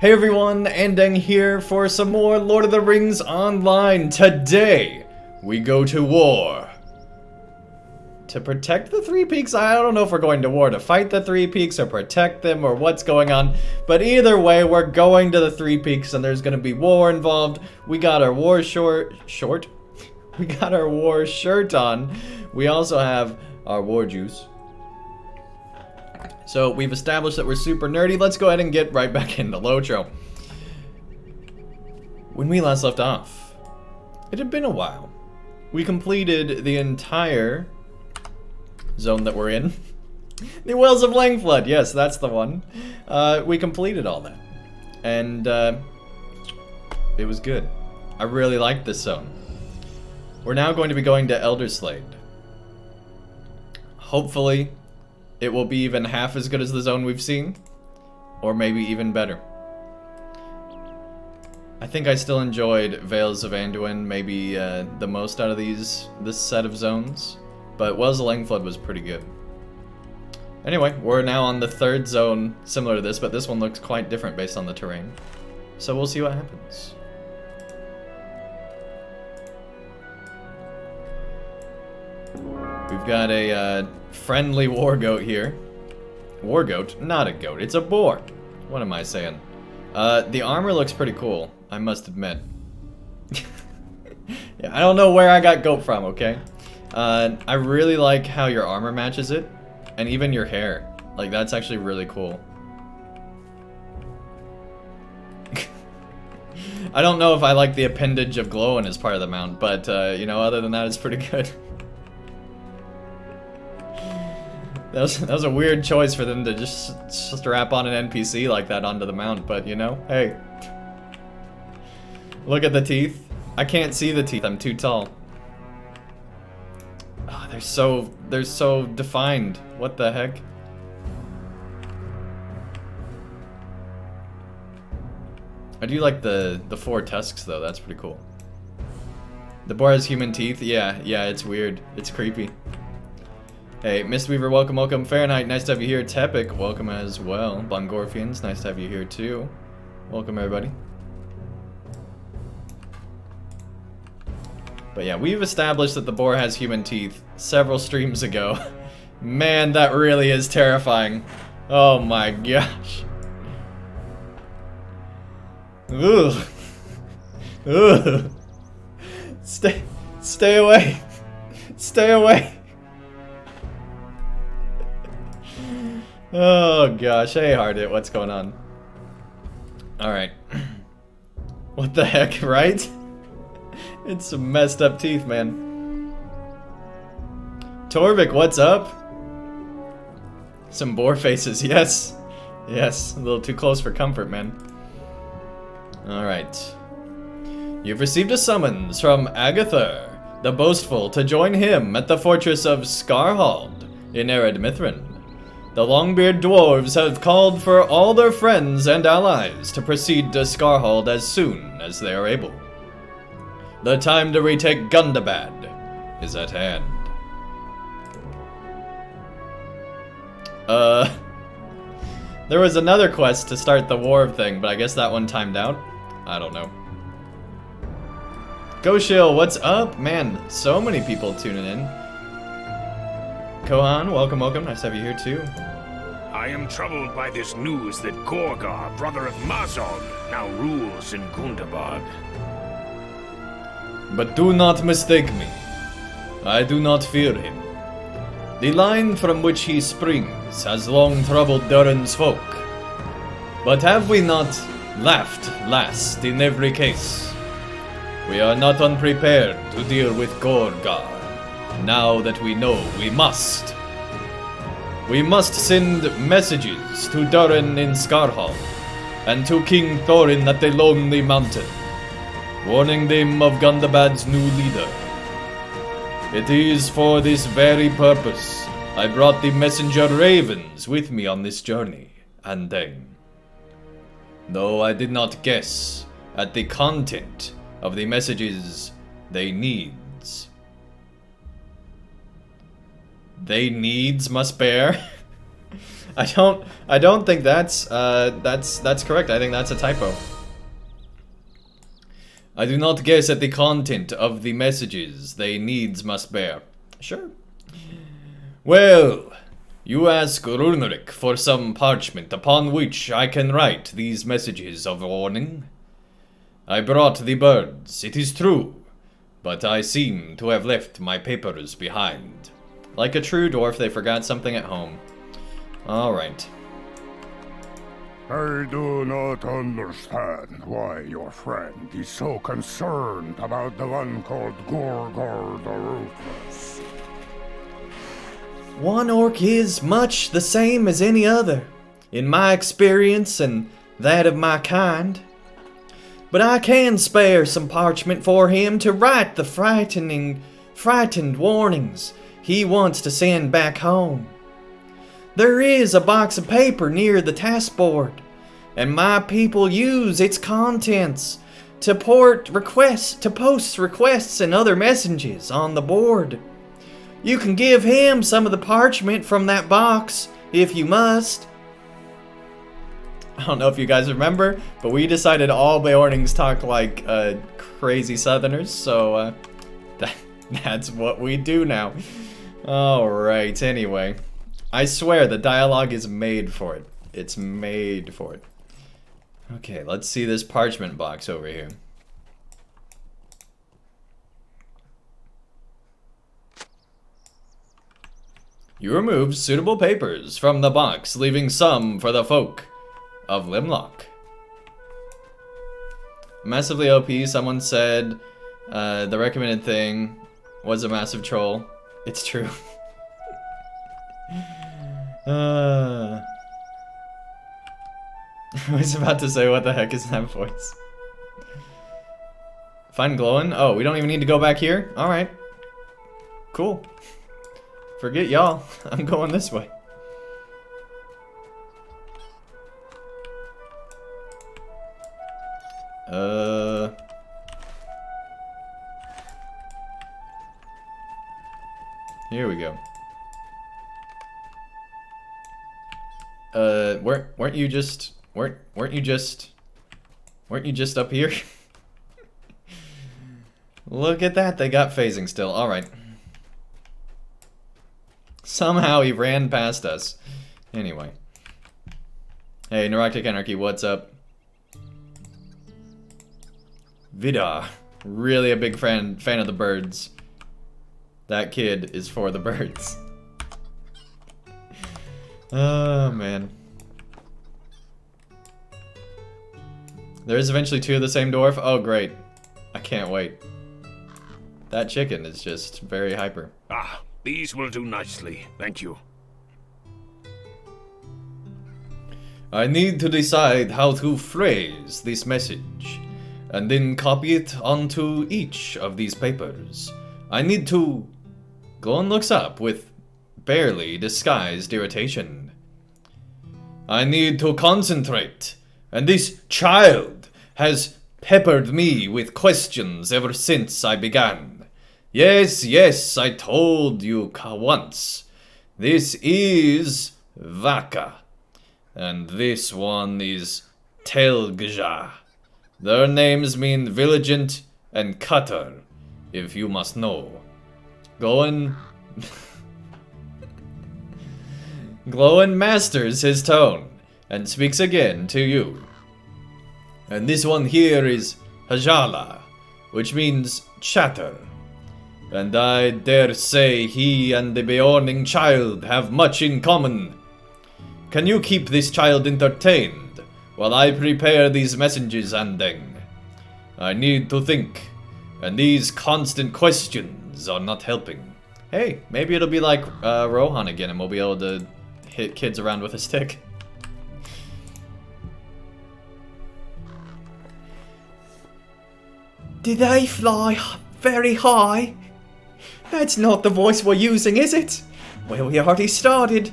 Hey everyone, Andang here for some more Lord of the Rings Online. Today, we go to war. To protect the Three Peaks? I don't know if we're going to war to fight the Three Peaks or protect them or what's going on. But either way, we're going to the Three Peaks and there's going to be war involved. We got our war We got our war shirt on. We also have our war juice. So we've established that we're super nerdy. Let's go ahead and get right back into LOTRO. When we last left off, it had been a while. We completed the entire zone that we're in. The Wells of Langflood, yes, that's the one. We completed all that. And it was good. I really liked this zone. We're now going to be going to Elderslade. Hopefully, it will be even half as good as the zone we've seen, or maybe even better. I think I still enjoyed Vales of Anduin maybe the most out of this set of zones, but Wells of Langflood was pretty good. Anyway, we're now on the third zone similar to this, but this one looks quite different based on the terrain. So we'll see what happens. We've got a friendly war goat here. War goat? Not a goat, it's a boar. What am I saying? The armor looks pretty cool, I must admit. Yeah, I don't know where I got goat from, okay? I really like how your armor matches it, and even your hair. Like, that's actually really cool. I don't know if I like the appendage of glowing as part of the mount, but, you know, other than that, it's pretty good. That was a weird choice for them to just strap on an NPC like that onto the mount, but you know, hey. Look at the teeth. I can't see the teeth, I'm too tall. Oh, they're so defined. What the heck? I do like the four tusks though, that's pretty cool. The boar has human teeth, yeah, it's weird. It's creepy. Hey, Mistweaver, welcome, welcome. Fahrenheit, nice to have you here. Tepic, welcome as well. Bongorfians, nice to have you here too. Welcome, everybody. But yeah, we've established that the boar has human teeth several streams ago. Man, that really is terrifying. Oh my gosh. Ugh. Ugh. Stay away. Stay away. Oh gosh, hey Hardit, what's going on? Alright. What the heck, right? It's some messed up teeth, man. Torvik, what's up? Some boar faces, yes. Yes, a little too close for comfort, man. Alright. You've received a summons from Agatha, the Boastful, to join him at the fortress of Skarhald in Ered Mithrin. The Longbeard Dwarves have called for all their friends and allies to proceed to Skarhald as soon as they are able. The time to retake Gundabad is at hand. There was another quest to start the war thing, but I guess that one timed out. I don't know. Goshil, what's up? Man, so many people tuning in. Kohan, welcome, welcome. Nice to have you here too. I am troubled by this news that Gorgar, brother of Mazog, now rules in Gundabad. But do not mistake me. I do not fear him. The line from which he springs has long troubled Durin's folk. But have we not laughed last in every case? We are not unprepared to deal with Gorgar. Now that we know we must. We must send messages to Durin in Skarhald and to King Thorin at the Lonely Mountain, warning them of Gundabad's new leader. It is for this very purpose I brought the messenger ravens with me on this journey, Andang. Though I did not guess at the content of the messages they needs. They needs must bear? I don't think that's correct. I think that's a typo. I do not guess at the content of the messages they needs must bear. Sure. Well, you ask Runerick for some parchment upon which I can write these messages of warning. I brought the birds, it is true, but I seem to have left my papers behind. Like a true dwarf, they forgot something at home. Alright. I do not understand why your friend is so concerned about the one called Gorgar the Ruthless. One orc is much the same as any other, in my experience and that of my kind. But I can spare some parchment for him to write the frightened warnings he wants to send back home. There is a box of paper near the taskboard, and my people use its contents to post requests and other messages on the board. You can give him some of the parchment from that box, if you must. I don't know if you guys remember, but we decided all Beornings talk like crazy southerners, so that's what we do now. Alright, anyway. I swear the dialogue is made for it. It's made for it. Okay, let's see this parchment box over here. You remove suitable papers from the box, leaving some for the folk of Limlock. Massively OP, someone said the recommended thing was a massive troll. It's true. I was about to say, what the heck is that voice? Find glowing? Oh, we don't even need to go back here? Alright. Cool. Forget y'all. I'm going this way. Here we go. Weren't you just up here? Look at that, they got phasing still. Alright. Somehow he ran past us. Anyway. Hey, Neurotic Anarchy, what's up? Vidar. Really a big fan of the birds. That kid is for the birds. Oh, man. There is eventually two of the same dwarf? Oh, great. I can't wait. That chicken is just very hyper. Ah, these will do nicely. Thank you. I need to decide how to phrase this message, and then copy it onto each of these papers. I need to... Glowin looks up with barely disguised irritation. I need to concentrate, and this child has peppered me with questions ever since I began. Yes, yes, I told you once. This is Vaka, and this one is Telgja. Their names mean Vigilant and Cutter, if you must know. Glowin masters his tone, and speaks again to you. And this one here is Hajala, which means chatter. And I dare say he and the Beorning child have much in common. Can you keep this child entertained while I prepare these messages, Andang? I need to think, and these constant questions are not helping. Hey, maybe it'll be like Rohan again and we'll be able to hit kids around with a stick. Did they fly very high? That's not the voice we're using, is it? Well, we already started.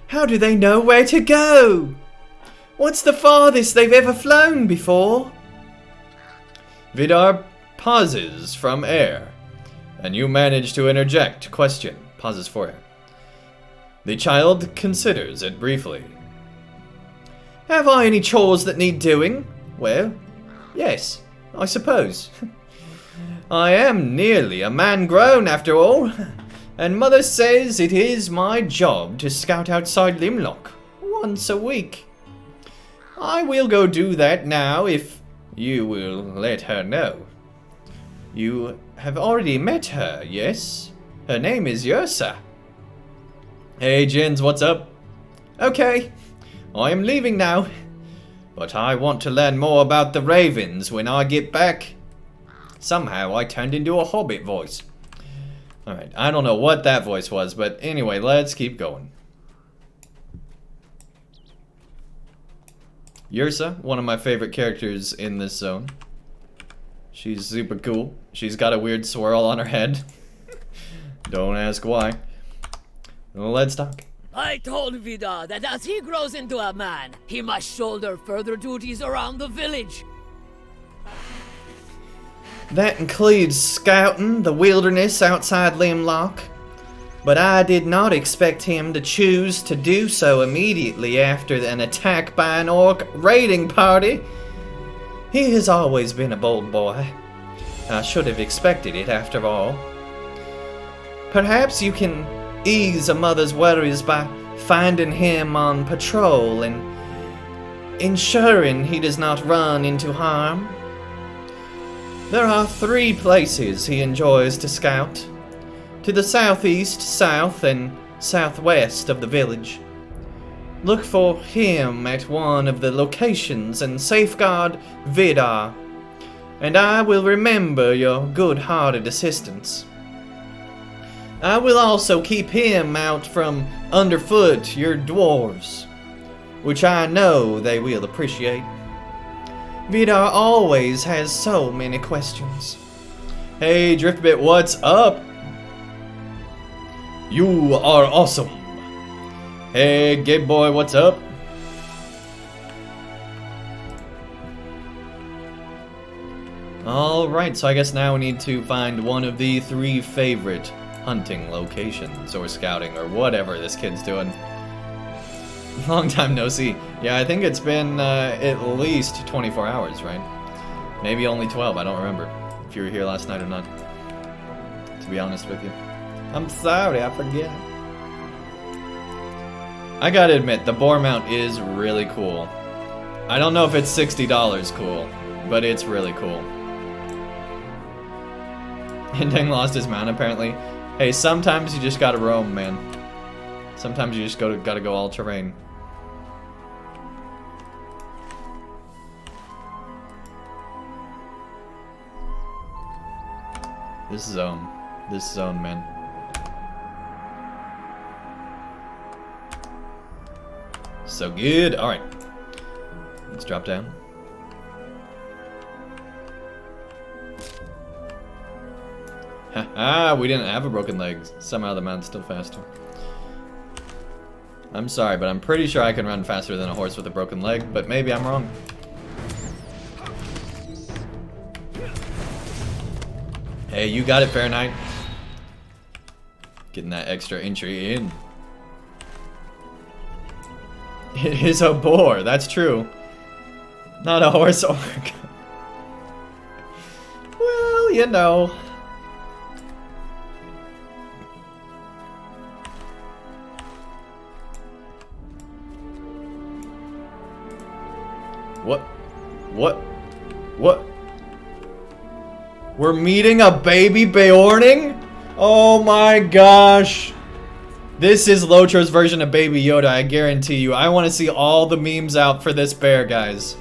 How do they know where to go? What's the farthest they've ever flown before? Vidar pauses from air, and you manage to interject question. Pauses for air. The child considers it briefly. Have I any chores that need doing? Well, yes, I suppose. I am nearly a man grown after all, and Mother says it is my job to scout outside Limlock once a week. I will go do that now if you will let her know. You have already met her, yes? Her name is Yrsa. Hey, Jins, what's up? Okay, I am leaving now. But I want to learn more about the ravens when I get back. Somehow I turned into a hobbit voice. Alright, I don't know what that voice was, but anyway, let's keep going. Yrsa, one of my favorite characters in this zone. She's super cool. She's got a weird swirl on her head. Don't ask why. Let's talk. I told Vidar that as he grows into a man, he must shoulder further duties around the village. That includes scouting the wilderness outside Limlock, but I did not expect him to choose to do so immediately after an attack by an orc raiding party. He has always been a bold boy. I should have expected it after all. Perhaps you can ease a mother's worries by finding him on patrol and ensuring he does not run into harm. There are 3 places he enjoys to scout. To the southeast, south, and southwest of the village. Look for him at one of the locations and safeguard Vidar, and I will remember your good-hearted assistance. I will also keep him out from underfoot your dwarves, which I know they will appreciate. Vidar always has so many questions. Hey, Driftbit, what's up? You are awesome. Hey, Gabe Boy, what's up? Alright, so I guess now we need to find one of the 3 favorite hunting locations, or scouting, or whatever this kid's doing. Long time no see. Yeah, I think it's been at least 24 hours, right? Maybe only 12, I don't remember if you were here last night or not, to be honest with you. I'm sorry, I forget. I gotta admit, the boar mount is really cool. I don't know if it's $60 cool, but it's really cool. Andang lost his mount, apparently. Hey, sometimes you just gotta roam, man. Sometimes you just gotta go all terrain. This zone, man. So good. Alright. Let's drop down. Haha, we didn't have a broken leg. Somehow the mount's still faster. I'm sorry, but I'm pretty sure I can run faster than a horse with a broken leg, but maybe I'm wrong. Hey, you got it, Fair Knight. Getting that extra entry in. It is a boar, that's true. Not a horse orc. Well, you know. What? We're meeting a baby Beorning? Oh my gosh. This is LOTRO's version of Baby Yoda, I guarantee you. I want to see all the memes out for this bear, guys.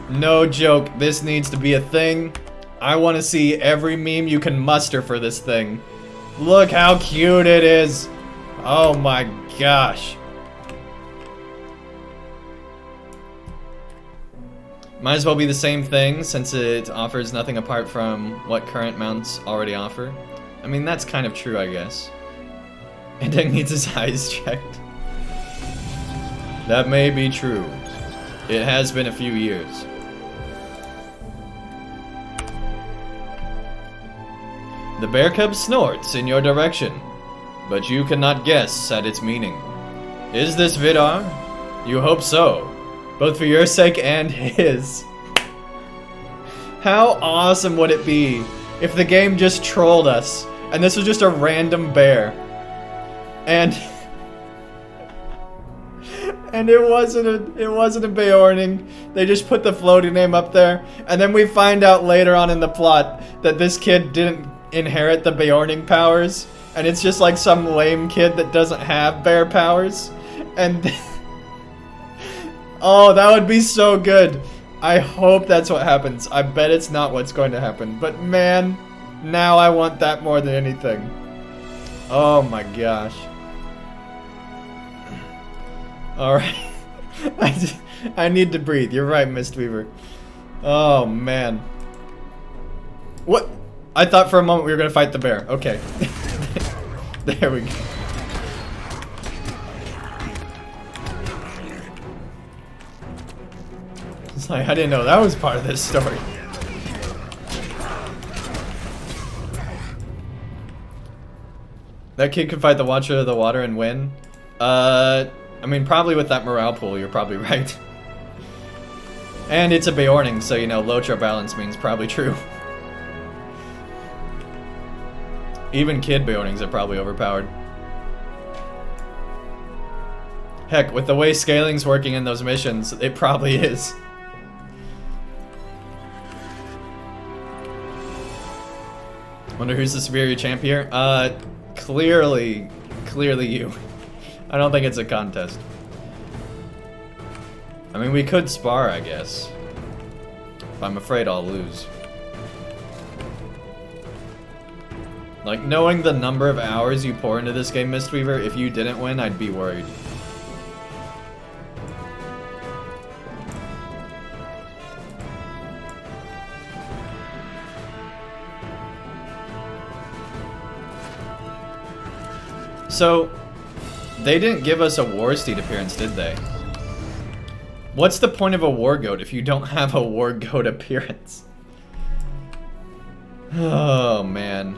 No joke, this needs to be a thing. I want to see every meme you can muster for this thing. Look how cute it is. Oh my gosh. Might as well be the same thing since it offers nothing apart from what current mounts already offer. I mean, that's kind of true, I guess. Andang needs his eyes checked. That may be true. It has been a few years. The bear cub snorts in your direction. but you cannot guess at its meaning. Is this Vidar? You hope so, both for your sake and his. How awesome would it be if the game just trolled us, and this was just a random bear, and it wasn't a Beorning. They just put the floating name up there, and then we find out later on in the plot that this kid didn't inherit the Beorning powers, and it's just like some lame kid that doesn't have bear powers, and oh, that would be so good. I hope that's what happens. I bet it's not what's going to happen, but man, now I want that more than anything. Oh my gosh. Alright. I need to breathe. You're right, Mistweaver. Oh, man. What? I thought for a moment we were going to fight the bear. Okay. There we go. It's like, I didn't know that was part of this story. That kid could fight the Watcher of the Water and win? I mean, probably with that morale pool, you're probably right. And it's a Beorning, so, you know, LOTRO balance means probably true. Even kid Beornings are probably overpowered. Heck, with the way scaling's working in those missions, it probably is. Wonder who's the superior champ here? Clearly you. I don't think it's a contest. I mean, we could spar, I guess. But I'm afraid I'll lose. Like, knowing the number of hours you pour into this game, Mistweaver, if you didn't win, I'd be worried. So, they didn't give us a War Steed appearance, did they? What's the point of a War Goat if you don't have a War Goat appearance? Oh, man.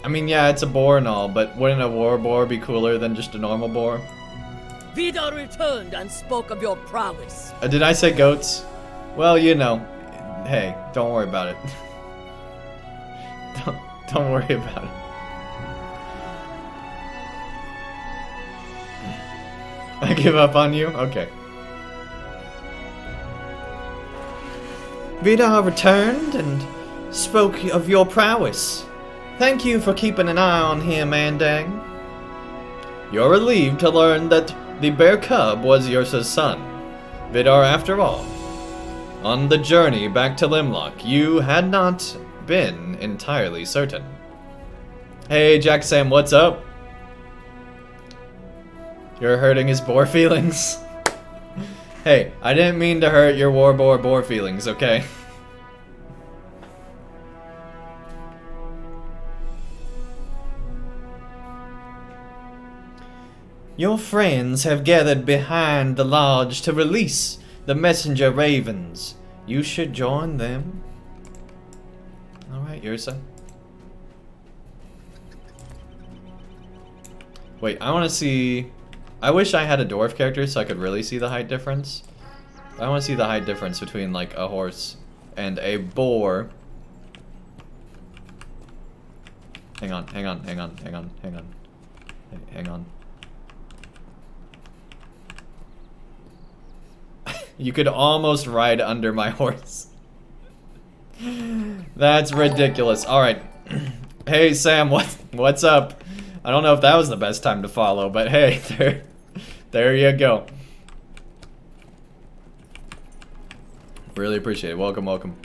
I mean, yeah, it's a boar and all, but wouldn't a war boar be cooler than just a normal boar? Vidar returned and spoke of your prowess. Did I say goats? Well, you know. Hey, don't worry about it. Don't worry about it. I give up on you? Okay. Vidar returned and spoke of your prowess. Thank you for keeping an eye on him, Andang. You're relieved to learn that the bear cub was your son, Vidar after all. On the journey back to Limlock, you had not been entirely certain. Hey, Jack Sam, what's up? You're hurting his boar feelings? Hey, I didn't mean to hurt your war boar feelings, okay? Your friends have gathered behind the lodge to release the messenger ravens. You should join them. Alright, Ursa. Wait, I want to see... I wish I had a dwarf character so I could really see the height difference. I want to see the height difference between, like, a horse and a boar. Hang on. You could almost ride under my horse. That's ridiculous. Alright. Hey, Sam, what's up? I don't know if that was the best time to follow, but hey, there you go. Really appreciate it. Welcome.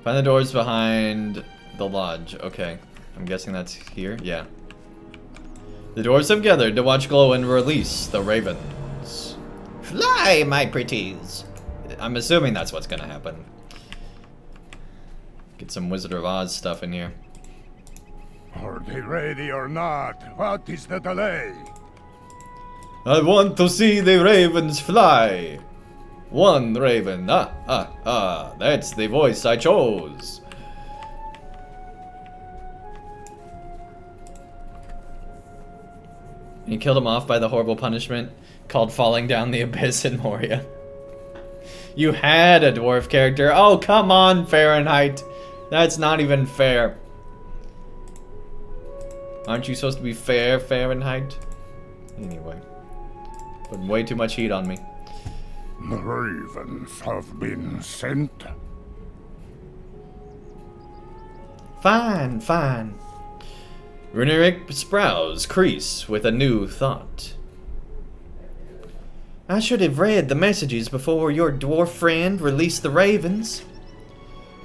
Find the doors behind the lodge. Okay. I'm guessing that's here? Yeah. The dwarves have gathered to watch Glow and release the ravens. Fly, my pretties! I'm assuming that's what's gonna happen. Get some Wizard of Oz stuff in here. Are they ready or not? What is the delay? I want to see the ravens fly. One raven. That's the voice I chose. And you killed him off by the horrible punishment called falling down the abyss in Moria. You had a dwarf character. Oh, come on, Fahrenheit. That's not even fair. Aren't you supposed to be fair, Fahrenheit? Anyway. Putting way too much heat on me. The ravens have been sent. Fine, fine. Runerick sprouts crease with a new thought. I should have read the messages before your dwarf friend released the ravens.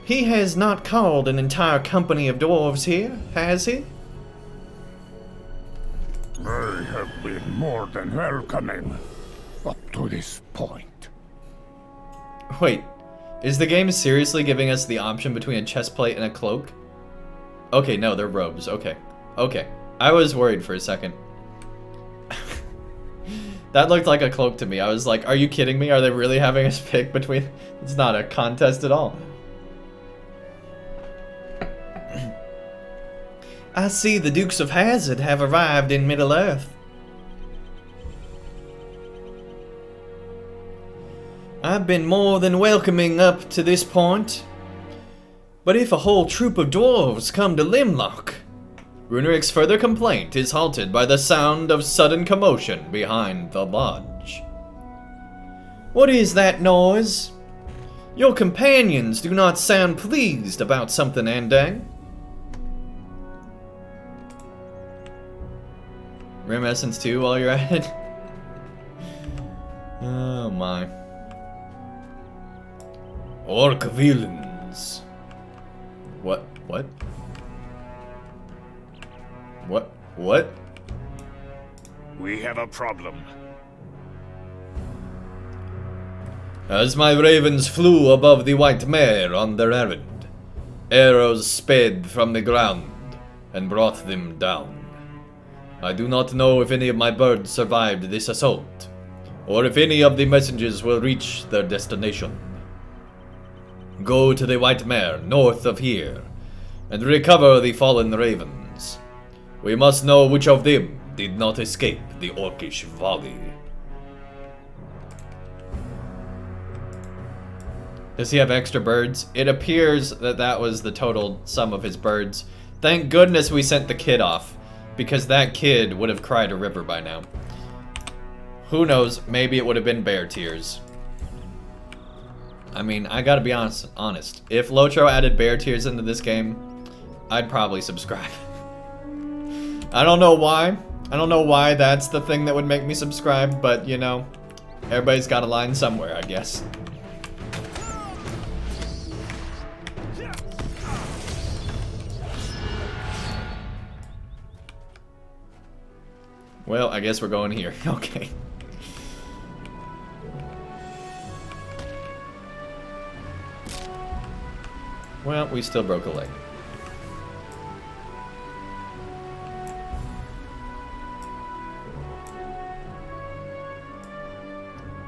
He has not called an entire company of dwarves here, has he? They have been more than welcoming up to this point. Wait, is the game seriously giving us the option between a chestplate and a cloak? Okay, no, they're robes. Okay. Okay. I was worried for a second. That looked like a cloak to me. I was like, are you kidding me? Are they really having us pick between... It's not a contest at all. I see the Dukes of Hazzard have arrived in Middle-earth. I've been more than welcoming up to this point. But if a whole troop of dwarves come to Limlock, Runerick's further complaint is halted by the sound of sudden commotion behind the lodge. What is that noise? Your companions do not sound pleased about something, Andang. Rim Essence 2 while you're at it? Oh my. Orc villains. What? What? What? We have a problem. As my ravens flew above the White Mare on their errand, arrows sped from the ground and brought them down. I do not know if any of my birds survived this assault, or if any of the messengers will reach their destination. Go to the White Mare north of here, and recover the fallen ravens. We must know which of them did not escape the orcish volley. Does he have extra birds? It appears that that was the total sum of his birds. Thank goodness we sent the kid off, because that kid would have cried a river by now. Who knows, maybe it would have been bear tears. I mean, I gotta be honest. If LOTRO added bear tears into this game, I'd probably subscribe. I don't know why. I don't know why that's the thing that would make me subscribe, but you know, everybody's got a line somewhere, I guess. Well, I guess we're going here. Okay. Well, we still broke a leg.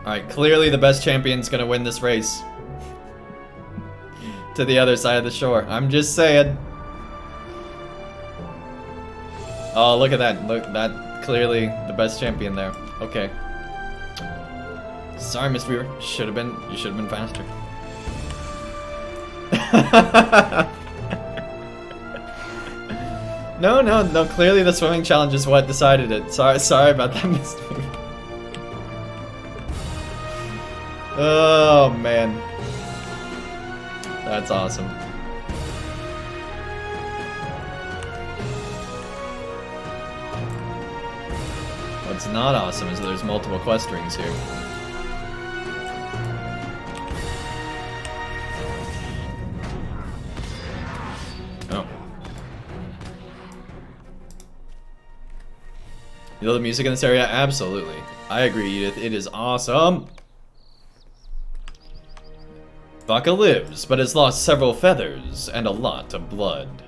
Alright, clearly the best champion's gonna win this race. To the other side of the shore. I'm just saying. Oh, look at that. Look, that clearly the best champion there. Okay. Sorry, Miss Weaver. You should have been faster. No, clearly the swimming challenge is what decided it. Sorry about that, Miss Weaver. Oh, man. That's awesome. What's not awesome is that there's multiple quest rings here. Oh. You love the music in this area? Absolutely. I agree, Edith. It is awesome. Baka lives, but has lost several feathers and a lot of blood.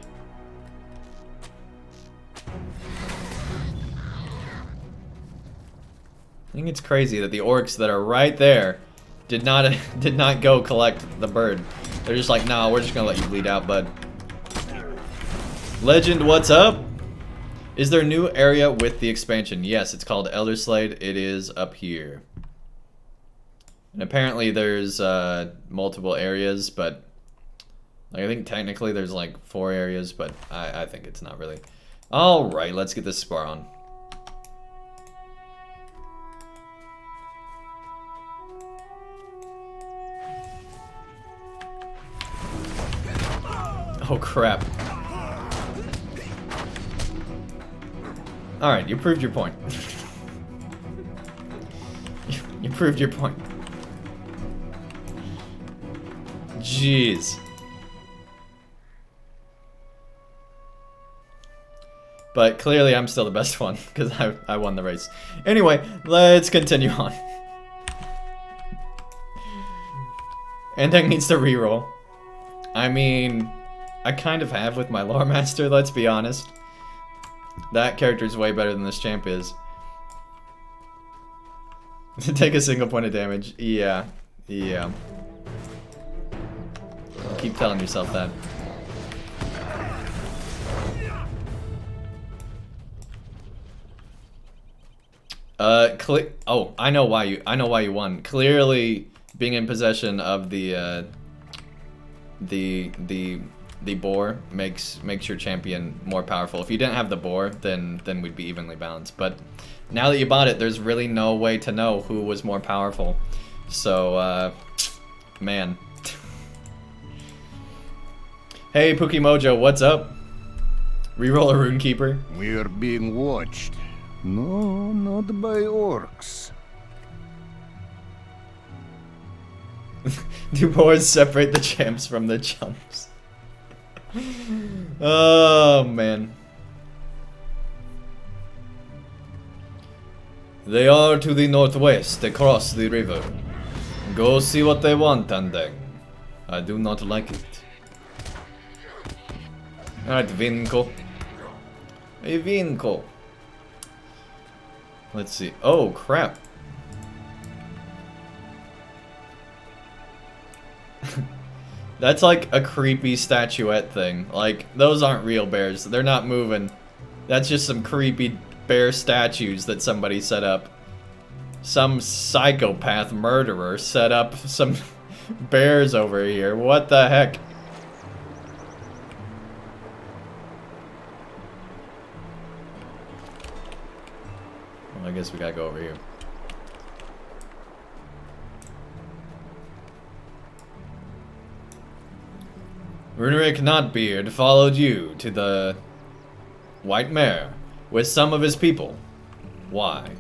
I think it's crazy that the orcs that are right there did not go collect the bird. They're just like, nah, we're just gonna let you bleed out, bud. Legend, what's up? Is there a new area with the expansion? Yes, it's called Elderslade. It is up here. And apparently there's multiple areas, but like, I think technically there's like 4 areas, but I think it's not really. Alright, let's get this spar on. Oh crap. Alright, you proved your point. You proved your point. Jeez. But clearly I'm still the best one, because I won the race. Anyway, let's continue on. Andang needs to reroll. I mean, I kind of have with my lore master, let's be honest. That character's way better than this champ is. Take a single point of damage. Yeah. Yeah. Keep telling yourself that. Oh, I know why you won. Clearly, being in possession of the boar makes your champion more powerful. If you didn't have the boar, then we'd be evenly balanced. But now that you bought it, there's really no way to know who was more powerful. So, man. Hey, Pookie Mojo, what's up? Reroll a Runekeeper. We are being watched. No, not by orcs. Do boars separate the champs from the chumps? Oh, man. They are to the northwest, across the river. Go see what they want, Andang. I do not like it. Alright, Vinko. Hey, Vinko. Let's see. Oh, crap. That's like a creepy statuette thing. Like, those aren't real bears. They're not moving. That's just some creepy bear statues that somebody set up. Some psychopath murderer set up some bears over here. What the heck? Well, I guess we gotta go over here. Runerick Knotbeard followed you to the White Mare with some of his people. Why?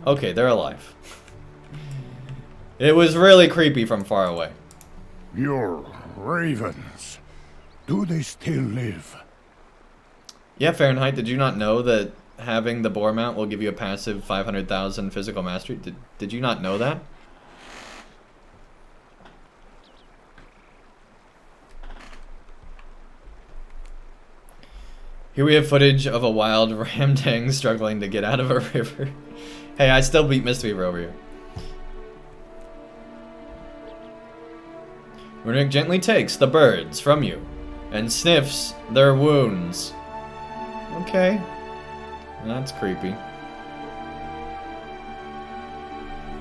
Okay, they're alive. It was really creepy from far away. Your ravens. Do they still live? Yeah, Fahrenheit, did you not know that having the boar mount will give you a passive 500,000 physical mastery? Did you not know that? Here we have footage of a wild ramdang struggling to get out of a river. Hey, I still beat Mistweaver over here. Runerick gently takes the birds from you and sniffs their wounds. Okay. That's creepy.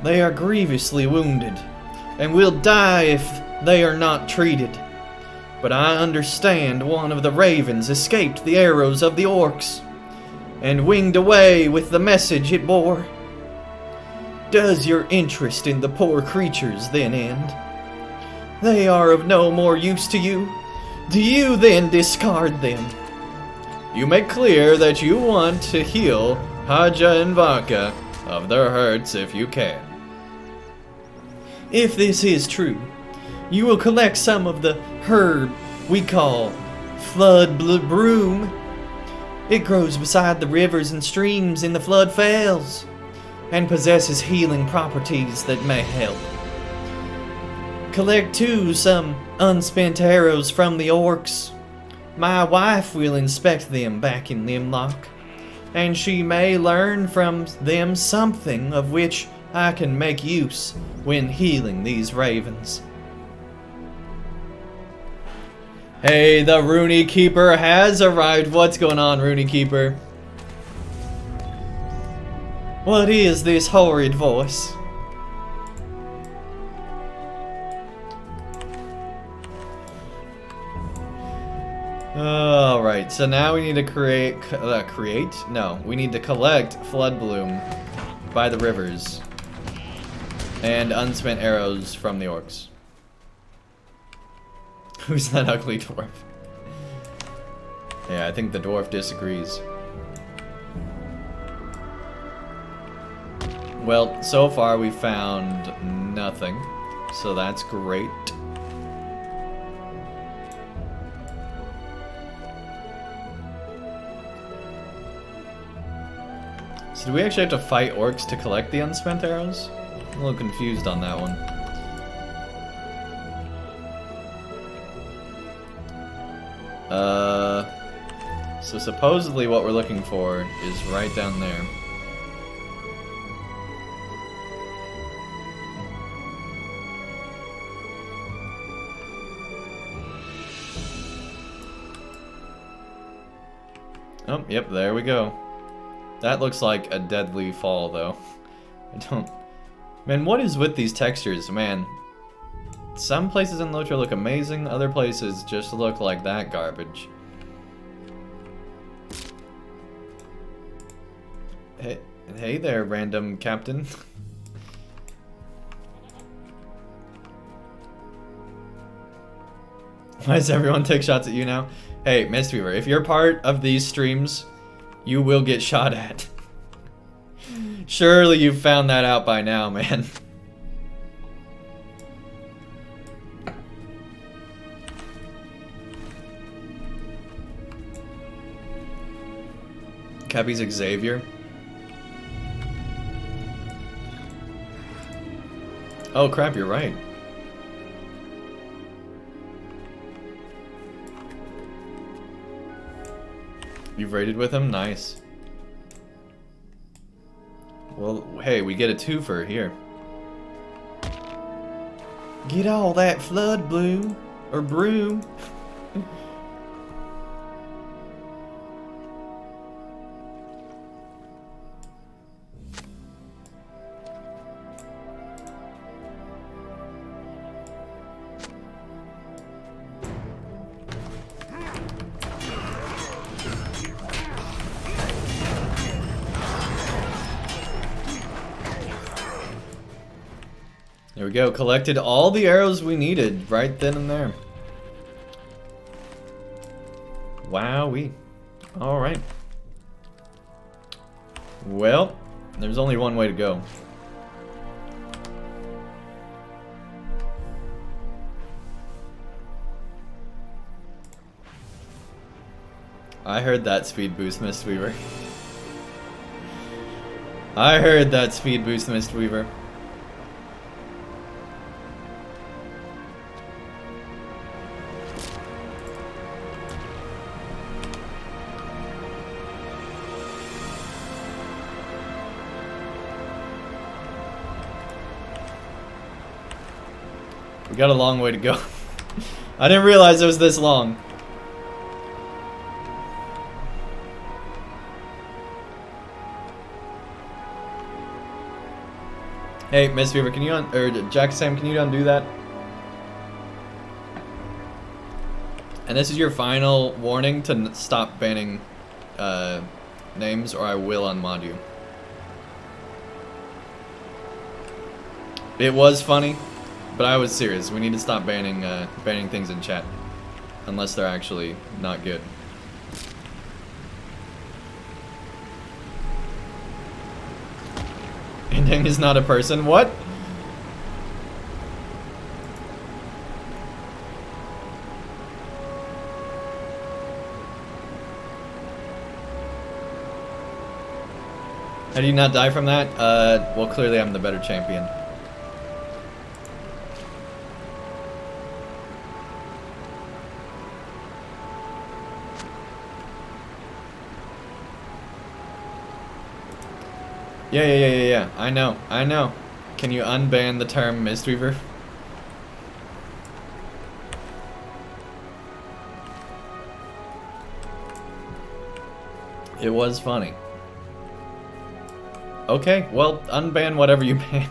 They are grievously wounded and will die if they are not treated. But I understand one of the ravens escaped the arrows of the orcs and winged away with the message it bore. Does your interest in the poor creatures then end? They are of no more use to you. Do you then discard them? You make clear that you want to heal Haja and Vaka of their hurts if you can. If this is true, you will collect some of the herb we call flood broom. It grows beside the rivers and streams in the flood fells and possesses healing properties that may help. Collect too some unspent arrows from the orcs. My wife will inspect them back in Limlock, and she may learn from them something of which I can make use when healing these ravens. Hey, the Runekeeper has arrived. What's going on, Runekeeper? What is this horrid voice? Alright, so now we need to we need to collect Flood Bloom by the rivers and unspent arrows from the orcs. Who's that ugly dwarf? Yeah, I think the dwarf disagrees. Well, so far we found nothing, so that's great. So do we actually have to fight orcs to collect the unspent arrows? I'm a little confused on that one. So supposedly what we're looking for is right down there. Oh, yep, there we go. That looks like a deadly fall, though. I don't... Man, what is with these textures, man? Some places in LOTRO look amazing, other places just look like that garbage. Hey there, random captain. Why does everyone take shots at you now? Hey, Mistweaver, if you're part of these streams, you will get shot at. Surely you've found that out by now, man. Cappy's Xavier. Oh crap, you're right. You've raided with him? Nice. Well, hey, we get a twofer here. Get all that flood blue or brew. There we go, collected all the arrows we needed right then and there. Wowee. Alright. Well, there's only one way to go. I heard that speed boost, Mistweaver. I heard that speed boost, Mistweaver. We got a long way to go. I didn't realize it was this long. Hey, Mistweaver, can you or Jack Sam, can you undo that? And this is your final warning to stop banning names, or I will unmod you. It was funny, but I was serious. We need to stop banning banning things in chat, unless they're actually not good. Andang is not a person. What? How do you not die from that? Well, clearly I'm the better champion. Yeah. I know. Can you unban the term Mistweaver? It was funny. Okay, well, unban whatever you banned.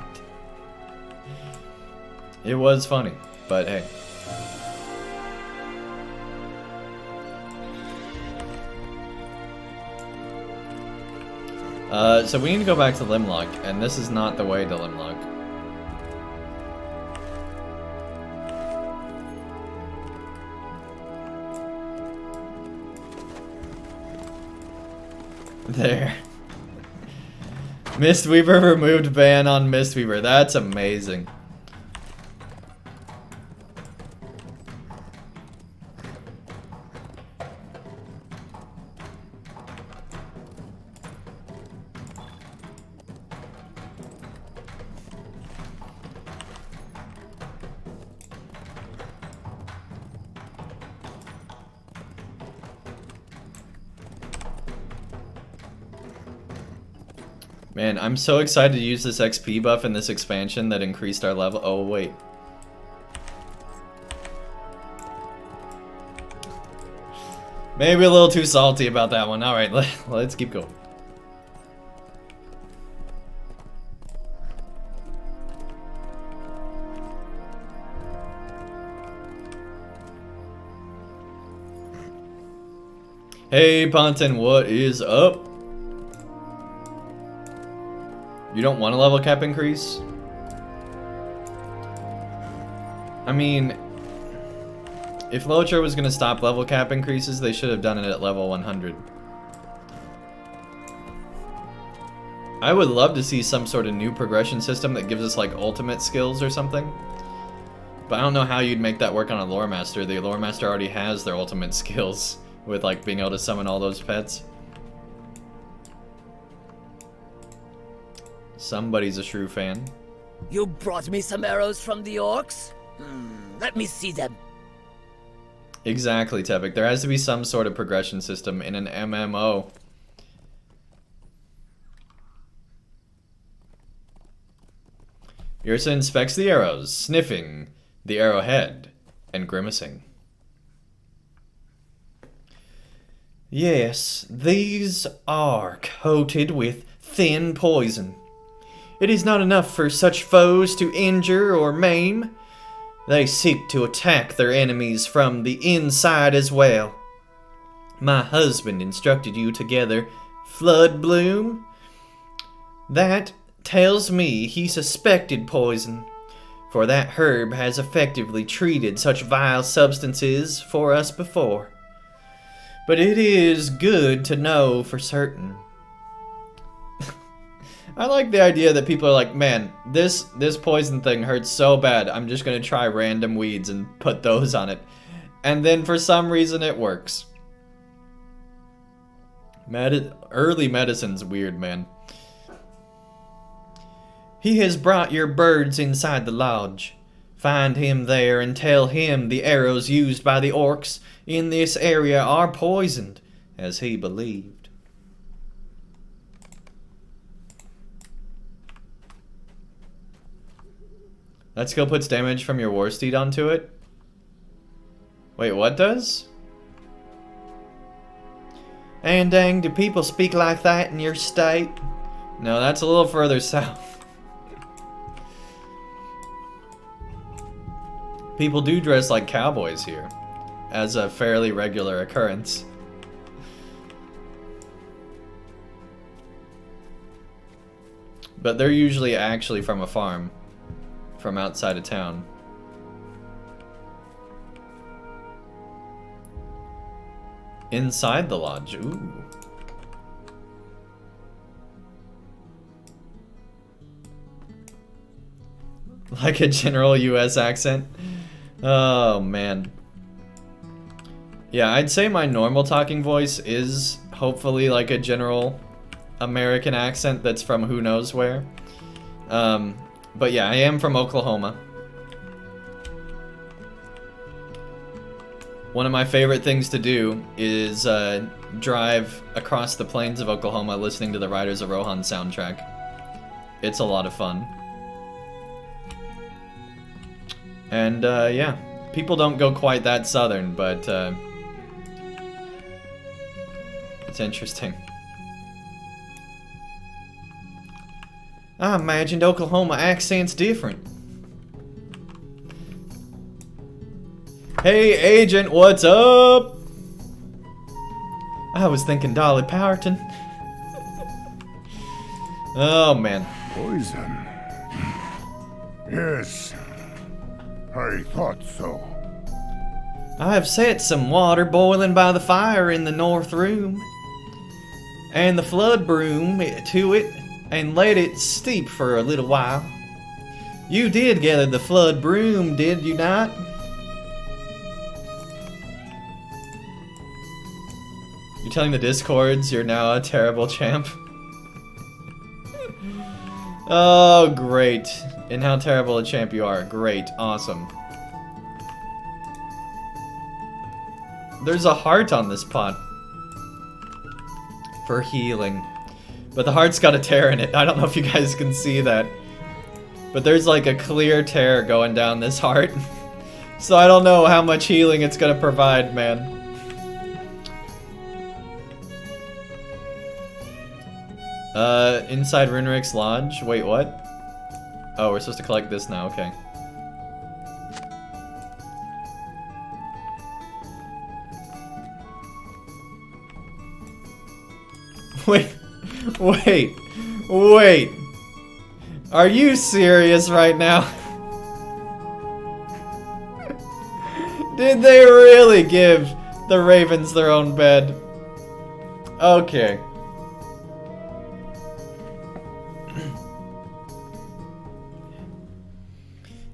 It was funny, but hey. So we need to go back to Limlock, and this is not the way to Limlock. There. Mistweaver removed ban on Mistweaver. That's amazing. Man, I'm so excited to use this XP buff in this expansion that increased our level. Oh, wait. Maybe a little too salty about that one. Alright, let's keep going. Hey, Ponton, what is up? You don't want a level cap increase? I mean, if LOTRO was going to stop level cap increases, they should have done it at level 100. I would love to see some sort of new progression system that gives us like ultimate skills or something. But I don't know how you'd make that work on a lore master. The lore master already has their ultimate skills with like being able to summon all those pets. Somebody's a shrew fan. You brought me some arrows from the orcs? Let me see them. Exactly, Tepik. There has to be some sort of progression system in an MMO. Ursa inspects the arrows, sniffing the arrowhead and grimacing. Yes, these are coated with thin poison. It is not enough for such foes to injure or maim. They seek to attack their enemies from the inside as well. My husband instructed you to gather Flood Bloom. That tells me he suspected poison, for that herb has effectively treated such vile substances for us before. But it is good to know for certain. I like the idea that people are like, man, this poison thing hurts so bad, I'm just gonna try random weeds and put those on it. And then for some reason it works. Early medicine's weird, man. He has brought your birds inside the lodge. Find him there and tell him the arrows used by the orcs in this area are poisoned, as he believed. That skill puts damage from your war steed onto it? Wait, what does? Andang, do people speak like that in your state? No, that's a little further south. People do dress like cowboys here, as a fairly regular occurrence. But they're usually actually from a farm. From outside of town. Inside the lodge, ooh. Like a general US accent? Oh man. Yeah, I'd say my normal talking voice is hopefully like a general American accent that's from who knows where. But yeah, I am from Oklahoma. One of my favorite things to do is drive across the plains of Oklahoma listening to the Riders of Rohan soundtrack. It's a lot of fun. And yeah, people don't go quite that southern, but it's interesting. I imagined Oklahoma accent's different. Hey, Agent, what's up? I was thinking Dolly Parton. Oh, man. Poison? Yes, I thought so. I have set some water boiling by the fire in the north room, and the flood broom to it, and let it steep for a little while. You did gather the flood broom, did you not? You're telling the Discords you're now a terrible champ? Oh, great. And how terrible a champ you are. Great. Awesome. There's a heart on this pot. For healing. But the heart's got a tear in it. I don't know if you guys can see that. But there's like a clear tear going down this heart. So I don't know how much healing it's gonna provide, man. Inside Runerick's Lodge? Wait, what? Oh, we're supposed to collect this now, okay. Wait. Are you serious right now? Did they really give the ravens their own bed? Okay.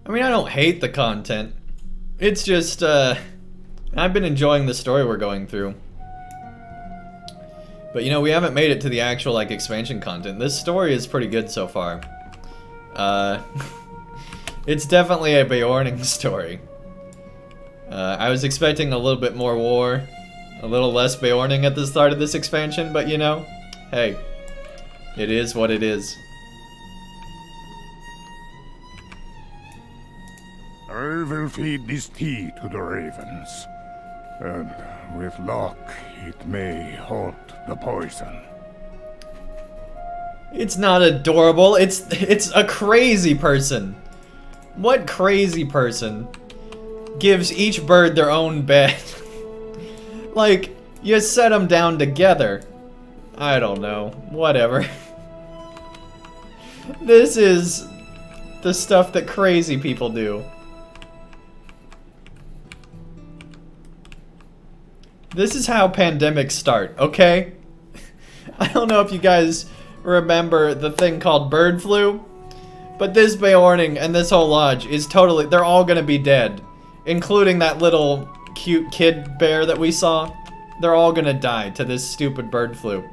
I mean, I don't hate the content. It's just, I've been enjoying the story we're going through. But, you know, we haven't made it to the actual, like, expansion content. This story is pretty good so far. It's definitely a Beorning story. I was expecting a little bit more war, a little less Beorning at the start of this expansion, but, you know, hey, it is what it is. I will feed this tea to the ravens, and with luck, it may halt the poison. It's not adorable, it's a crazy person. What crazy person gives each bird their own bed? Like, you set them down together. I don't know, whatever. This is the stuff that crazy people do. This is how pandemics start, okay? I don't know if you guys remember the thing called bird flu, but this Beorning and this whole lodge is totally, they're all gonna be dead. Including that little cute kid bear that we saw. They're all gonna die to this stupid bird flu.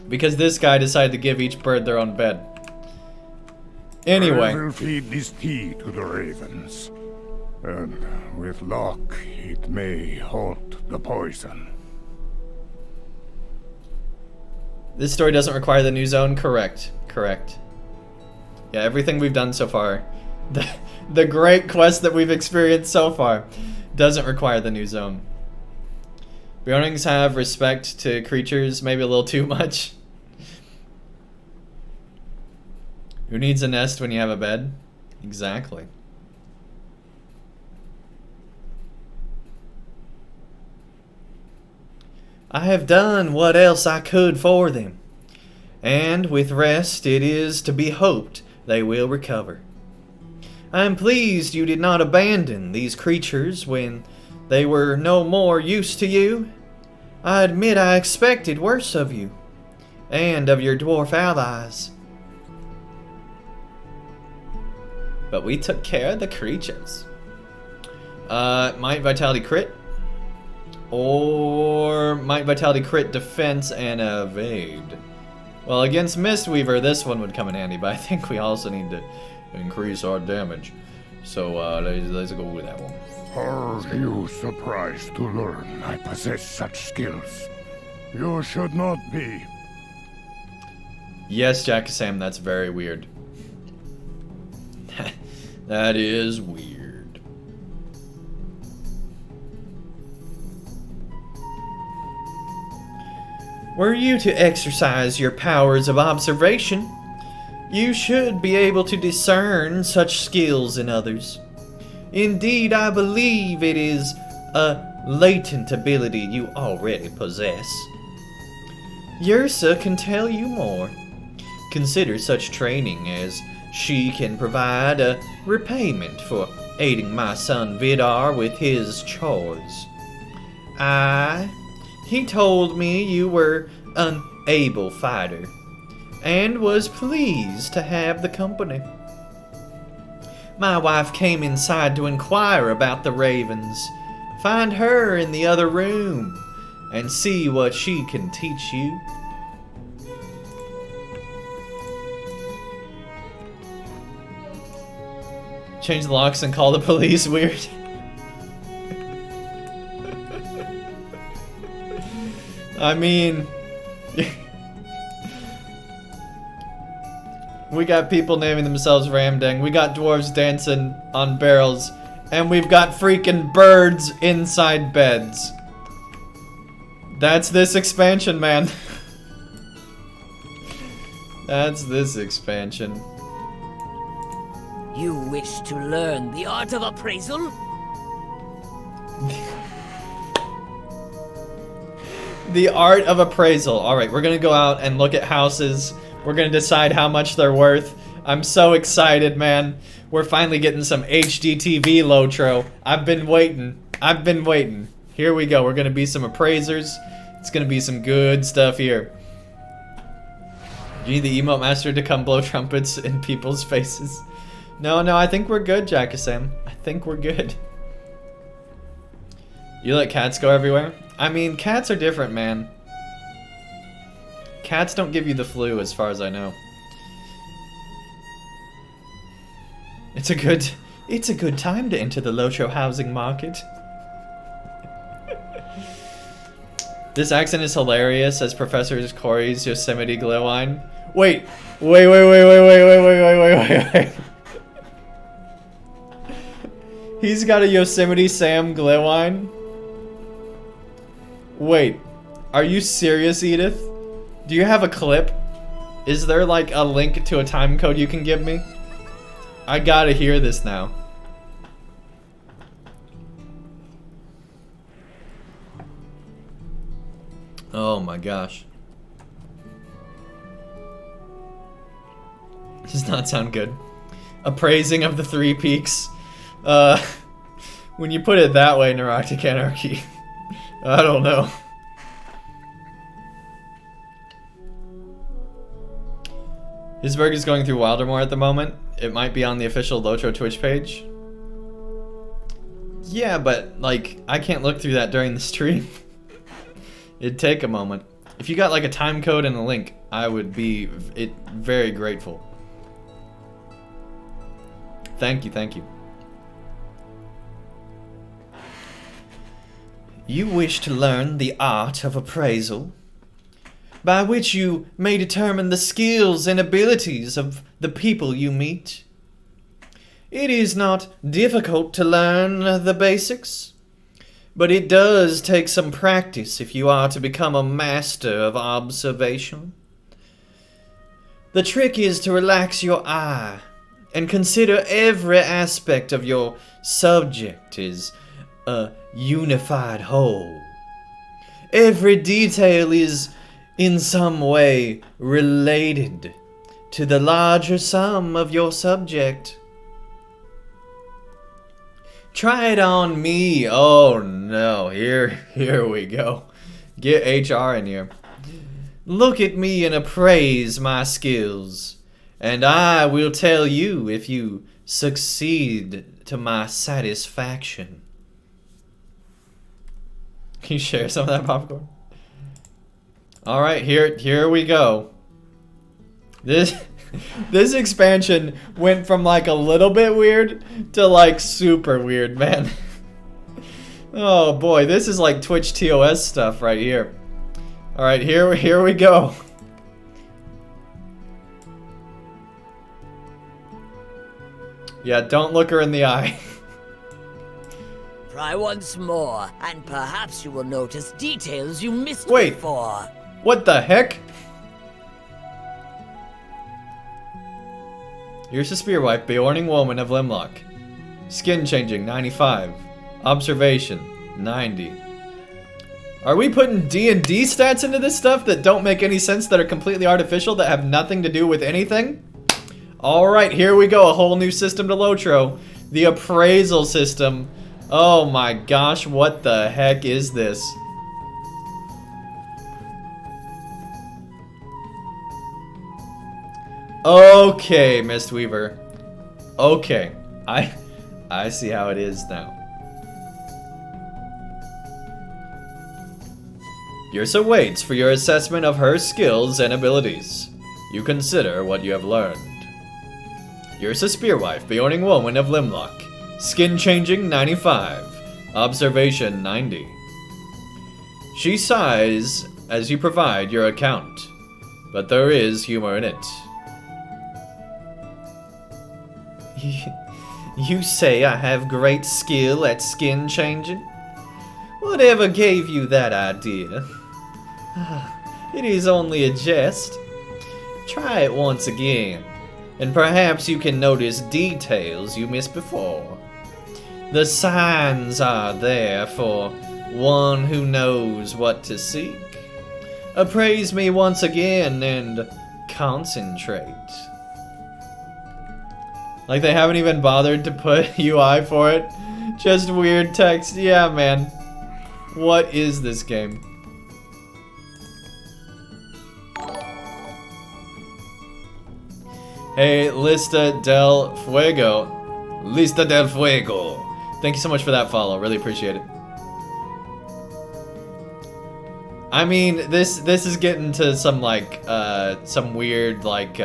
Because this guy decided to give each bird their own bed. Anyway. I will feed this tea to the ravens, and with luck, it may halt the poison. This story doesn't require the new zone? Correct. Correct. Yeah, everything we've done so far, the great quest that we've experienced so far, doesn't require the new zone. Beornings have respect to creatures, maybe a little too much. Who needs a nest when you have a bed? Exactly. I have done what else I could for them, and with rest it is to be hoped they will recover. I am pleased you did not abandon these creatures when they were no more use to you. I admit I expected worse of you, and of your dwarf allies. But we took care of the creatures. Might Vitality crit? Or Might Vitality crit defense and evade. Well, against Mistweaver, this one would come in handy, but I think we also need to increase our damage. So let's go with that one. Are you surprised to learn I possess such skills? You should not be. Yes, Jack-Sam, that's very weird. That is weird. Were you to exercise your powers of observation, You should be able to discern such skills in others. Indeed, I believe it is a latent ability you already possess. Yrsa can tell you more. Consider such training as she can provide a repayment for aiding my son Vidar with his chores. He told me you were an able fighter, and was pleased to have the company. My wife came inside to inquire about the ravens. Find her in the other room, and see what she can teach you. Change the locks and call the police, weird. I mean... we got people naming themselves Ramdang, we got dwarves dancing on barrels, and we've got freaking birds inside beds. That's this expansion, man. That's this expansion. You wish to learn the art of appraisal? The art of appraisal. Alright, we're gonna go out and look at houses. We're gonna decide how much they're worth. I'm so excited, man. We're finally getting some HDTV LOTRO. I've been waiting. Here we go. We're gonna be some appraisers. It's gonna be some good stuff here. You need the emote master to come blow trumpets in people's faces. No, I think we're good, Jack-a-Sam. I think we're good. You let cats go everywhere? I mean, cats are different, man. Cats don't give you the flu, as far as I know. It's a good time to enter the LOTRO housing market. This accent is hilarious as Professor Corey's Yosemite Glowwine. Wait. He's got a Yosemite Sam Glowwine? Wait, are you serious, Edith? Do you have a clip? Is there like a link to a time code you can give me? I gotta hear this now. Oh my gosh. Does not sound good. Appraising of the Three Peaks. When you put it that way, Neurotic Anarchy, I don't know. Hisberg is going through Wildermore at the moment. It might be on the official LOTRO Twitch page. Yeah, but, like, I can't look through that during the stream. It'd take a moment. If you got, like, a time code and a link, I would be very grateful. Thank you, thank you. You wish to learn the art of appraisal, by which you may determine the skills and abilities of the people you meet. It is not difficult to learn the basics, but it does take some practice if you are to become a master of observation. The trick is to relax your eye and consider every aspect of your subject is a unified whole. Every detail is in some way related to the larger sum of your subject. Try it on me. Oh no, here we go. Get HR in here. Look at me and appraise my skills, and I will tell you if you succeed to my satisfaction. Can you share some of that popcorn? Alright, here we go. This expansion went from like a little bit weird to like super weird, man. Oh boy, this is like Twitch TOS stuff right here. Alright, here we go. Yeah, don't look her in the eye. Try once more, and perhaps you will notice details you missed before. What the heck? Here's a Spearwife, Beorning Woman of Limlock. Skin changing, 95. Observation, 90. Are we putting D&D stats into this stuff that don't make any sense, that are completely artificial, that have nothing to do with anything? Alright, here we go. A whole new system to LOTRO. The Appraisal System. Oh my gosh, what the heck is this? Okay, Mistweaver. Okay. I see how it is now. Yrsa waits for your assessment of her skills and abilities. You consider what you have learned. Yrsa Spearwife, Beorning Woman of Limlock. Skin changing, 95. Observation, 90. She sighs as you provide your account, but there is humor in it. You say I have great skill at skin changing? Whatever gave you that idea? It is only a jest. Try it once again, and perhaps you can notice details you missed before. The signs are there for one who knows what to seek. Appraise me once again and concentrate. Like, they haven't even bothered to put UI for it. Just weird text. Yeah, man. What is this game? Hey, Lista del Fuego. Lista del Fuego. Thank you so much for that follow. Really appreciate it. I mean, this is getting to some, like, some weird, like,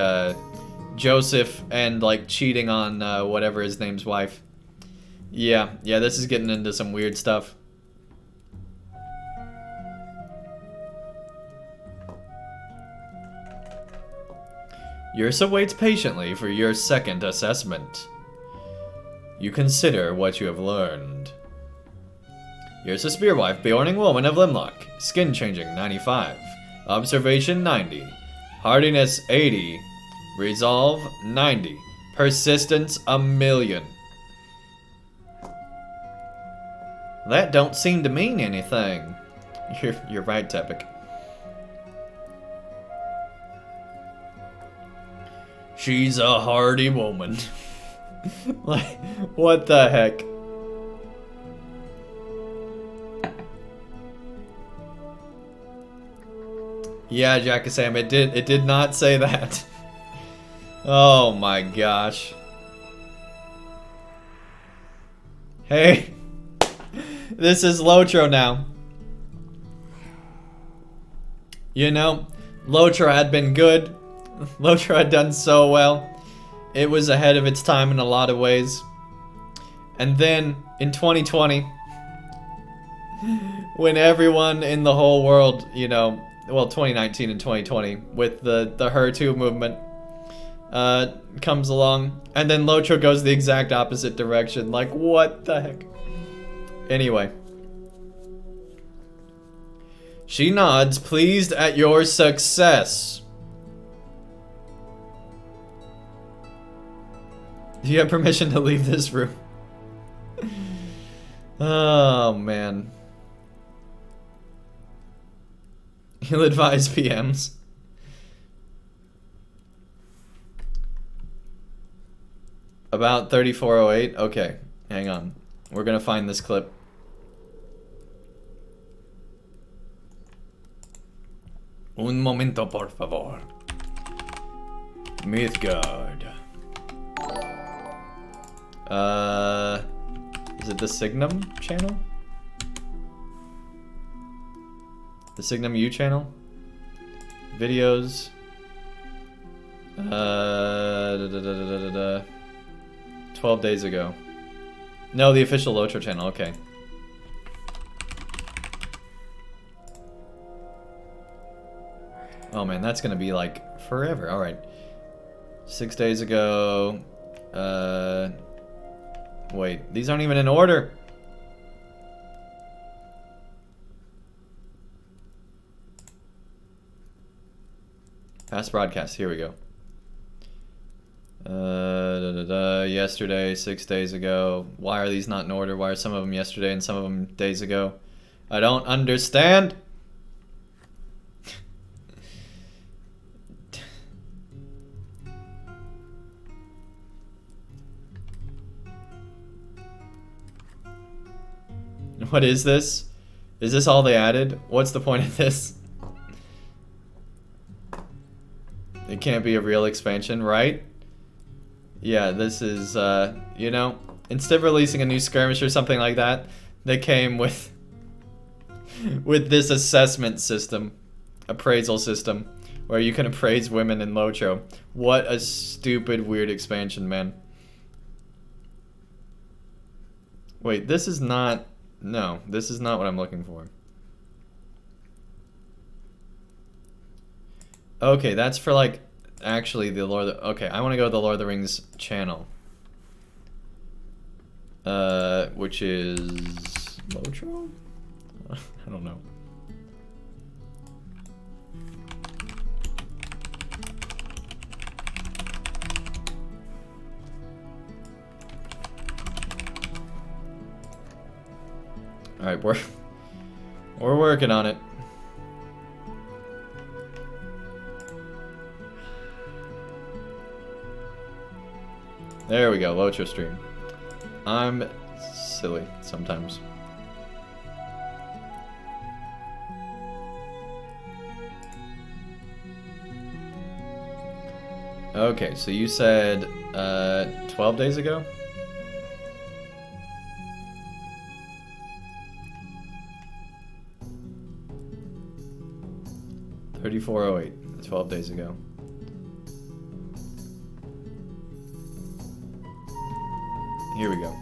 Joseph and, like, cheating on whatever his name's wife. Yeah, this is getting into some weird stuff. Yrsa waits patiently for your second assessment. You consider what you have learned. Yrsa Spearwife, Beorning Woman of Limlock. Skin changing, 95. Observation, 90. Hardiness, 80. Resolve, 90. Persistence, 1,000,000. That don't seem to mean anything. You're right, Tepic. She's a hardy woman. Like, what the heck? Yeah, Jackasam, it did not say that. Oh my gosh. Hey, this is LOTRO now. You know, LOTRO had been good. LOTRO had done so well. It was ahead of its time in a lot of ways. And then, in 2020, when everyone in the whole world, you know, well, 2019 and 2020, with the Her Too movement, comes along, and then LOTRO goes the exact opposite direction. Like, what the heck? Anyway. She nods, pleased at your success. Do you have permission to leave this room? Oh, man. He'll advise PMs. About 3408? Okay, hang on. We're gonna find this clip. Un momento, por favor. Mythgard. Is it the Signum channel? The Signum U channel? Videos. 12 days ago. No, the official LOTRO channel, okay. Oh man, that's gonna be like forever. Alright. 6 days ago. Wait, these aren't even in order. Past broadcast, here we go. Yesterday, 6 days ago. Why are these not in order? Why are some of them yesterday and some of them days ago? I don't understand. What is this? Is this all they added? What's the point of this? It can't be a real expansion, right? Yeah, this is, you know, instead of releasing a new skirmish or something like that, they came with this assessment system, appraisal system, where you can appraise women in LOTRO. What a stupid, weird expansion, man. Wait, this is not... No, this is not what I'm looking for. Okay, that's for, like, actually the Lord of the... Okay, I want to go to the Lord of the Rings channel. Which is... LOTRO? I don't know. Alright, we're working on it. There we go, LOTRO stream. I'm silly sometimes. Okay, so you said 12 days ago? $34.08, 12 days ago. Here we go.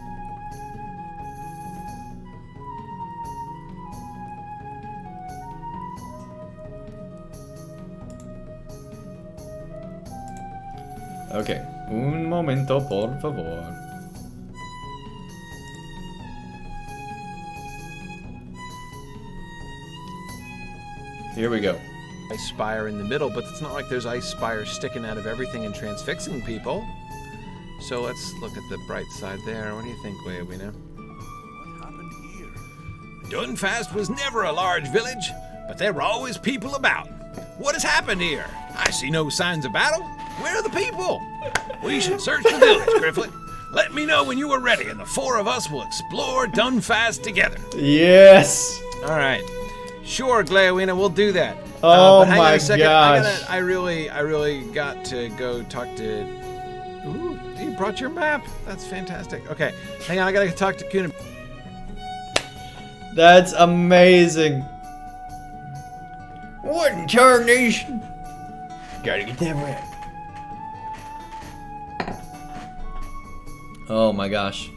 Okay, un momento, por favor. Here we go. Ice spire in the middle, but it's not like there's ice spires sticking out of everything and transfixing people. So let's look at the bright side there. What do you think, Leowina? What happened here? Dunfast was never a large village, but there were always people about. What has happened here? I see no signs of battle. Where are the people? We should search the village, Grifflet. Let me know when you are ready, and the four of us will explore Dunfast together. Yes! All right. Sure, Leowina, we'll do that. Oh but hang on my a second. gosh. I really got to go talk to... Ooh, you brought your map. That's fantastic. Okay, hang on, I gotta talk to Kuna. That's amazing. What in tarnation? Gotta get that right. Oh my gosh.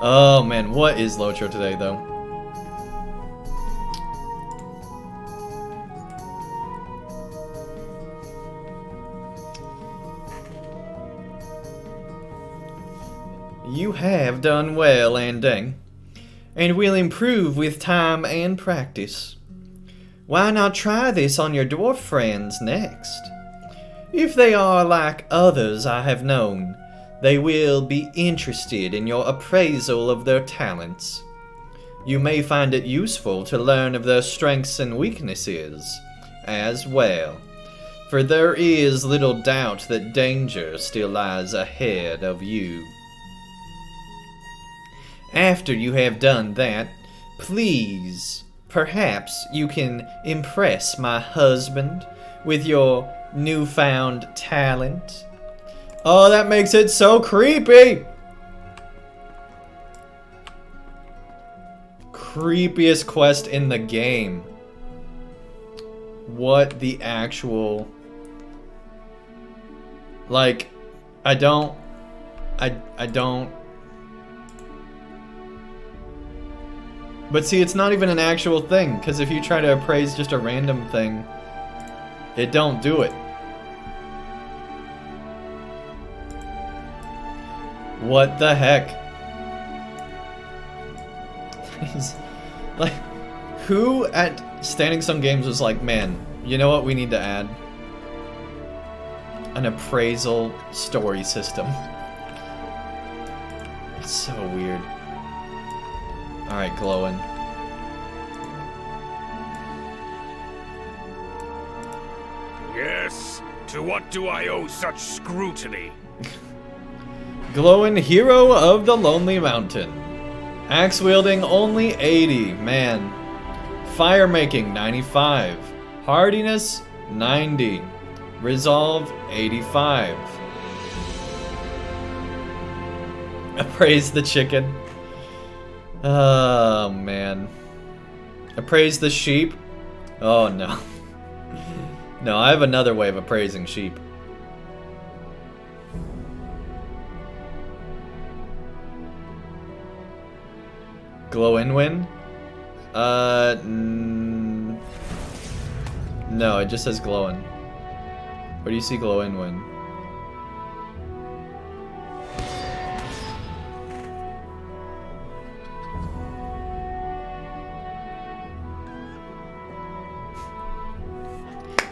Oh man, what is LOTRO today though? You have done well, Andang, and will improve with time and practice. Why not try this on your dwarf friends next? If they are like others I have known, they will be interested in your appraisal of their talents. You may find it useful to learn of their strengths and weaknesses as well, for there is little doubt that danger still lies ahead of you. After you have done that, please, perhaps you can impress my husband with your newfound talent. Oh, that makes it so creepy! Creepiest quest in the game. What the actual... Like, I don't... But see, it's not even an actual thing, because if you try to appraise just a random thing, it don't do it. What the heck? Like, who at Standing Stone Games was like, man, You know what we need to add? An appraisal story system. It's so weird. Alright, glowing. Yes, to what do I owe such scrutiny? Glowing hero of the Lonely Mountain. Axe wielding only 80, man. Fire making 95. Hardiness 90. Resolve 85. Appraise the chicken. Oh man. Appraise the sheep. Oh no. No, I have another way of appraising sheep. Glow in win? No, it just says glowing. Where do you see glow in win?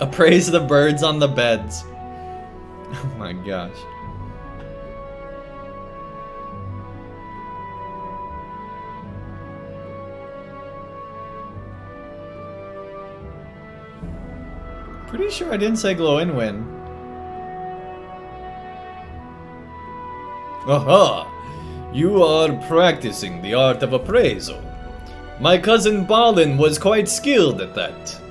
Appraise the birds on the beds. Oh my gosh. Pretty sure I didn't say glow in win. Aha! You are practicing the art of appraisal. My cousin Balin was quite skilled at that.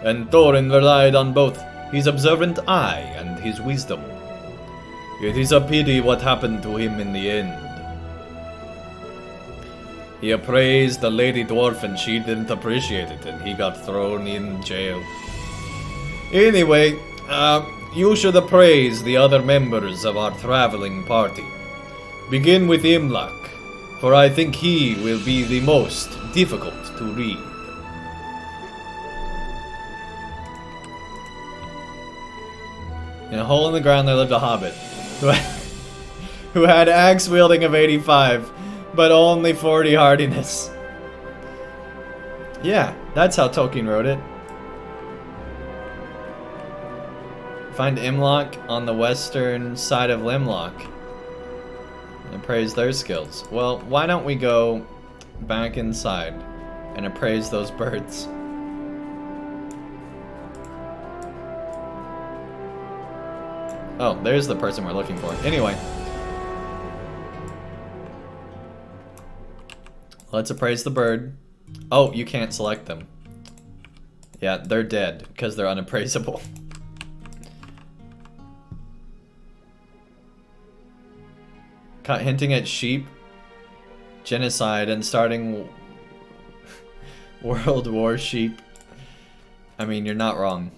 And Thorin relied on both his observant eye and his wisdom. It is a pity what happened to him in the end. He appraised the Lady Dwarf and she didn't appreciate it and he got thrown in jail. Anyway, you should appraise the other members of our traveling party. Begin with Imlach, for I think he will be the most difficult to read. In a hole in the ground there lived a hobbit, who had axe wielding of 85, but only 40 hardiness. Yeah, that's how Tolkien wrote it. Find Imlach on the western side of Limlock and appraise their skills. Well, why don't we go back inside and appraise those birds? Oh, there's the person we're looking for. Anyway. Let's appraise the bird. Oh, you can't select them. Yeah, they're dead because they're unappraisable. Caught hinting at sheep, genocide, and starting World War sheep. I mean, you're not wrong.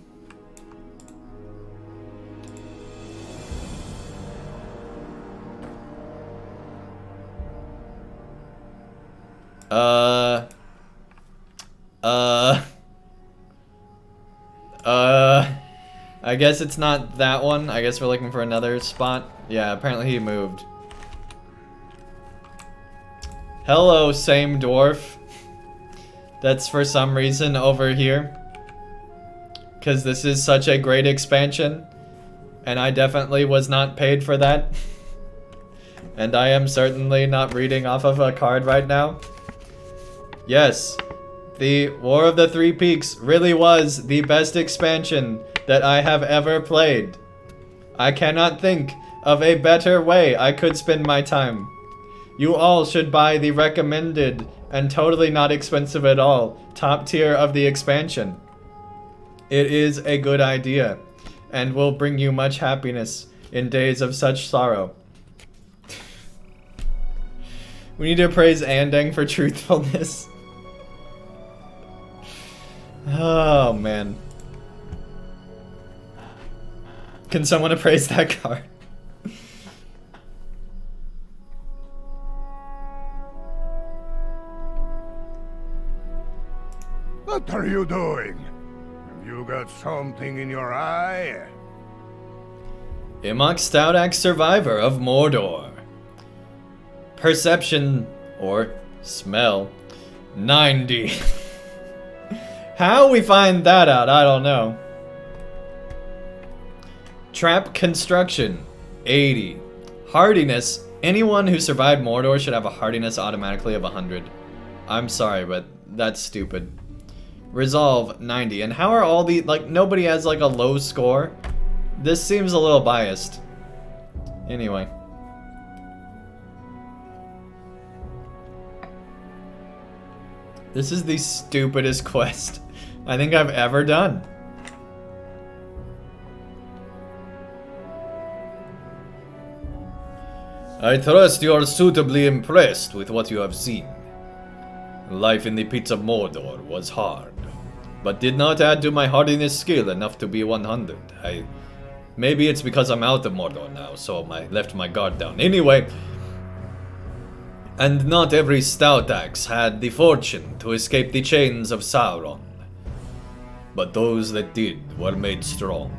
I guess it's not that one. I guess we're looking for another spot. Yeah, apparently he moved. Hello, same dwarf. That's for some reason over here. Because this is such a great expansion. And I definitely was not paid for that. And I am certainly not reading off of a card right now. Yes, the War of the Three Peaks really was the best expansion that I have ever played. I cannot think of a better way I could spend my time. You all should buy the recommended and totally not expensive at all top tier of the expansion. It is a good idea and will bring you much happiness in days of such sorrow. We need to praise Andang for truthfulness. Oh man. Can someone appraise that card? What are you doing? Have you got something in your eye? Imok Stoutaxe survivor of Mordor. Perception, or smell, 90. How we find that out, I don't know. Trap construction, 80. Hardiness, anyone who survived Mordor should have a hardiness automatically of 100. I'm sorry, but that's stupid. Resolve, 90. And how are all the, like, nobody has like a low score? This seems a little biased. Anyway. This is the stupidest quest I think I've ever done. I trust you are suitably impressed with what you have seen. Life in the pits of Mordor was hard, but did not add to my hardiness skill enough to be 100. Maybe it's because I'm out of Mordor now, so I left my guard down. Anyway, and not every stout axe had the fortune to escape the chains of Sauron. But those that did were made strong,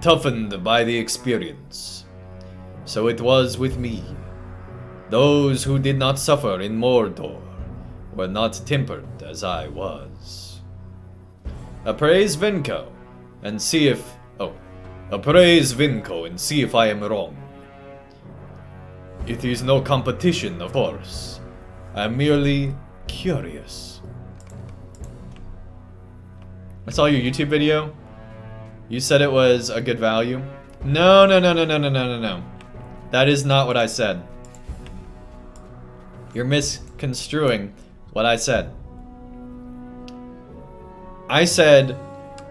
toughened by the experience. So it was with me. Those who did not suffer in Mordor were not tempered as I was. Appraise Vinco and see if... appraise Vinco and see if I am wrong. It is no competition, of course. I'm merely curious. I saw your YouTube video. You said it was a good value. No. That is not what I said. You're misconstruing what I said. I said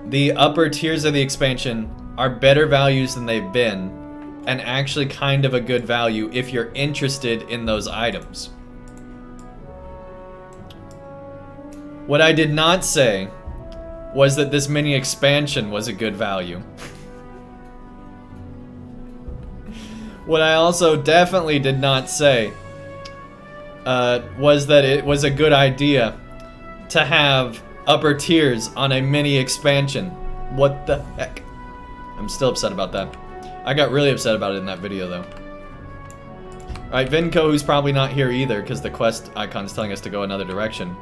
the upper tiers of the expansion are better values than they've been, and actually kind of a good value if you're interested in those items. What I did not say was that this mini expansion was a good value. What I also definitely did not say was that it was a good idea to have upper tiers on a mini expansion. What the heck? I'm still upset about that. I got really upset about it in that video, though. Alright, Vinco, who's probably not here either, because the quest icon's telling us to go another direction.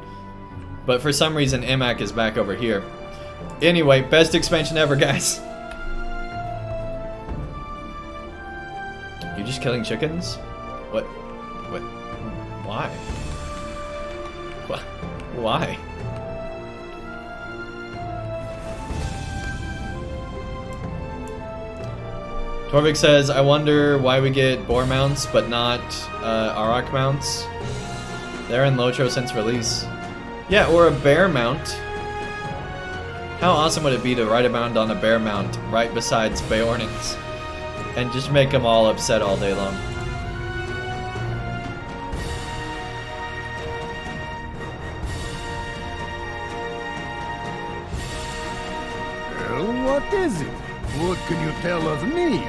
But for some reason, Imac is back over here. Anyway, best expansion ever, guys. You're just killing chickens? What? Why? Why? Torvik says, I wonder why we get boar mounts, but not Auroch mounts. They're in LOTRO since release. Yeah, or a bear mount. How awesome would it be to ride around on a bear mount right besides Beornings and just make them all upset all day long? Well, what is it? What can you tell of me?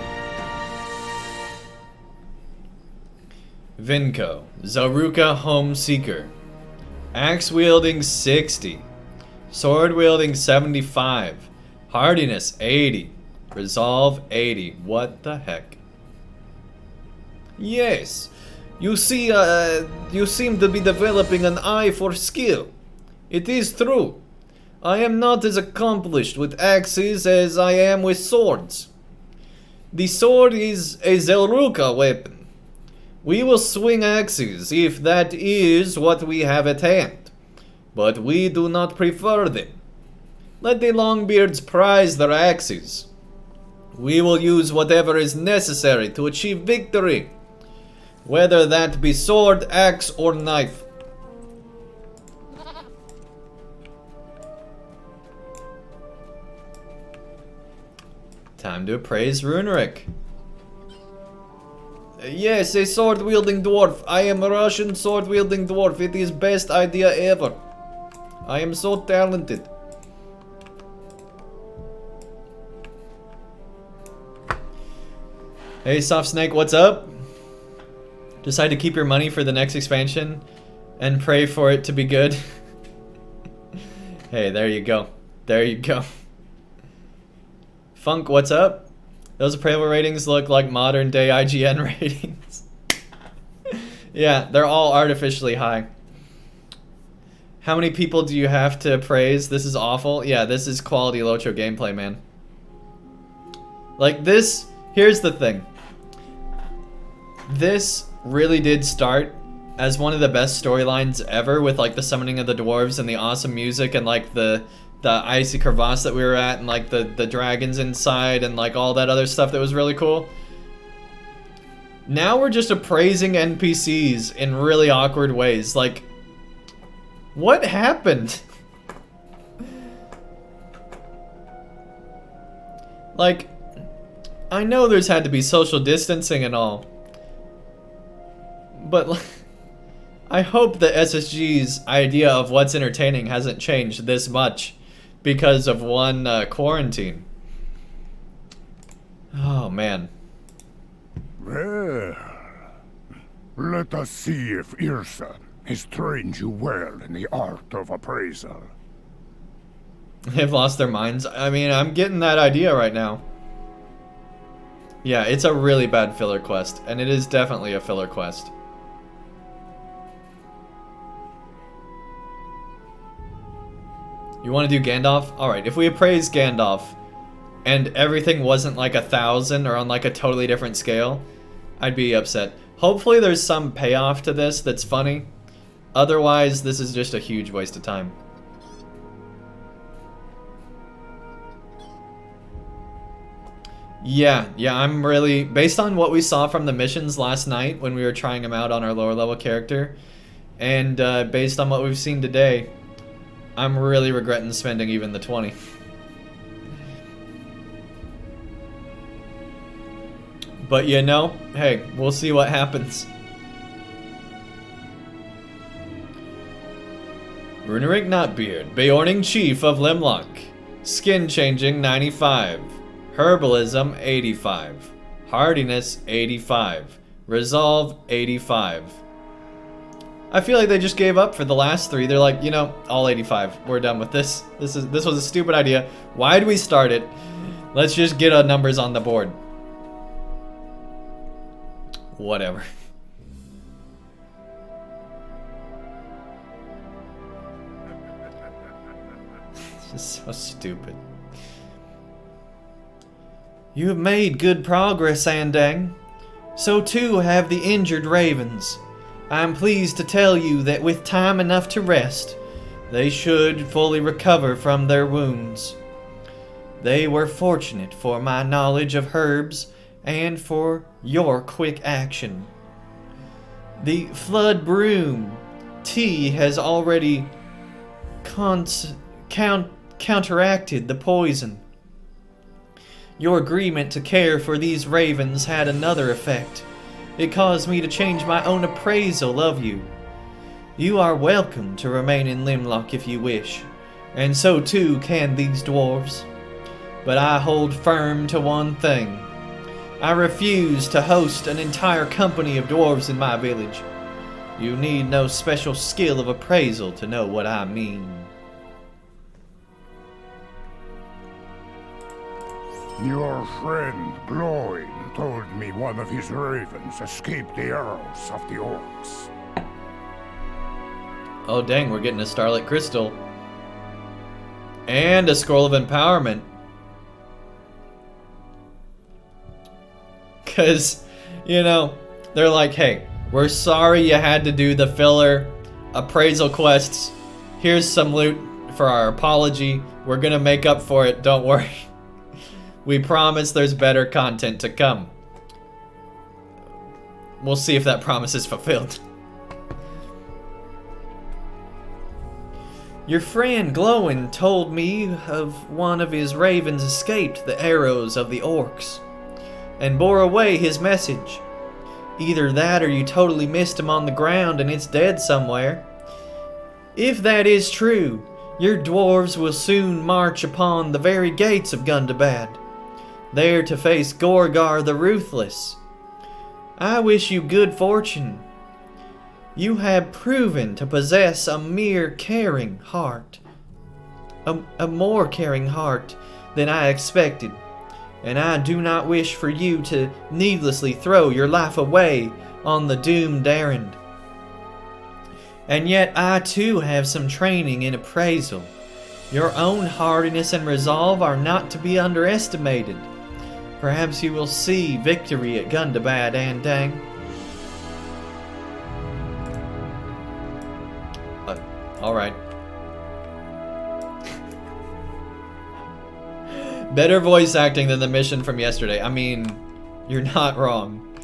Vinco, Zaruka Homeseeker. Axe wielding 60. Sword wielding 75. Hardiness 80. Resolve 80. What the heck? Yes. You see, you seem to be developing an eye for skill. It is true. I am not as accomplished with axes as I am with swords. The sword is a Zaruka weapon. We will swing axes if that is what we have at hand, but we do not prefer them. Let the Longbeards prize their axes. We will use whatever is necessary to achieve victory, whether that be sword, axe, or knife. Time to appraise Runerick. Yes, a sword-wielding dwarf. I am a Russian sword-wielding dwarf. It is best idea ever. I am so talented. Hey, Soft Snake, what's up? Decide to keep your money for the next expansion and pray for it to be good. Hey, there you go. There you go. Funk, what's up? Those appraisal ratings look like modern day IGN ratings. Yeah, they're all artificially high. How many people do you have to appraise? This is awful. Yeah, this is quality LOTRO gameplay, man. Like this, here's the thing. This really did start as one of the best storylines ever, with like the summoning of the dwarves and the awesome music and like the icy crevasse that we were at and like the dragons inside and like all that other stuff that was really cool. Now we're just appraising NPCs in really awkward ways. Like, what happened? Like, I know there's had to be social distancing and all, but like, I hope that SSG's idea of what's entertaining hasn't changed this much because of one quarantine. Oh, man. Well, let us see if Irsa has trained you well in the art of appraisal. They've lost their minds. I mean, I'm getting that idea right now. Yeah, it's a really bad filler quest, and it is definitely a filler quest. You want to do Gandalf? Alright, if we appraise Gandalf and everything wasn't like 1,000 or on like a totally different scale, I'd be upset. Hopefully there's some payoff to this that's funny. Otherwise, this is just a huge waste of time. Yeah, I'm really... Based on what we saw from the missions last night when we were trying them out on our lower level character, and based on what we've seen today, I'm really regretting spending even the 20. But you know, hey, we'll see what happens. Runerick Notbeard, Beorning Chief of Limlock. Skin Changing 95. Herbalism 85. Hardiness 85. Resolve 85. I feel like they just gave up for the last 3. They're like, you know, all 85. We're done with this. This was a stupid idea. Why did we start it? Let's just get our numbers on the board. Whatever. This is so stupid. You have made good progress, Andang. So too have the injured ravens. I am pleased to tell you that with time enough to rest, they should fully recover from their wounds. They were fortunate for my knowledge of herbs and for your quick action. The flood broom tea has already counteracted the poison. Your agreement to care for these ravens had another effect. It caused me to change my own appraisal of you. You are welcome to remain in Limlock if you wish, and so too can these dwarves. But I hold firm to one thing. I refuse to host an entire company of dwarves in my village. You need no special skill of appraisal to know what I mean. Your friend Gloin told me one of his ravens escaped the arrows of the orcs. Oh dang, we're getting a Starlit Crystal. And a Scroll of Empowerment. Because, you know, they're like, hey, we're sorry you had to do the filler appraisal quests. Here's some loot for our apology. We're gonna make up for it, don't worry. We promise there's better content to come. We'll see if that promise is fulfilled. Your friend Glowin told me of one of his ravens escaped the arrows of the orcs and bore away his message. Either that or you totally missed him on the ground and it's dead somewhere. If that is true, your dwarves will soon march upon the very gates of Gundabad, there to face Gorgar the Ruthless. I wish you good fortune. You have proven to possess a mere caring heart. A more caring heart than I expected. And I do not wish for you to needlessly throw your life away on the doomed errand. And yet I too have some training in appraisal. Your own hardiness and resolve are not to be underestimated. Perhaps you will see victory at Gundabad, Andang. Alright. Better voice acting than the mission from yesterday. I mean, you're not wrong.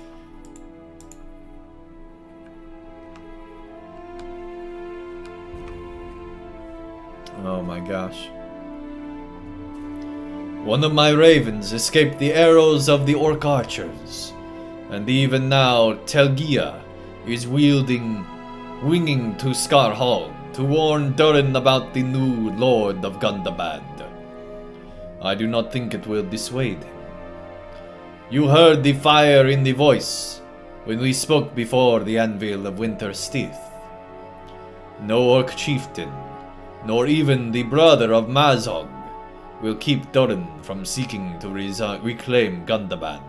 Oh my gosh. One of my ravens escaped the arrows of the orc archers, and even now Telgia is winging to Scarhall to warn Durin about the new Lord of Gundabad. I do not think it will dissuade him. You heard the fire in the voice when we spoke before the anvil of Winter's Teeth. No orc chieftain, nor even the brother of Mazog, will keep Durin from seeking to reclaim Gundabad.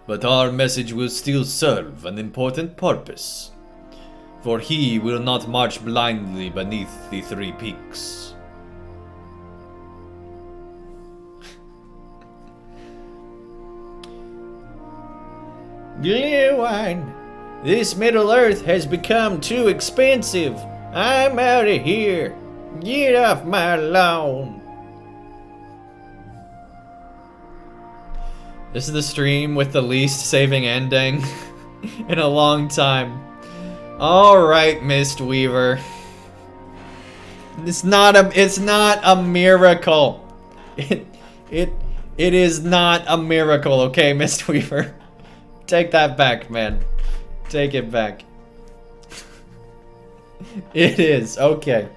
But our message will still serve an important purpose, for he will not march blindly beneath the three peaks. Glühwein, this Middle Earth has become too expensive. I'm out of here. Get off my lawn. This is the stream with the least saving ending in a long time. Alright, Mistweaver. It's not a miracle. It is not a miracle, okay, Mistweaver? Take that back, man. Take it back. It is, okay.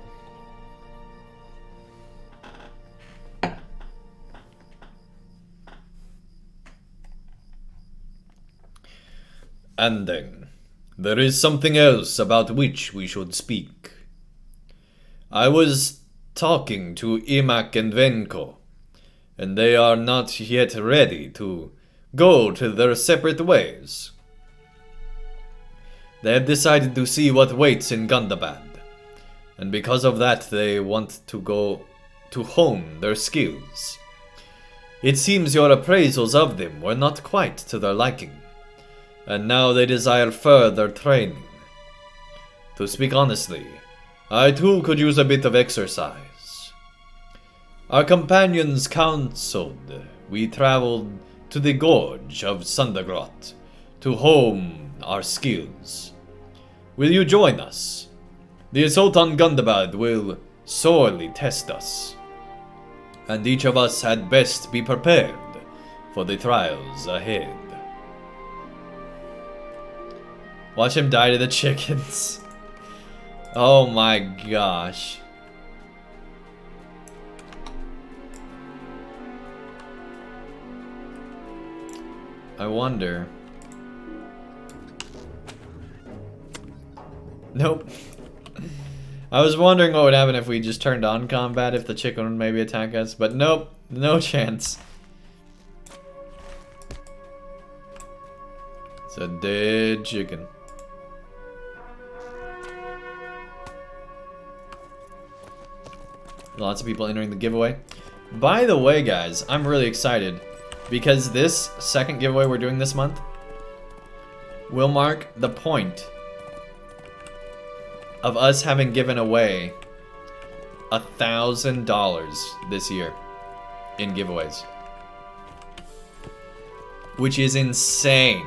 Andang, there is something else about which we should speak. I was talking to Imak and Venko, and they are not yet ready to go to their separate ways. They have decided to see what waits in Gundabad, and because of that they want to go to hone their skills. It seems your appraisals of them were not quite to their liking, and now they desire further training. To speak honestly, I too could use a bit of exercise. Our companions counseled we traveled to the gorge of Sundergrot to hone our skills. Will you join us? The assault on Gundabad will sorely test us, and each of us had best be prepared for the trials ahead. Watch him die to the chickens. Oh my gosh. I wonder. Nope. I was wondering what would happen if we just turned on combat, if the chicken would maybe attack us, but nope, no chance. It's a dead chicken. Lots of people entering the giveaway. By the way, guys, I'm really excited because this second giveaway we're doing this month will mark the point of us having given away $1,000 this year in giveaways, which is insane.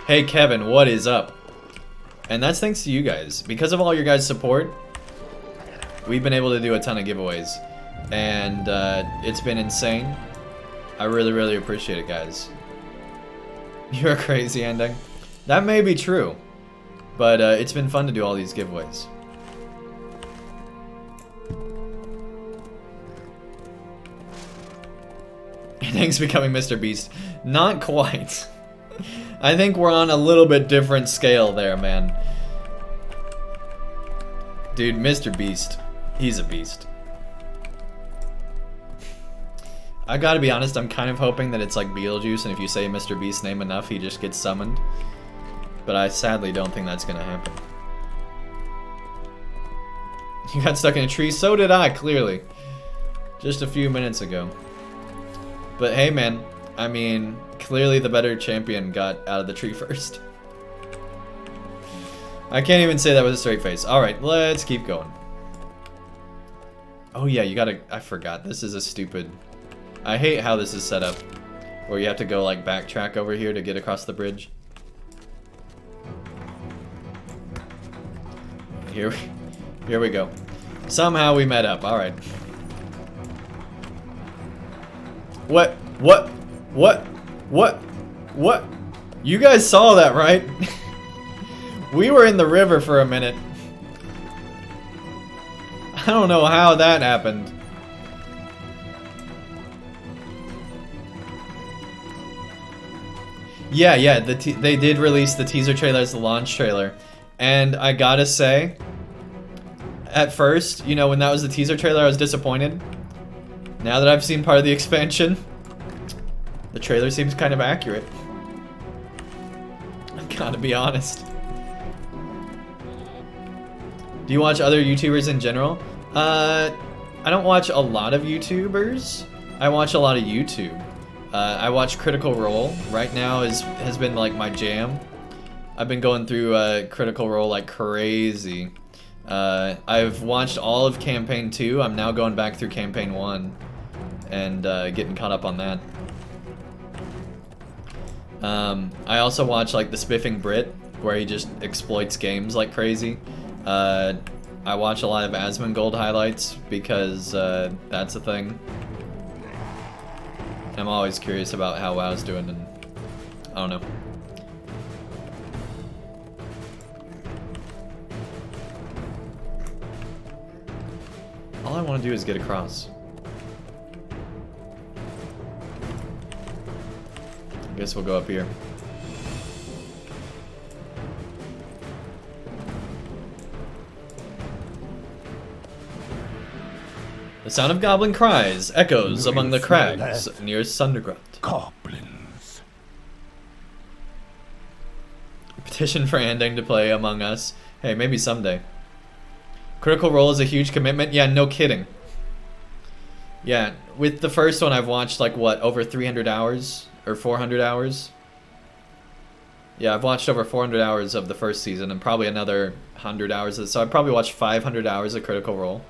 Hey Kevin, what is up? And that's thanks to you guys. Because of all your guys' support, we've been able to do a ton of giveaways, and it's been insane. I really, really appreciate it, guys. You're crazy, Andang. That may be true, but it's been fun to do all these giveaways. Andang's becoming Mr. Beast. Not quite. I think we're on a little bit different scale there, man. Dude, Mr. Beast. He's a beast. I gotta be honest, I'm kind of hoping that it's like Beetlejuice, and if you say Mr. Beast's name enough, he just gets summoned. But I sadly don't think that's gonna happen. You got stuck in a tree? So did I, clearly. Just a few minutes ago. But hey, man, I mean, clearly the better champion got out of the tree first. I can't even say that with a straight face. Alright, let's keep going. Oh yeah, you gotta... I forgot. This is a stupid... I hate how this is set up. Where you have to go, like, backtrack over here to get across the bridge. Here we go. Somehow we met up. Alright. What? You guys saw that, right? We were in the river for a minute. I don't know how that happened. Yeah, they did release the teaser trailer as the launch trailer. And I gotta say, at first, you know, when that was the teaser trailer, I was disappointed. Now that I've seen part of the expansion, the trailer seems kind of accurate. I gotta be honest. Do you watch other YouTubers in general? I don't watch a lot of YouTubers. I watch a lot of YouTube. I watch Critical Role. Right now has been like my jam. I've been going through Critical Role like crazy. I've watched all of Campaign 2. I'm now going back through Campaign 1 and getting caught up on that. I also watch like the Spiffing Brit, where he just exploits games like crazy. I watch a lot of Asmongold highlights because that's a thing. I'm always curious about how WoW's doing, and I don't know. All I want to do is get across. I guess we'll go up here. The sound of goblin cries echoes among the crags near Sundergrot. Goblins. Petition for Andang to play Among Us. Hey, maybe someday. Critical Role is a huge commitment. Yeah, no kidding. Yeah, with the first one I've watched like what, over 300 hours? Or 400 hours? Yeah, I've watched over 400 hours of the first season and probably another 100 hours. So I've probably watched 500 hours of Critical Role.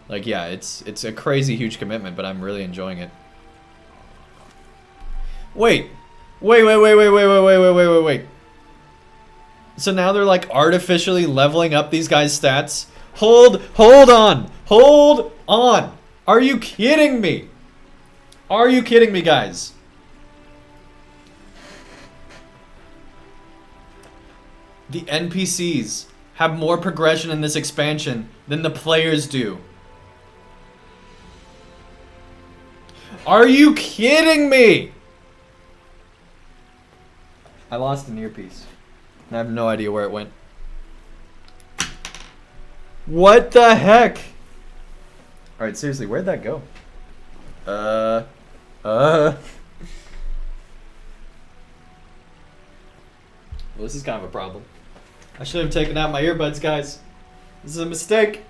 Like, yeah, it's a crazy huge commitment, but I'm really enjoying it. Wait. So now they're like artificially leveling up these guys' stats? Hold on. Are you kidding me? Are you kidding me, guys? The NPCs have more progression in this expansion than the players do. Are you kidding me? I lost an earpiece. And I have no idea where it went. What the heck? Alright, seriously, where'd that go? Well, this is kind of a problem. I should have taken out my earbuds, guys. This is a mistake.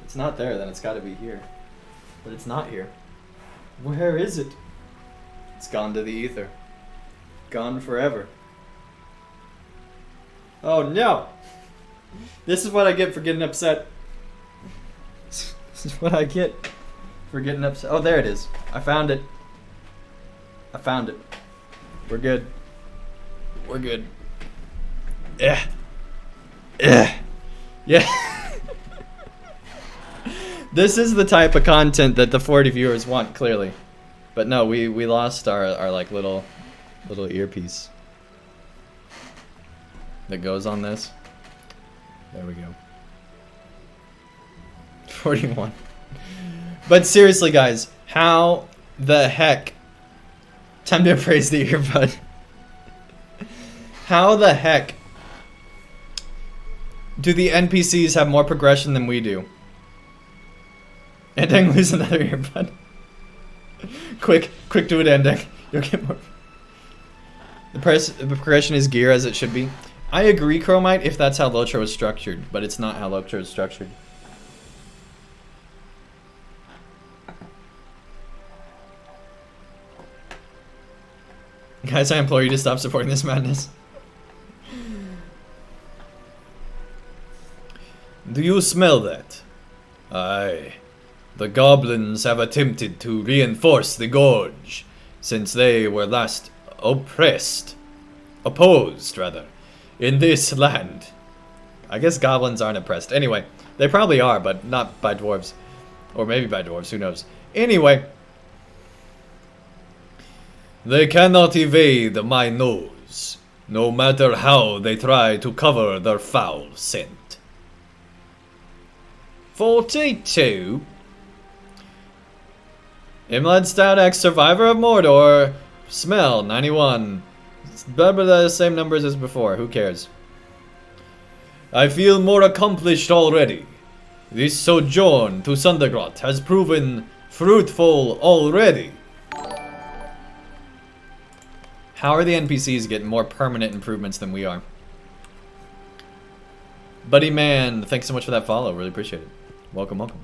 It's not there, then it's got to be here. But it's not here. Where is it? It's gone to the ether. Gone forever. Oh no! This is what I get for getting upset. This is what I get for getting upset. Oh, there it is. I found it. I found it. We're good. We're good. Yeah. This is the type of content that the 40 viewers want, clearly. But no, we lost our like little earpiece that goes on this. There we go. 41. But seriously, guys, how the heck? Time to appraise the earbud. How the heck do the NPCs have more progression than we do? Andang, lose another earbud. Quick do it, Andang. You'll get more. The progression is gear as it should be. I agree, Chromite, if that's how LOTRO is structured, but it's not how LOTRO is structured. Guys, I implore you to stop supporting this madness. Do you smell that? Aye. The goblins have attempted to reinforce the gorge since they were last opposed, rather, in this land. I guess goblins aren't oppressed. Anyway, they probably are, but not by dwarves. Or maybe by dwarves, who knows. Anyway. They cannot evade my nose, no matter how they try to cover their foul scent. 42. Imlad Stout X, Survivor of Mordor. Smell, 91. It's the same numbers as before, who cares? I feel more accomplished already. This sojourn to Sundergrot has proven fruitful already. How are the NPCs getting more permanent improvements than we are? Buddy Man, thanks so much for that follow. Really appreciate it. Welcome, welcome.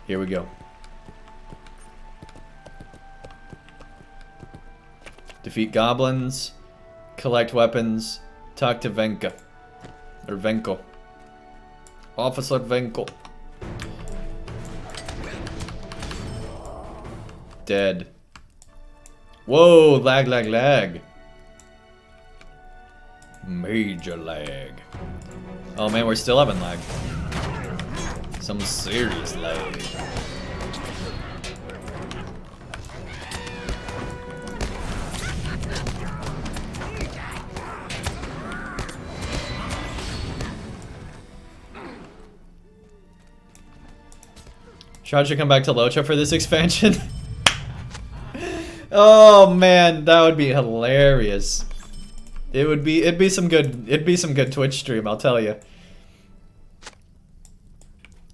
Here we go. Defeat goblins. Collect weapons. Talk to Venka. Or Venko. Officer Venko. Dead. Whoa, lag, lag, lag. Major lag. Oh man, we're still having lag. Some serious lag. Should come back to LOTRO for this expansion? Oh man, that would be hilarious. It'd be some good Twitch stream, I'll tell you.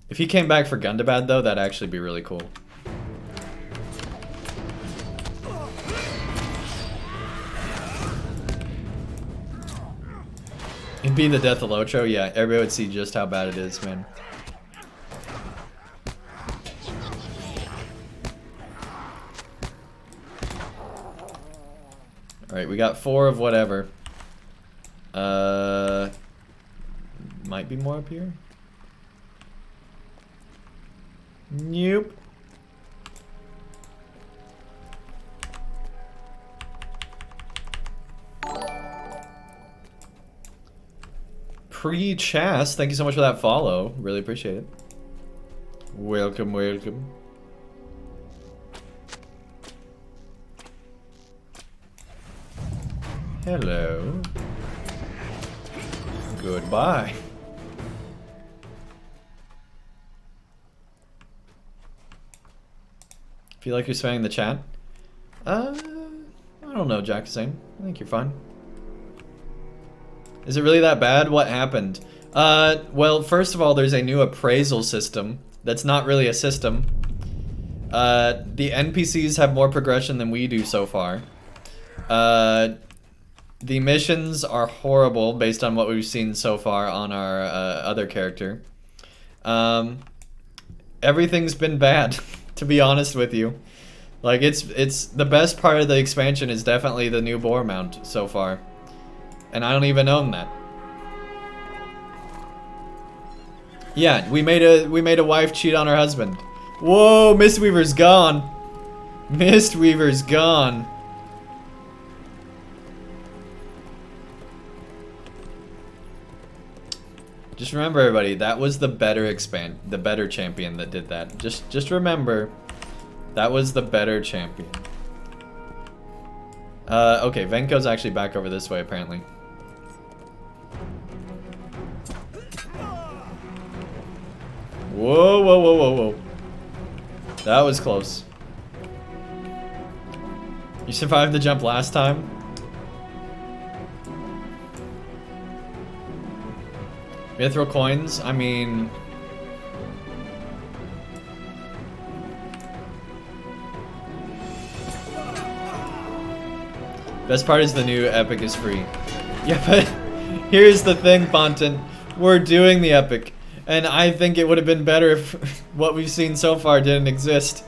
If he came back for Gundabad though, that'd actually be really cool. It'd be the death of LOTRO, yeah, everybody would see just how bad it is, man. Alright, we got 4 of whatever. Might be more up here? Nope. Pre-Chast, thank you so much for that follow. Really appreciate it. Welcome, welcome. Hello. Goodbye. Feel like you're spamming the chat? I don't know, Jack Hussein. I think you're fine. Is it really that bad? What happened? Well, first of all, there's a new appraisal system. That's not really a system. The NPCs have more progression than we do so far. The missions are horrible based on what we've seen so far on our other character. Everything's been bad, to be honest with you. Like, it's the best part of the expansion is definitely the new boar mount so far. And I don't even own that. Yeah, we made a wife cheat on her husband. Whoa, Mistweaver's gone. Mistweaver's gone. Just remember, everybody, that was the better champion that did that. Just remember, that was the better champion. Okay, Venko's actually back over this way, apparently. Whoa, whoa, whoa, whoa, whoa. That was close. You survived the jump last time? We gonna throw coins? I mean... Best part is the new epic is free. Yeah, but here's the thing, Ponton. We're doing the epic. And I think it would have been better if what we've seen so far didn't exist.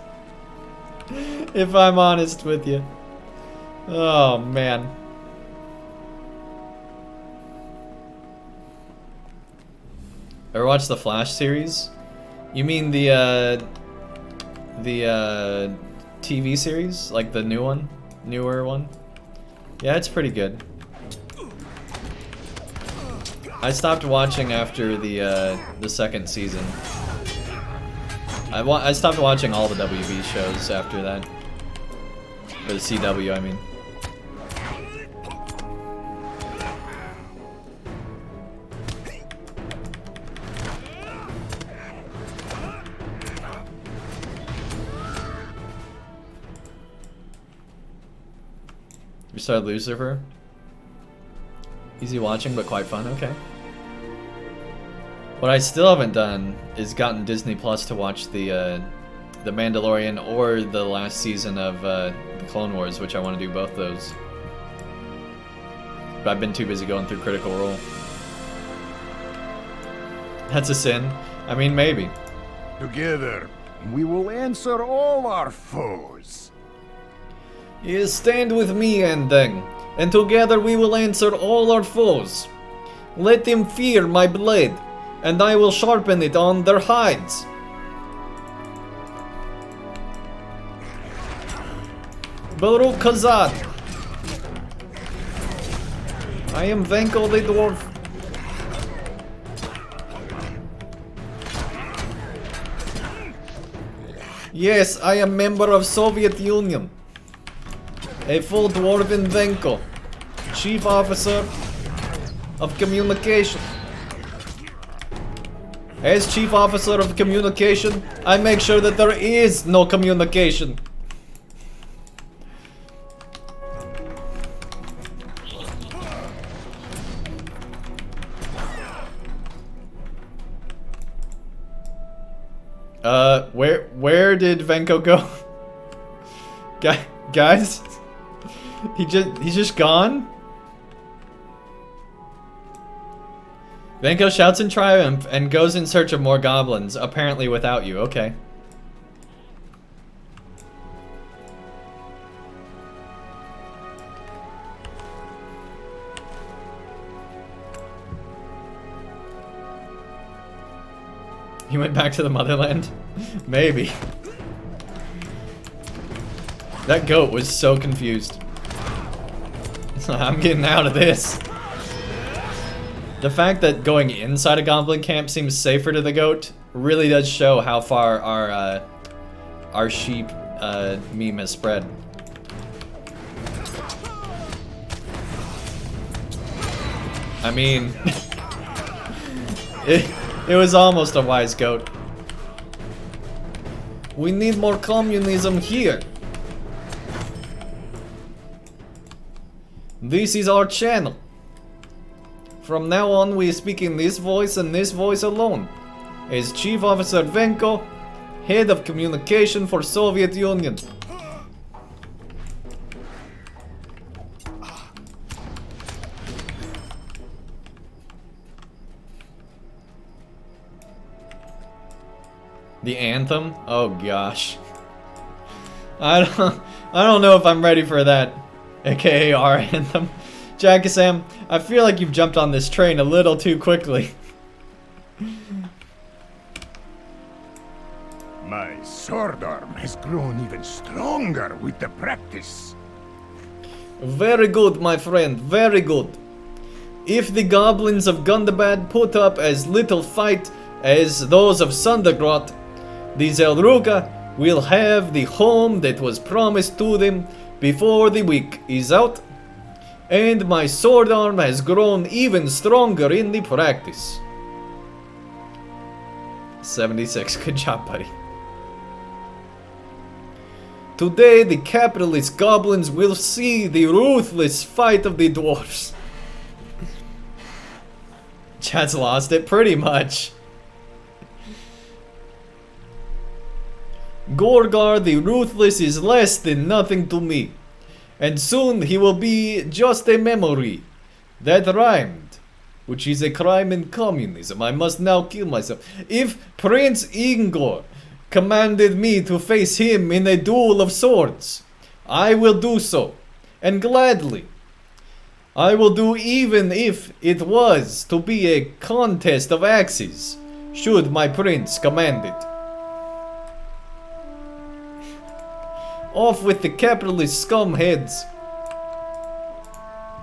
If I'm honest with you. Oh, man. Ever watched the Flash series? You mean the TV series? Like the new one? Newer one? Yeah, it's pretty good. I stopped watching after the second season. I stopped watching all the WB shows after that. Or the CW, I mean. You started Lucifer? Easy watching, but quite fun. Okay. What I still haven't done is gotten Disney Plus to watch the Mandalorian or the last season of the Clone Wars, which I want to do both those. But I've been too busy going through Critical Role. That's a sin. I mean, maybe. Together, we will answer all our foes. You stand with me, Andang, and together we will answer all our foes. Let them fear my blade, and I will sharpen it on their hides. Baruch Kazad. I am Venko the Dwarf. Yes, I am member of Soviet Union. A full dwarven Venko, Chief Officer of Communication. As Chief Officer of Communication, I make sure that there is no communication. Where did Venko go? Guys? He's just gone? Venko shouts in triumph and goes in search of more goblins, apparently without you. Okay. He went back to the motherland? Maybe. That goat was so confused. I'm getting out of this. The fact that going inside a goblin camp seems safer to the goat really does show how far our sheep meme has spread. I mean, it was almost a wise goat. We need more communism here. This is our channel. From now on, we speak in this voice and this voice alone. As Chief Officer Venko, Head of Communication for Soviet Union. The anthem? Oh gosh. I don't know if I'm ready for that. AKA our anthem. Jackie Sam, I feel like you've jumped on this train a little too quickly. My sword arm has grown even stronger with the practice. Very good, my friend, very good. If the goblins of Gundabad put up as little fight as those of Sundergrot, the Zelruga will have the home that was promised to them before the week is out, and my sword arm has grown even stronger in the practice. 76, good job, buddy. Today, the capitalist goblins will see the ruthless fight of the dwarves. Chat's lost it pretty much. Gorgar the Ruthless is less than nothing to me, and soon he will be just a memory. That rhymed. which is a crime in communism. I must now kill myself. If Prince Ingor commanded me to face him in a duel of swords, I will do so, and gladly. I will do even if it was to be a contest of axes, should my prince command it. Off with the capitalist scumheads.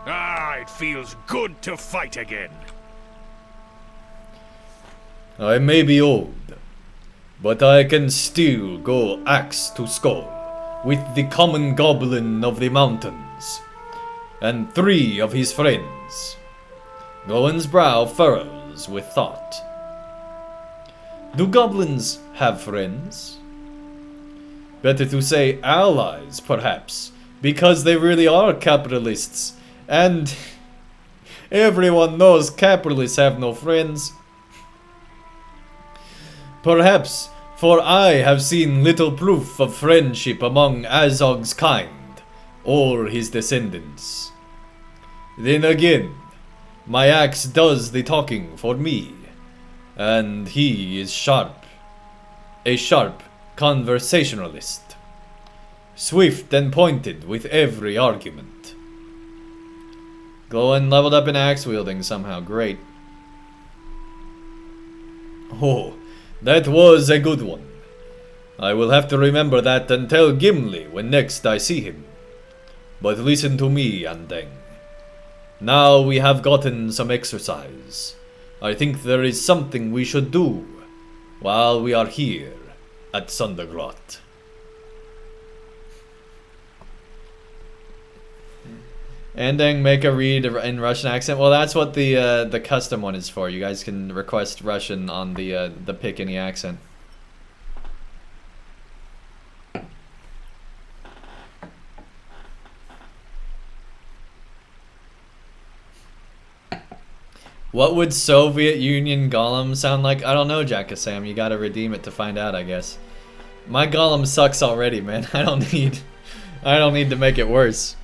Ah, it feels good to fight again. I may be old, but I can still go axe to skull with the common goblin of the mountains and 3 of his friends. Goen's brow furrows with thought. Do goblins have friends? Better to say allies, perhaps, because they really are capitalists, and everyone knows capitalists have no friends. Perhaps, for I have seen little proof of friendship among Azog's kind, or his descendants. Then again, my axe does the talking for me, and he is sharp. A sharp conversationalist. Swift and pointed with every argument. Goen leveled up in axe wielding somehow. Great. Oh, that was a good one. I will have to remember that and tell Gimli when next I see him. But listen to me, Andang. Now we have gotten some exercise. I think there is something we should do while we are here at Sundergrot. Andang, make a read in Russian accent. Well, that's what the custom one is for. You guys can request Russian on the pick any accent. What would Soviet Union Golem sound like? I don't know, Jackasam. You gotta redeem it to find out, I guess. My Golem sucks already, man. I don't need to make it worse.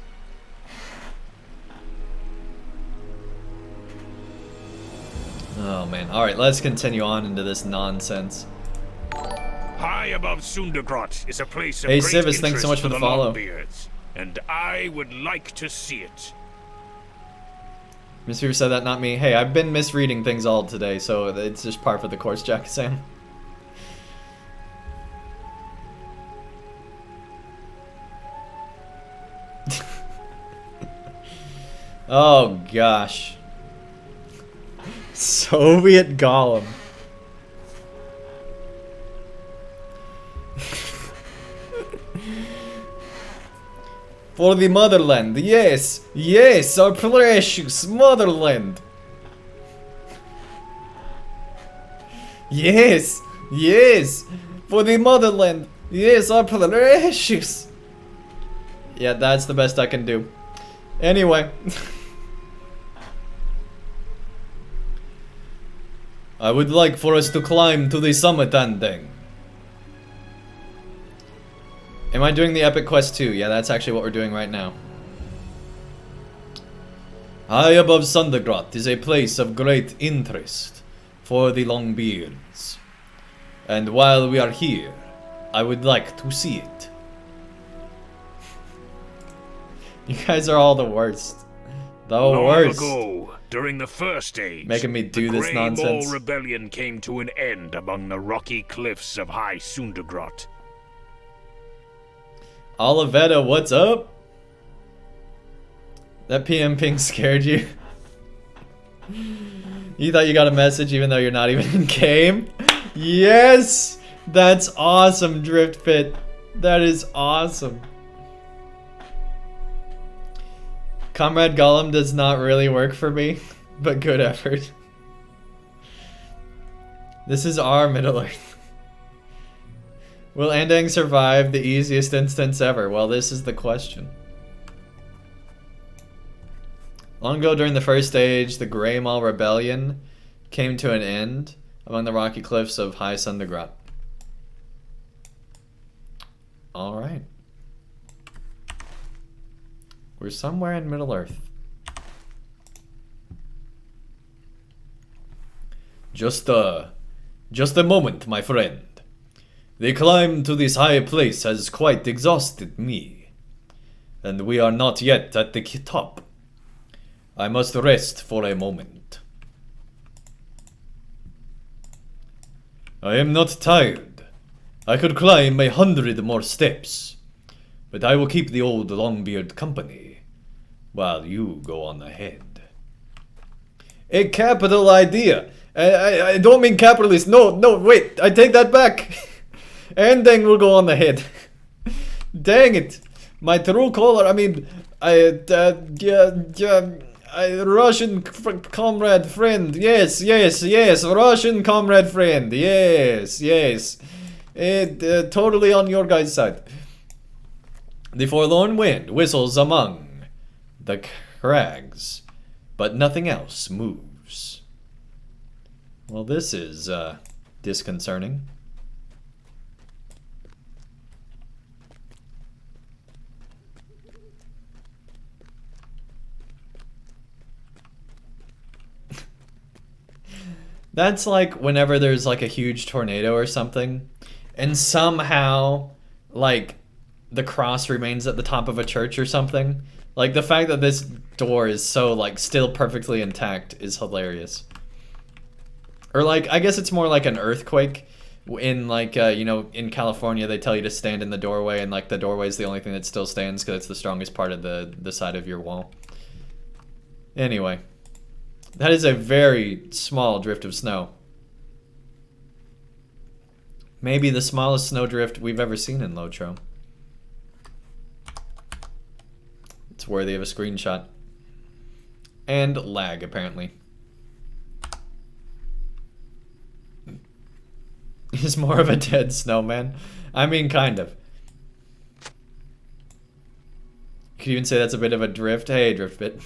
Oh man. Alright, let's continue on into this nonsense. High above Sundergrot is a place of Hey, great Civis, thanks so interest much for the follow. Longbeards, and I would like to see it. Miss Fever said that, not me. Hey, I've been misreading things all today, so it's just par for the course, Jack-san. Oh, gosh. Soviet Golem. For the motherland, yes, yes, our precious motherland. Yes, yes, for the motherland, yes, our precious. Yeah, that's the best I can do. Anyway. I would like for us to climb to the summit, Andang. Am I doing the epic quest too? Yeah, that's actually what we're doing right now. High above Sundergrot is a place of great interest for the Longbeards. And while we are here, I would like to see it. You guys are all the worst. The worst. Long ago, during the First Age, Making me do this nonsense. The Grey Mole Rebellion came to an end among the rocky cliffs of High Sundergrot. Olivetta, what's up? That PM ping scared you? You thought you got a message even though you're not even in game? Yes! That's awesome, Driftpit. That is awesome. Comrade Gollum does not really work for me, but good effort. This is our Middle-earth. Will Andang survive the easiest instance ever? Well, this is the question. Long ago during the First Age, the Grey Mole Rebellion came to an end among the rocky cliffs of High Sundergrot. Alright. We're somewhere in Middle-earth. Just a moment, my friend. The climb to this high place has quite exhausted me, and we are not yet at the top. I must rest for a moment. I am not tired. I could climb 100 more steps, but I will keep the old Longbeard company while you go on ahead. A capital idea. I don't mean capitalist. No, wait. I take that back. Andang will go on ahead. Dang it. My true color. I mean, Russian comrade friend. Yes. Russian comrade friend. Yes. Totally on your guys' side. The forlorn wind whistles among the crags, but nothing else moves. Well, this is disconcerting. That's like whenever there's like a huge tornado or something, and somehow, like, the cross remains at the top of a church or something. Like, the fact that this door is so, like, still perfectly intact is hilarious. Or, like, I guess it's more like an earthquake. In, like, you know, in California, they tell you to stand in the doorway, and, like, the doorway is the only thing that still stands because it's the strongest part of the side of your wall. Anyway. That is a very small drift of snow. Maybe the smallest snowdrift we've ever seen in LOTRO. It's worthy of a screenshot. And lag, apparently. He's more of a dead snowman. I mean, kind of. You could even say that's a bit of a drift. Hey, drift bit.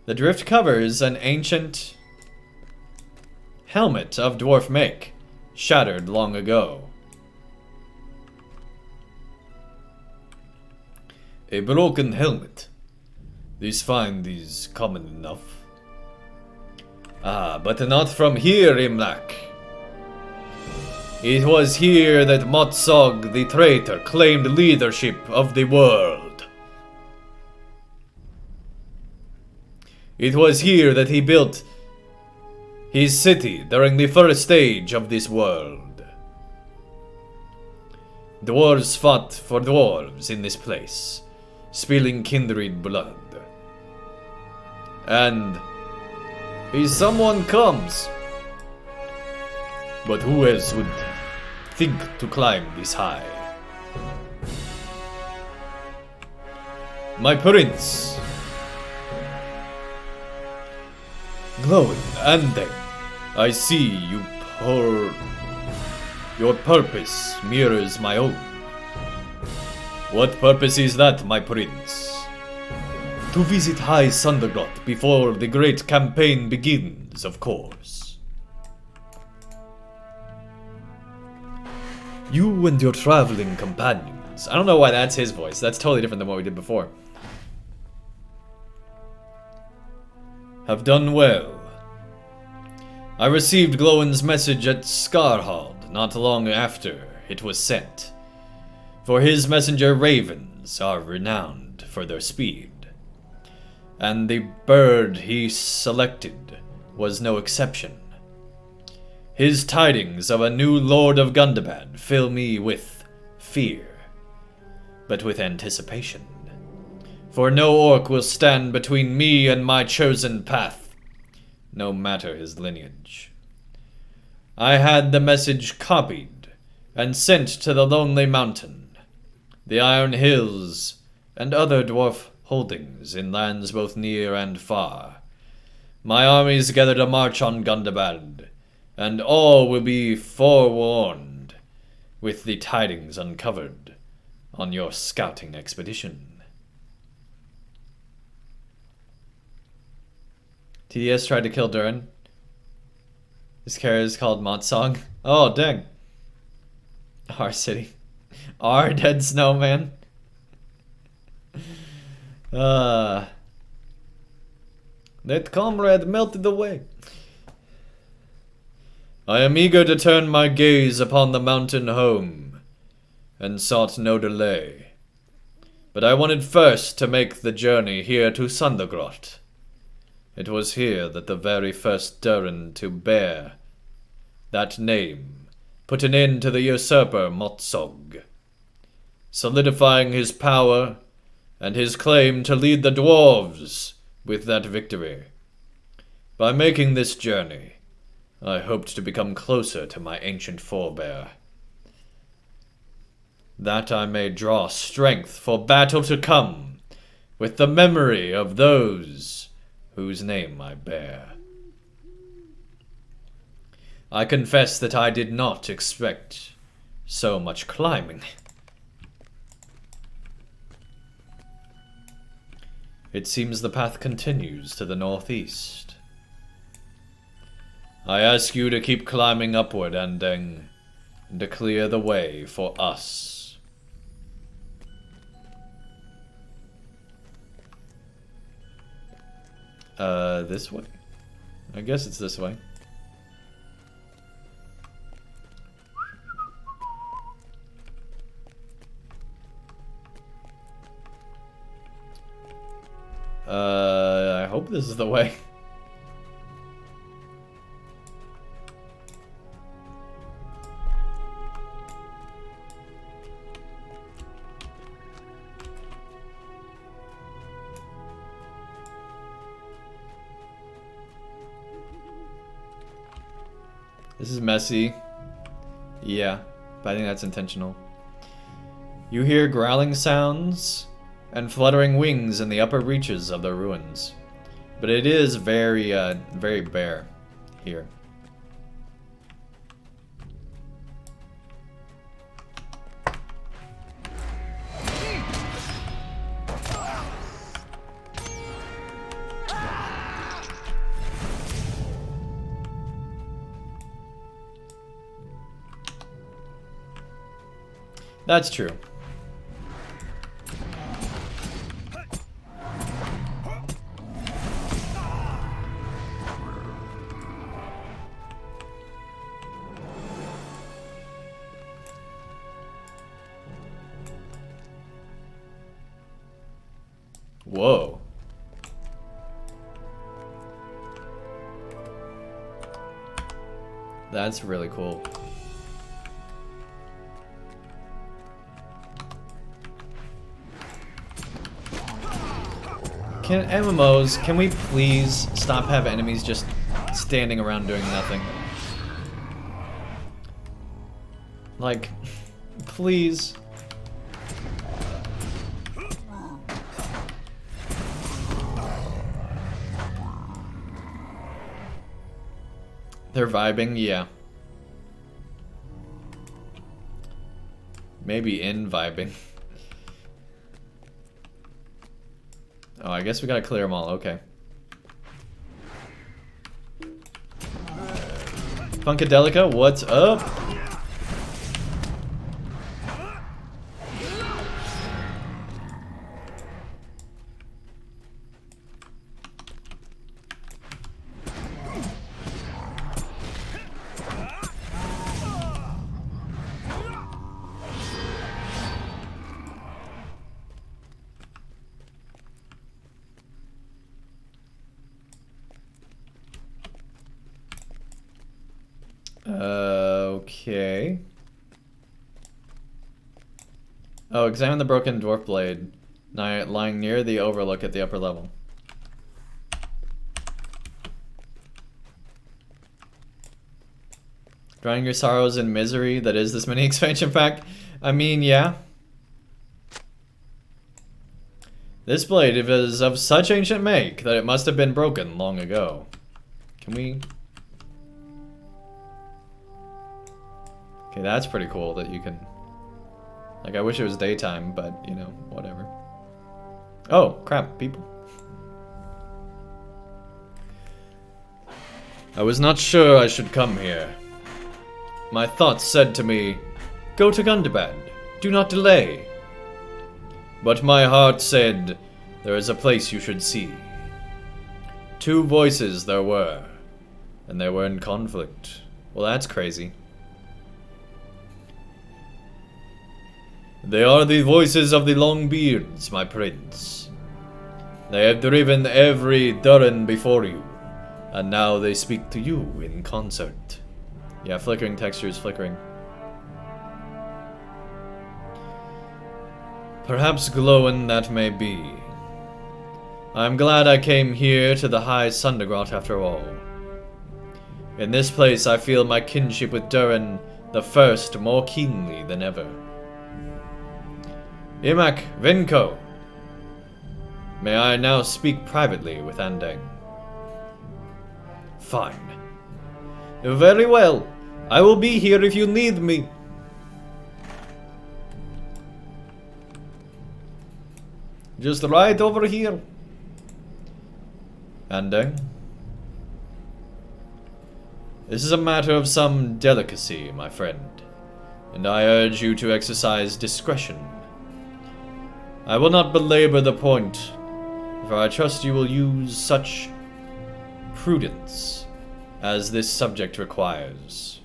The drift covers an ancient helmet of dwarf make, shattered long ago. A broken helmet. These find these common enough. Ah, but not from here, Imlak. It was here that Motsog the traitor claimed leadership of the world. It was here that he built his city during the first stage of this world. Dwarves fought for dwarves in this place, spilling kindred blood. And someone comes. But who else would think to climb this high? My prince. Glowing Andang, I see your purpose mirrors my own. What purpose is that, my prince? To visit High Sundergrot before the great campaign begins, of course. You and your traveling companions. I don't know why that's his voice. That's totally different than what we did before. Have done well. I received Glowin's message at Scarhald not long after it was sent. For his messenger ravens are renowned for their speed. And the bird he selected was no exception. His tidings of a new Lord of Gundabad fill me with fear, but with anticipation. For no orc will stand between me and my chosen path, no matter his lineage. I had the message copied and sent to the Lonely Mountain, the Iron Hills, and other dwarf holdings in lands both near and far. My armies gather to march on Gundabad, and all will be forewarned with the tidings uncovered on your scouting expedition. TDS tried to kill Durin. His character is called Motsog. Oh, dang. Our city. Our dead snowman. That comrade melted away. I am eager to turn my gaze upon the mountain home, and sought no delay. But I wanted first to make the journey here to Sundergrot. It was here that the very first Durin to bear that name put an end to the usurper Motsog, solidifying his power and his claim to lead the Dwarves with that victory. By making this journey, I hoped to become closer to my ancient forebear, that I may draw strength for battle to come, with the memory of those whose name I bear. I confess that I did not expect so much climbing. It seems the path continues to the northeast. I ask you to keep climbing upward, Andang, and to clear the way for us. This way? I guess it's this way. I hope this is the way. This is messy. Yeah, but I think that's intentional. You hear growling sounds and fluttering wings in the upper reaches of the ruins. But it is very, very bare here. That's true. Whoa. That's really cool. Can MMOs, can we please stop having enemies just standing around doing nothing? Like, please. They're vibing, yeah. Maybe in vibing. Oh, I guess we gotta clear them all, okay. Funkadelica, what's up? Okay. Oh, examine the broken dwarf blade, lying near the overlook at the upper level. Drowning your sorrows in misery that is this mini expansion pack? I mean, yeah. This blade is of such ancient make that it must have been broken long ago. Can we... Okay, that's pretty cool that you can... Like, I wish it was daytime, but, you know, whatever. Oh, crap, people. I was not sure I should come here. My thoughts said to me, go to Gundabad, do not delay. But my heart said, there is a place you should see. Two voices there were, and they were in conflict. Well, that's crazy. They are the voices of the Longbeards, my prince. They have driven every Durin before you, and now they speak to you in concert. Yeah, flickering textures, flickering. Perhaps Glowin that may be. I'm glad I came here to the High Sundergrot after all. In this place I feel my kinship with Durin the First more keenly than ever. Imak, Vinko, may I now speak privately with Andang? Fine. Very well. I will be here if you need me. Just right over here. Andang? This is a matter of some delicacy, my friend, and I urge you to exercise discretion. I will not belabor the point, for I trust you will use such prudence as this subject requires.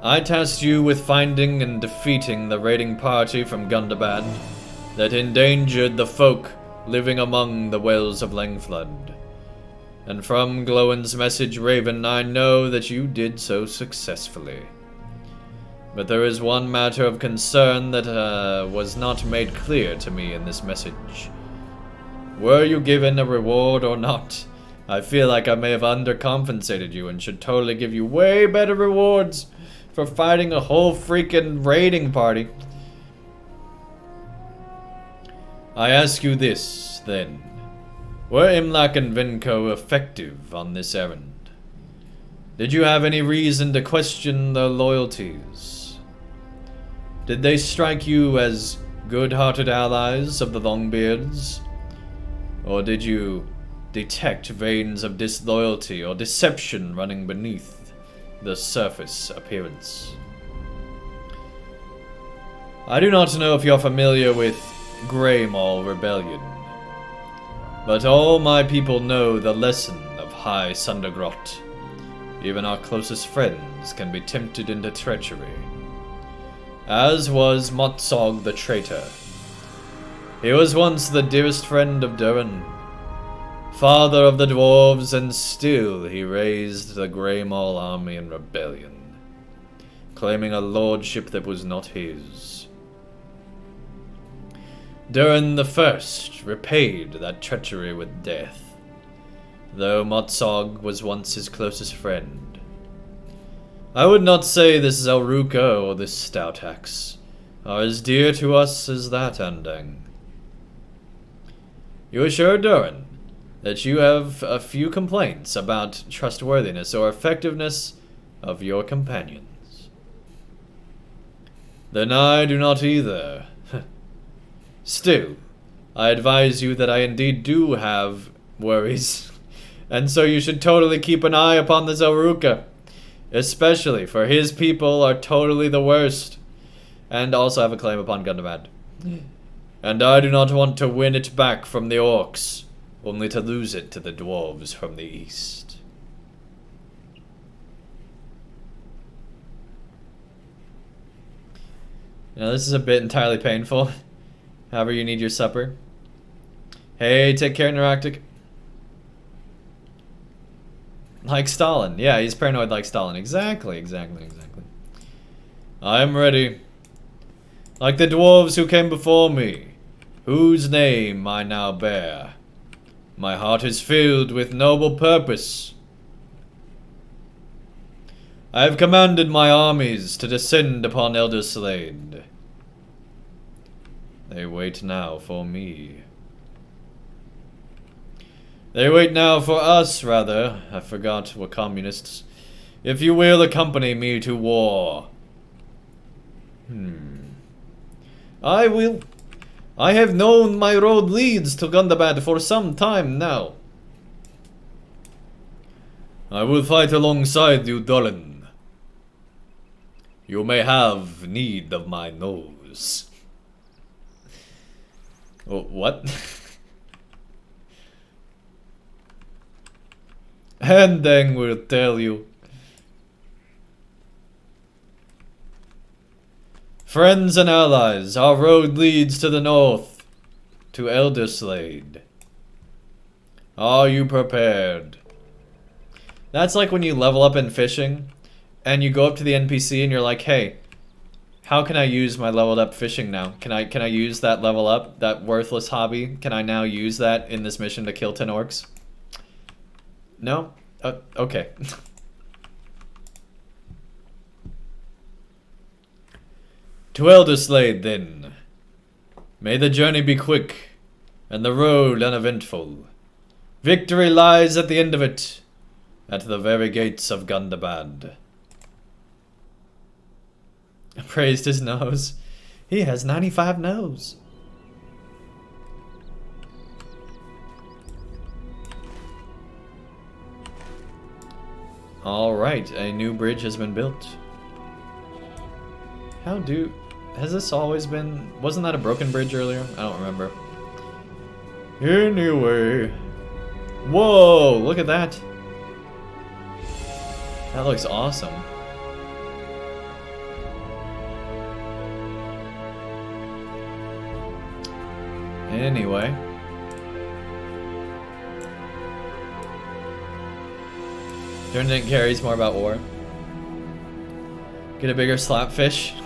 I tasked you with finding and defeating the raiding party from Gundabad that endangered the folk living among the wells of Langflood. And from Glowin's message, Raven, I know that you did so successfully. But there is one matter of concern that was not made clear to me in this message. Were you given a reward or not? I feel like I may have undercompensated you and should totally give you way better rewards for fighting a whole freaking raiding party. I ask you this, then. Were Imlak and Vinko effective on this errand? Did you have any reason to question their loyalties? Did they strike you as good-hearted allies of the Longbeards? Or did you detect veins of disloyalty or deception running beneath the surface appearance? I do not know if you're familiar with Greymall Rebellion, but all my people know the lesson of High Sundergrot. Even our closest friends can be tempted into treachery. As was Motsog the traitor. He was once the dearest friend of Durin, father of the Dwarves, and still he raised the Greymall army in rebellion, claiming a lordship that was not his. Durin the First repaid that treachery with death, though Motsog was once his closest friend. I would not say this Zelruka or this stout axe are as dear to us as that, Andang. You assure Durin that you have a few complaints about trustworthiness or effectiveness of your companions. Then I do not either. Still, I advise you that I indeed do have worries, and so you should totally keep an eye upon the Zelruka. Especially, for his people are totally the worst. And also have a claim upon Gundabad. And I do not want to win it back from the orcs, only to lose it to the dwarves from the east. Now this is a bit entirely painful. However you need your supper. Hey, take care, Neuractic. Like Stalin. Yeah, he's paranoid like Stalin. Exactly. I'm ready. Like the dwarves who came before me, whose name I now bear. My heart is filled with noble purpose. I have commanded my armies to descend upon Elderslade. They wait now for me. They wait now for us, rather. I forgot we're communists. If you will accompany me to war. I will. I have known my road leads to Gundabad for some time now. I will fight alongside you, Durin. You may have need of my nose. Oh, what? Andang will tell you. Friends and allies, our road leads to the north, to Elderslade. Are you prepared? That's like when you level up in fishing, and you go up to the NPC and you're like, hey, how can I use my leveled up fishing now? Can I use that level up, that worthless hobby? Can I now use that in this mission to kill 10 orcs? No? Okay. To Elderslade, then. May the journey be quick, and the road uneventful. Victory lies at the end of it, at the very gates of Gundabad. Praised his nose. He has 95 nose. Alright, a new bridge has been built. Has this always been... Wasn't that a broken bridge earlier? I don't remember. Anyway. Whoa, look at that. That looks awesome. Anyway. Jordan didn't care, he's more about war. Get a bigger slapfish.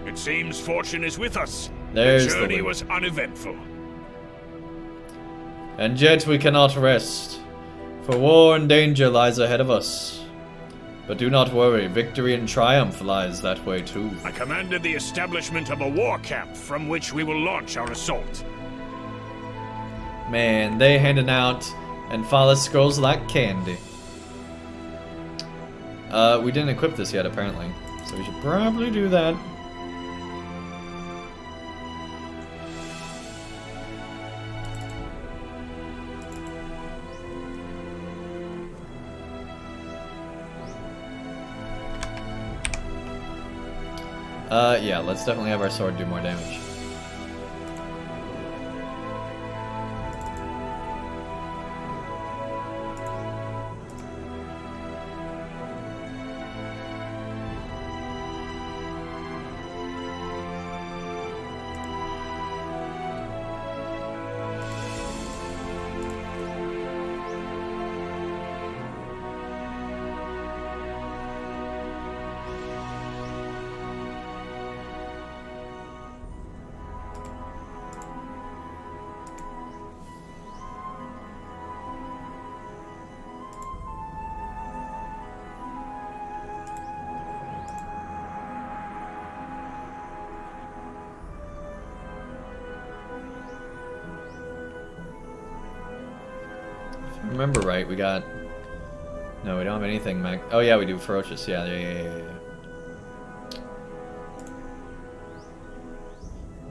It seems fortune is with us. There's the journey the was uneventful. And yet we cannot rest, for war and danger lies ahead of us. But do not worry, victory and triumph lies that way too. I commanded the establishment of a war camp from which we will launch our assault. Man, they handing out and follow scrolls like candy. We didn't equip this yet apparently, so we should probably do that. Yeah, let's definitely have our sword do more damage. Remember right, we got... No, we don't have anything, Mac. Oh yeah, we do Ferocious. Yeah.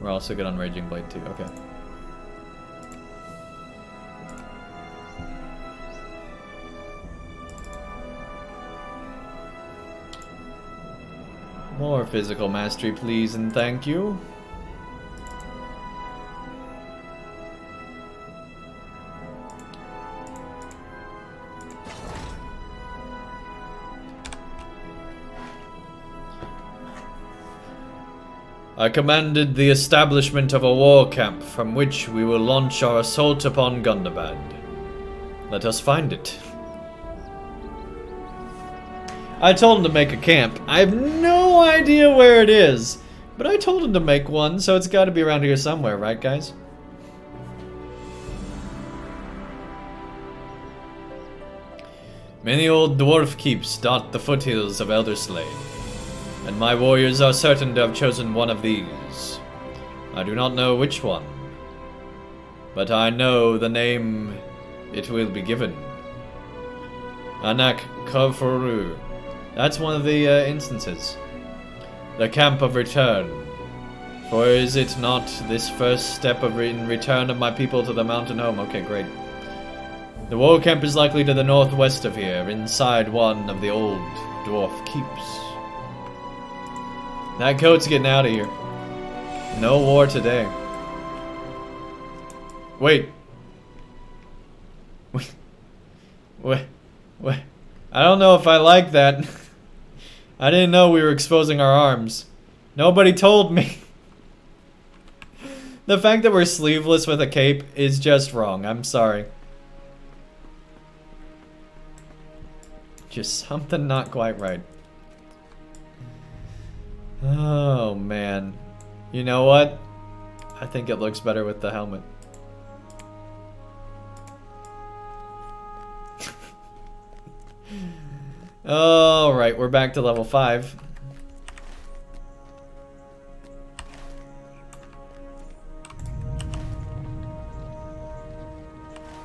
We're also good on Raging Blade too, okay. More physical mastery, please, and thank you. I commanded the establishment of a war camp from which we will launch our assault upon Gundabad. Let us find it. I told him to make a camp. I have no idea where it is, but I told him to make one, so it's got to be around here somewhere, right, guys? Many old dwarf keeps dot the foothills of Elderslade, and my warriors are certain to have chosen one of these. I do not know which one, but I know the name it will be given. Anak Kavuru. That's one of the instances. The Camp of Return. For is it not this first step in return of my people to the mountain home? Okay, great. The war camp is likely to the northwest of here, inside one of the old dwarf keeps. That coat's getting out of here. No war today. Wait. Wait. I don't know if I like that. I didn't know we were exposing our arms. Nobody told me. The fact that we're sleeveless with a cape is just wrong. I'm sorry. Just something not quite right. Oh, man. You know what? I think it looks better with the helmet. Alright, we're back to level 5.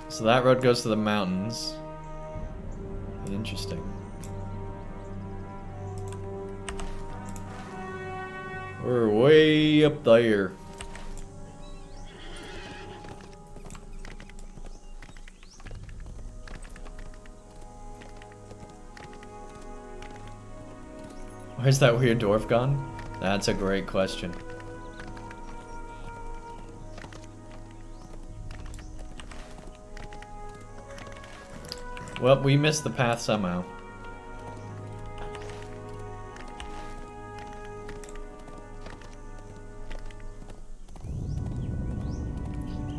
So that road goes to the mountains. Interesting. We're way up there. Where's that weird dwarf gone? That's a great question. Well, we missed the path somehow.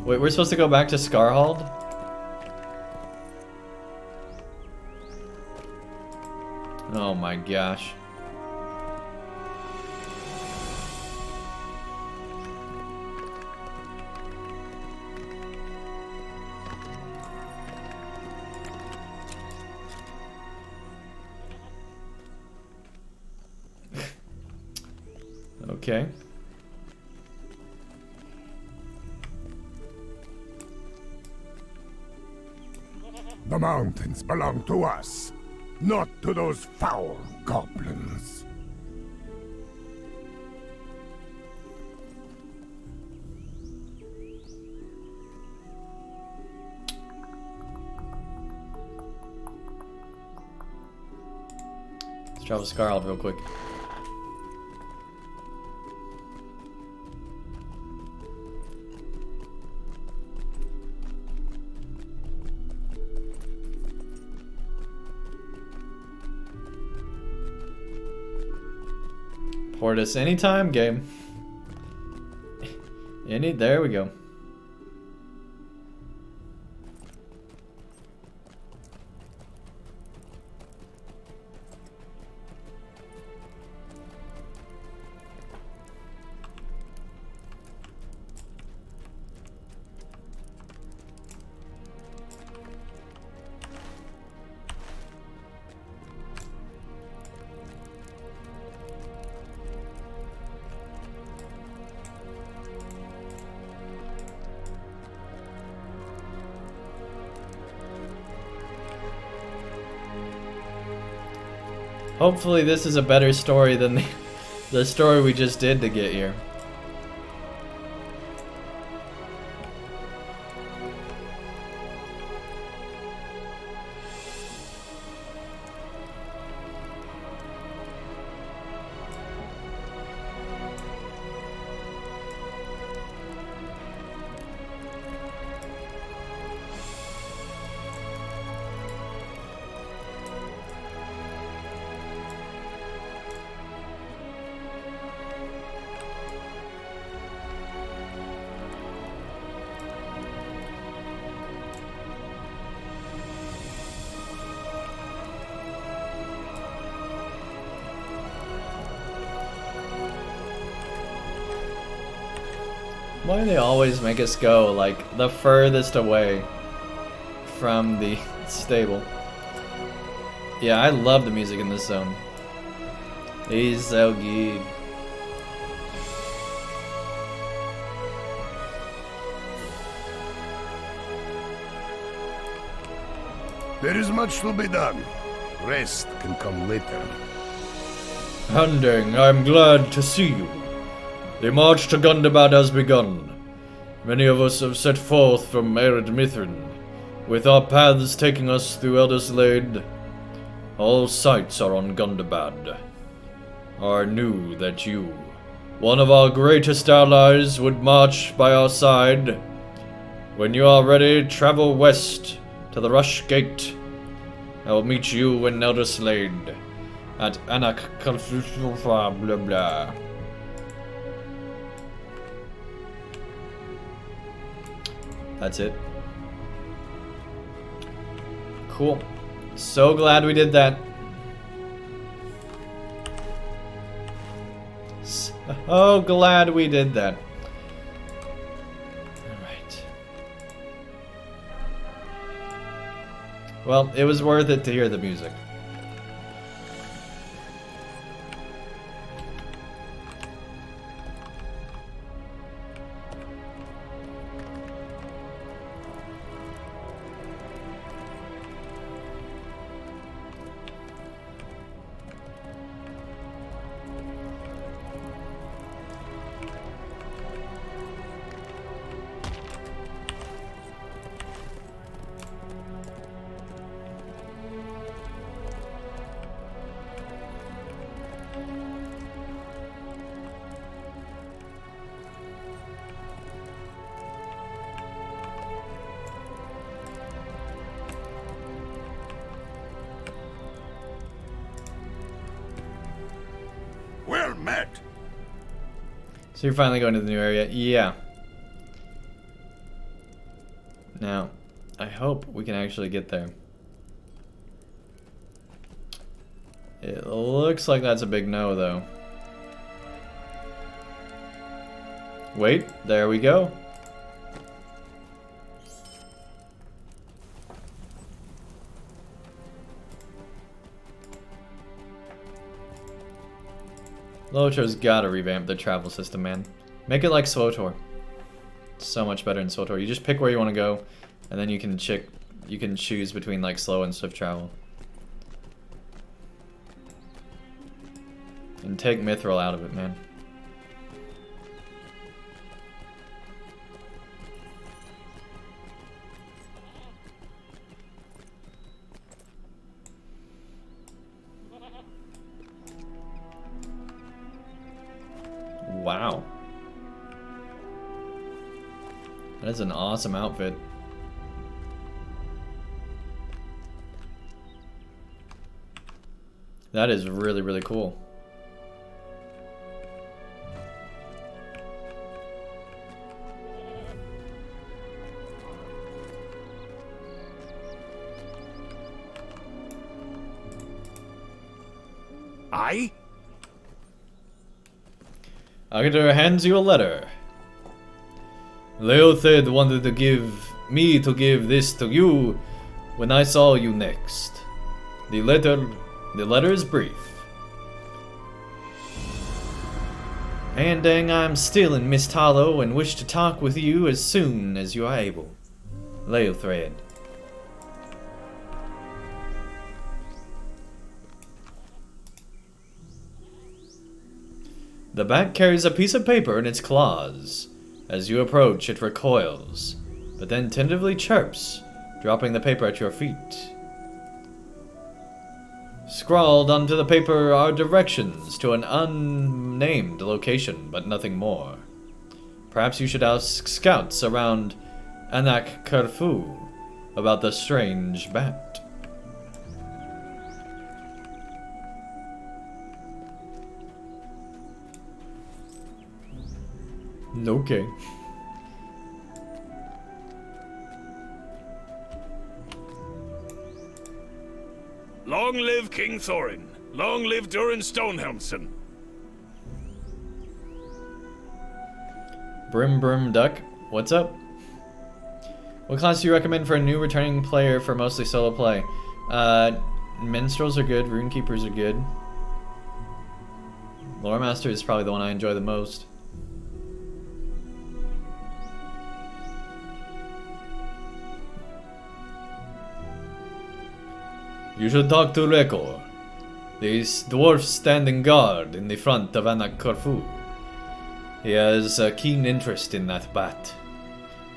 Wait, we're supposed to go back to Scarhold? Oh my gosh. Okay. The mountains belong to us, not to those foul goblins. Let's travel Scarhold real quick. Port us anytime, game. There we go. Hopefully this is a better story than the story we just did to get here. Why do they always make us go, like, the furthest away from the stable? Yeah, I love the music in this zone. He's so good. There is much to be done. Rest can come later. Andang, I'm glad to see you. The march to Gundabad has begun. Many of us have set forth from arid Mithrin, with our paths taking us through Elderslade. All sights are on Gundabad. I knew that you, one of our greatest allies, would march by our side. When you are ready, travel west to the Rush Gate I will meet you in Elderslade at Anak blah blah. That's it. Cool. So glad we did that. So glad we did that. Alright. Well, it was worth it to hear the music. Well met. So you're finally going to the new area? Yeah. Now, I hope we can actually get there. It looks like that's a big no, though. Wait, there we go. LOTR's gotta revamp the travel system, man. Make it like SWTOR. So much better in SWTOR. You just pick where you want to go, and then you can choose between like slow and swift travel. And take Mithril out of it, man. Wow. That is an awesome outfit. That is really, really cool. Aye? Agder hands you a letter. Leothed wanted to give this to you when I saw you next. The letter is brief. Andang, I'm still in Mist Hollow and wish to talk with you as soon as you are able. Leothred. The bat carries a piece of paper in its claws. As you approach, it recoils, but then tentatively chirps, dropping the paper at your feet. Scrawled onto the paper are directions to an unnamed location, but nothing more. Perhaps you should ask scouts around Anak about the strange bat. Okay. Long live King Thorin. Long live Durin Stonehelmson. Brim Brim Duck, what's up? What class do you recommend for a new returning player for mostly solo play? Minstrels are good, Runekeepers are good. Lore Master is probably the one I enjoy the most. You should talk to Rekor. These dwarfs standing guard in the front of Anak Corfu. He has a keen interest in that bat,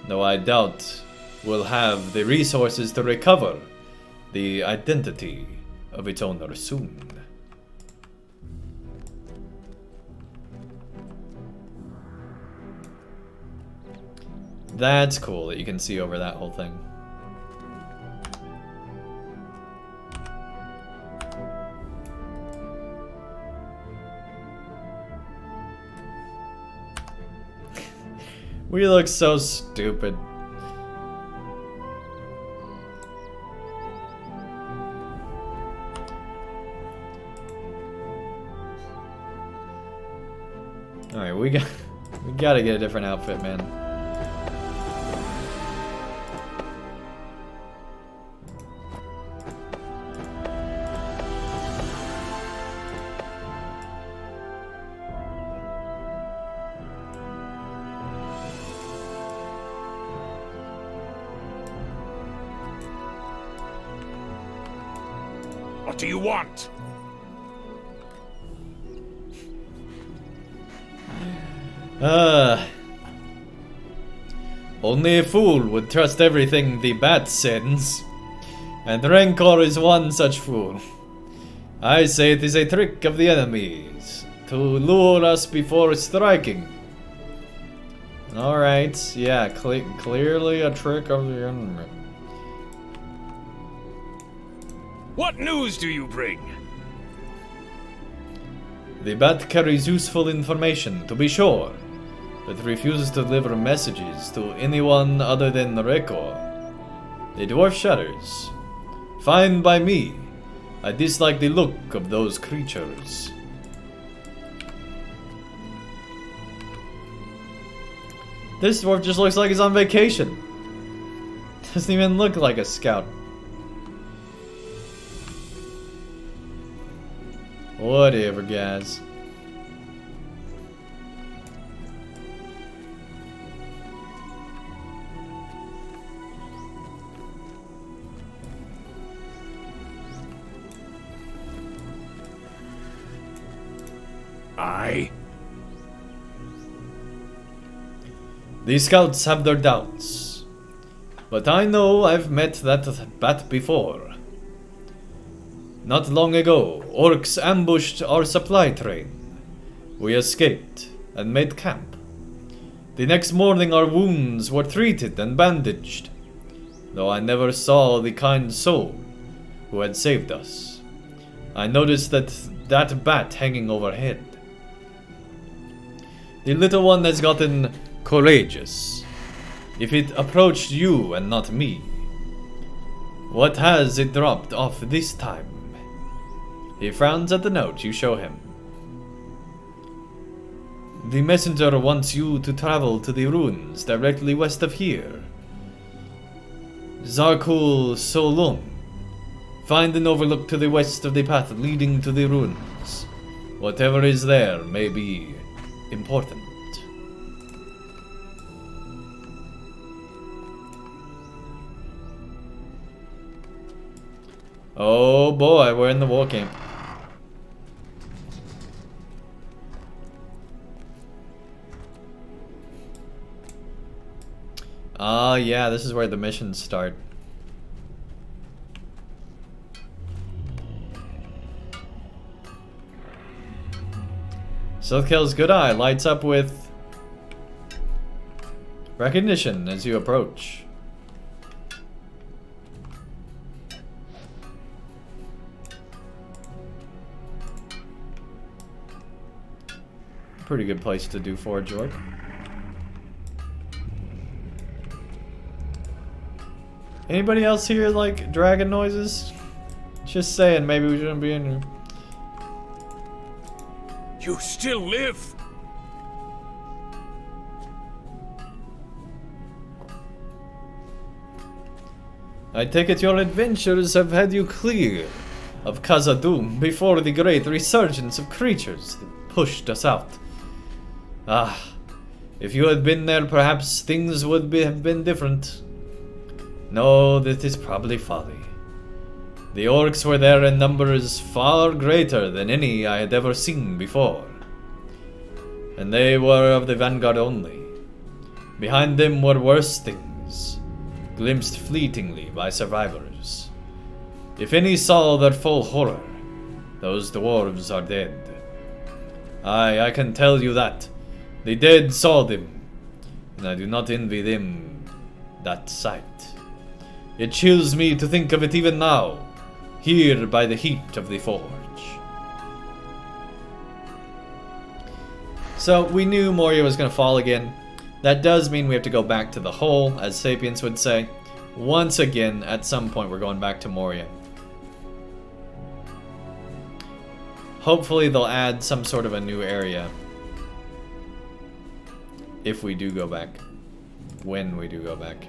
though I doubt we'll have the resources to recover the identity of its owner soon. That's cool that you can see over that whole thing. We look so stupid. Alright, we gotta get a different outfit, man. What do you want? Only a fool would trust everything the bat sends. And Rancor is one such fool. I say it is a trick of the enemies to lure us before striking. Alright, yeah, clearly a trick of the enemy. What news do you bring? The bat carries useful information, to be sure, but refuses to deliver messages to anyone other than Rekor. The dwarf shudders. Fine by me. I dislike the look of those creatures. This dwarf just looks like he's on vacation. Doesn't even look like a scout. Whatever, guys. Aye. These scouts have their doubts, but I know I've met that bat before. Not long ago, orcs ambushed our supply train. We escaped and made camp. The next morning our wounds were treated and bandaged, though I never saw the kind soul who had saved us. I noticed that bat hanging overhead. The little one has gotten courageous. If it approached you and not me, what has it dropped off this time? He frowns at the note you show him. The messenger wants you to travel to the ruins directly west of here. Zarkul Solum. Find an overlook to the west of the path leading to the ruins. Whatever is there may be important. Oh boy, we're in the war camp. Yeah, this is where the missions start. Silkhel's good eye lights up with recognition as you approach. Pretty good place to do forge work. Anybody else hear like dragon noises? Just saying, maybe we shouldn't be in here. You still live? I take it your adventures have had you clear of Khazad-dûm before the great resurgence of creatures that pushed us out. Ah, if you had been there, perhaps things would have been different. No, that is probably folly. The orcs were there in numbers far greater than any I had ever seen before. And they were of the vanguard only. Behind them were worse things, glimpsed fleetingly by survivors. If any saw their full horror, those dwarves are dead. Aye, I can tell you that. The dead saw them, and I do not envy them that sight. It chills me to think of it even now, here by the heat of the forge. So we knew Moria was going to fall again. That does mean we have to go back to the hole, as Sapiens would say. Once again, at some point, we're going back to Moria. Hopefully they'll add some sort of a new area. If we do go back. When we do go back.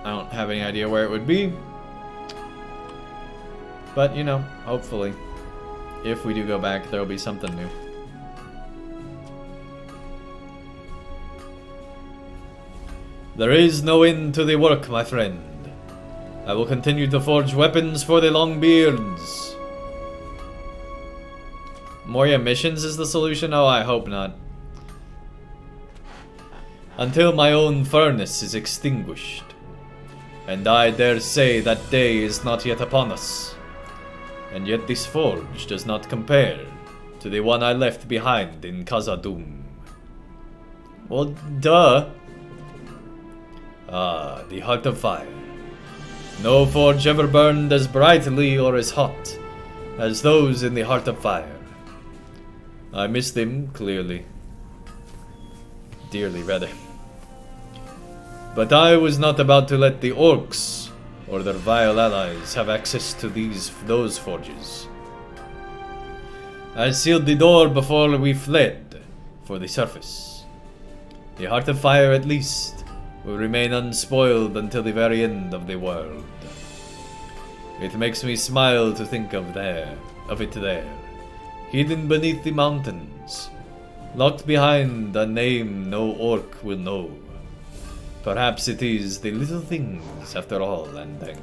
I don't have any idea where it would be. But, you know, hopefully, if we do go back, there'll be something new. There is no end to the work, my friend. I will continue to forge weapons for the Longbeards. Moria missions is the solution? Oh, I hope not. Until my own furnace is extinguished. And I dare say that day is not yet upon us. And yet this forge does not compare to the one I left behind in Khazad-dûm. Well, duh. Ah, the Heart of Fire. No forge ever burned as brightly or as hot as those in the Heart of Fire. I miss them, clearly. Dearly, rather. But I was not about to let the orcs or their vile allies have access to those forges. I sealed the door before we fled for the surface. The Heart of Fire, at least, will remain unspoiled until the very end of the world. It makes me smile to think of it there, hidden beneath the mountains, locked behind a name no orc will know. Perhaps it is the little things after all, Andang.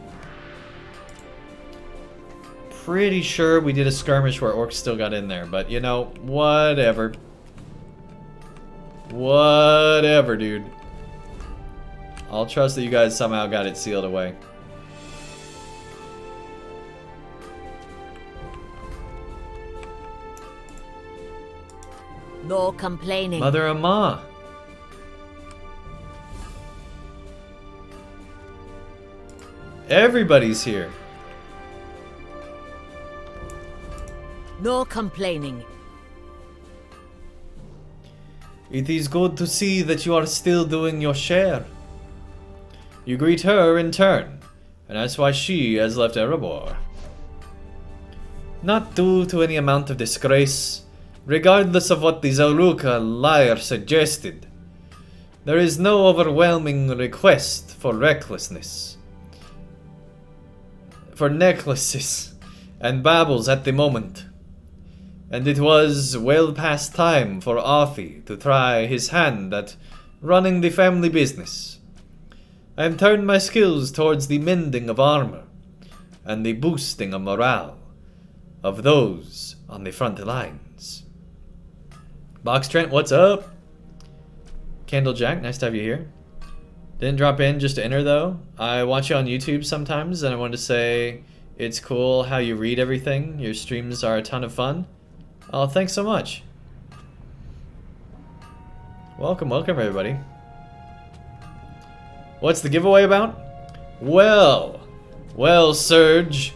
Pretty sure we did a skirmish where orcs still got in there, but you know, whatever. Whatever, dude. I'll trust that you guys somehow got it sealed away. No complaining. Mother Ama. Everybody's here. No complaining. It is good to see that you are still doing your share. You greet her in turn, and that's why she has left Erebor. Not due to any amount of disgrace, regardless of what the Zaruka liar suggested. There is no overwhelming request for recklessness. For necklaces and baubles at the moment. And it was well past time for Arthi to try his hand at running the family business. I have turned my skills towards the mending of armor and the boosting of morale of those on the front lines. Box Trent, what's up? Candle Jack, nice to have you here. Didn't drop in just to enter though. I watch you on YouTube sometimes, and I wanted to say it's cool how you read everything. Your streams are a ton of fun. Oh, thanks so much. Welcome, welcome everybody. What's the giveaway about? Well, Surge.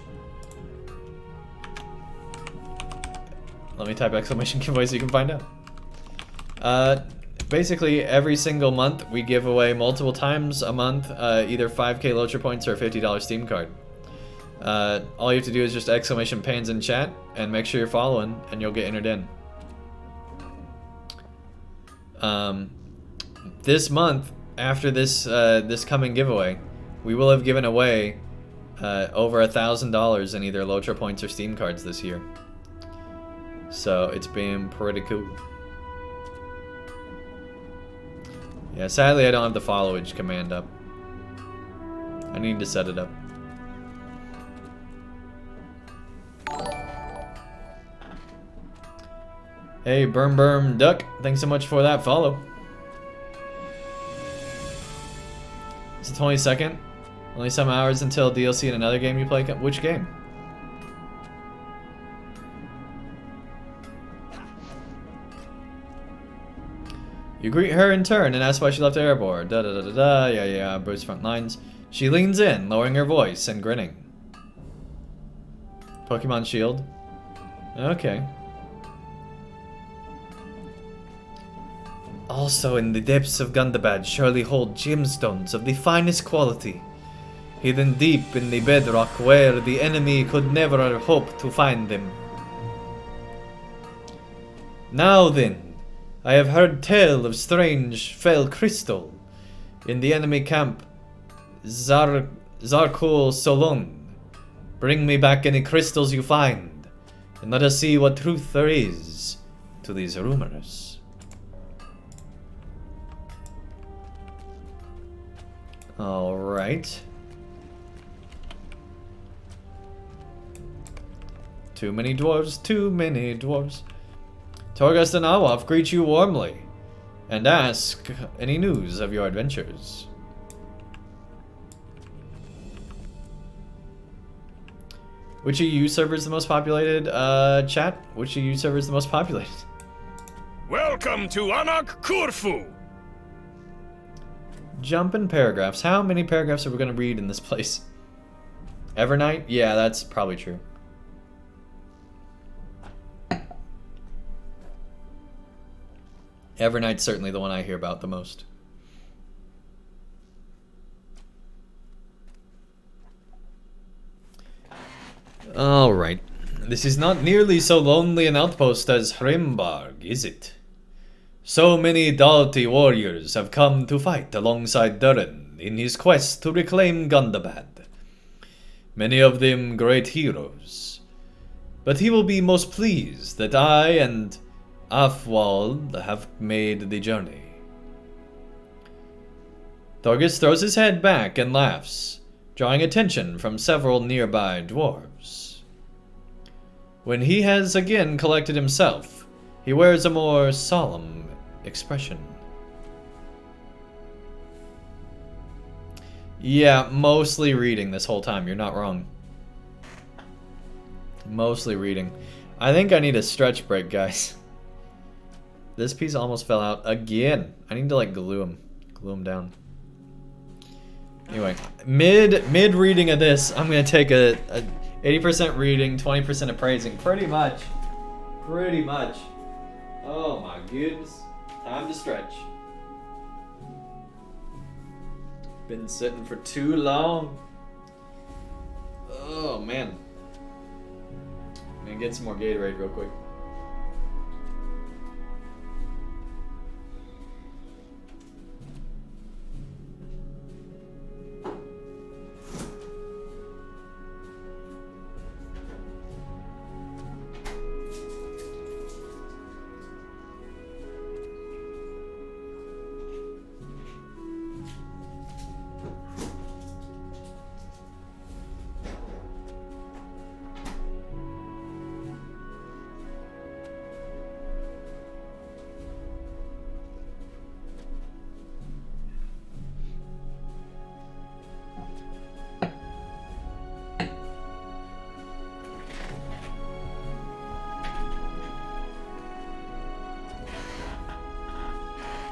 Let me type exclamation giveaway so you can find out. Basically, every single month we give away multiple times a month, either 5k LOTRO points or a $50 Steam card. All you have to do is just exclamation pans in chat and make sure you're following, and you'll get entered in. This month, after this this coming giveaway, we will have given away over $1,000 in either LOTRO points or Steam cards this year. So it's been pretty cool. Yeah, sadly I don't have the followage command up. I need to set it up. Hey, Berm Duck, thanks so much for that follow. It's the 22nd. Only some hours until DLC in another game you play. Which game? You greet her in turn and ask why she left Erebor. Da da da da da. Yeah, Bruce front lines. She leans in, lowering her voice and grinning. Pokemon Shield. Okay. also in the depths of Gundabad surely hold gemstones of the finest quality, hidden deep in the bedrock where the enemy could never hope to find them. Now then, I have heard tell of strange fell crystal in the enemy camp Zarkul Solon. Bring me back any crystals you find, and let us see what truth there is to these rumors. Alright. Too many dwarves, too many dwarves. Torghast and Awaf greet you warmly, and ask any news of your adventures. Which EU server is the most populated? Chat? Which EU server is the most populated? Welcome to Anak Kurfu! Jump in paragraphs. How many paragraphs are we going to read in this place? Evernight? Yeah, that's probably true. Evernight's certainly the one I hear about the most. Alright. This is not nearly so lonely an outpost as Hrimbarg, is it? So many doughty warriors have come to fight alongside Durin in his quest to reclaim Gundabad. Many of them great heroes. But he will be most pleased that I and Afwald have made the journey. Torghast throws his head back and laughs, drawing attention from several nearby dwarves. When he has again collected himself, he wears a more solemn expression. Yeah, mostly reading this whole time, you're not wrong. Mostly reading. I think I need a stretch break, guys. This piece almost fell out again. I need to like glue him down. Anyway, mid reading of this, I'm gonna take a 80% reading, 20% appraising, pretty much. Oh my goodness, time to stretch. Been sitting for too long. Oh man. I'm gonna get some more Gatorade real quick.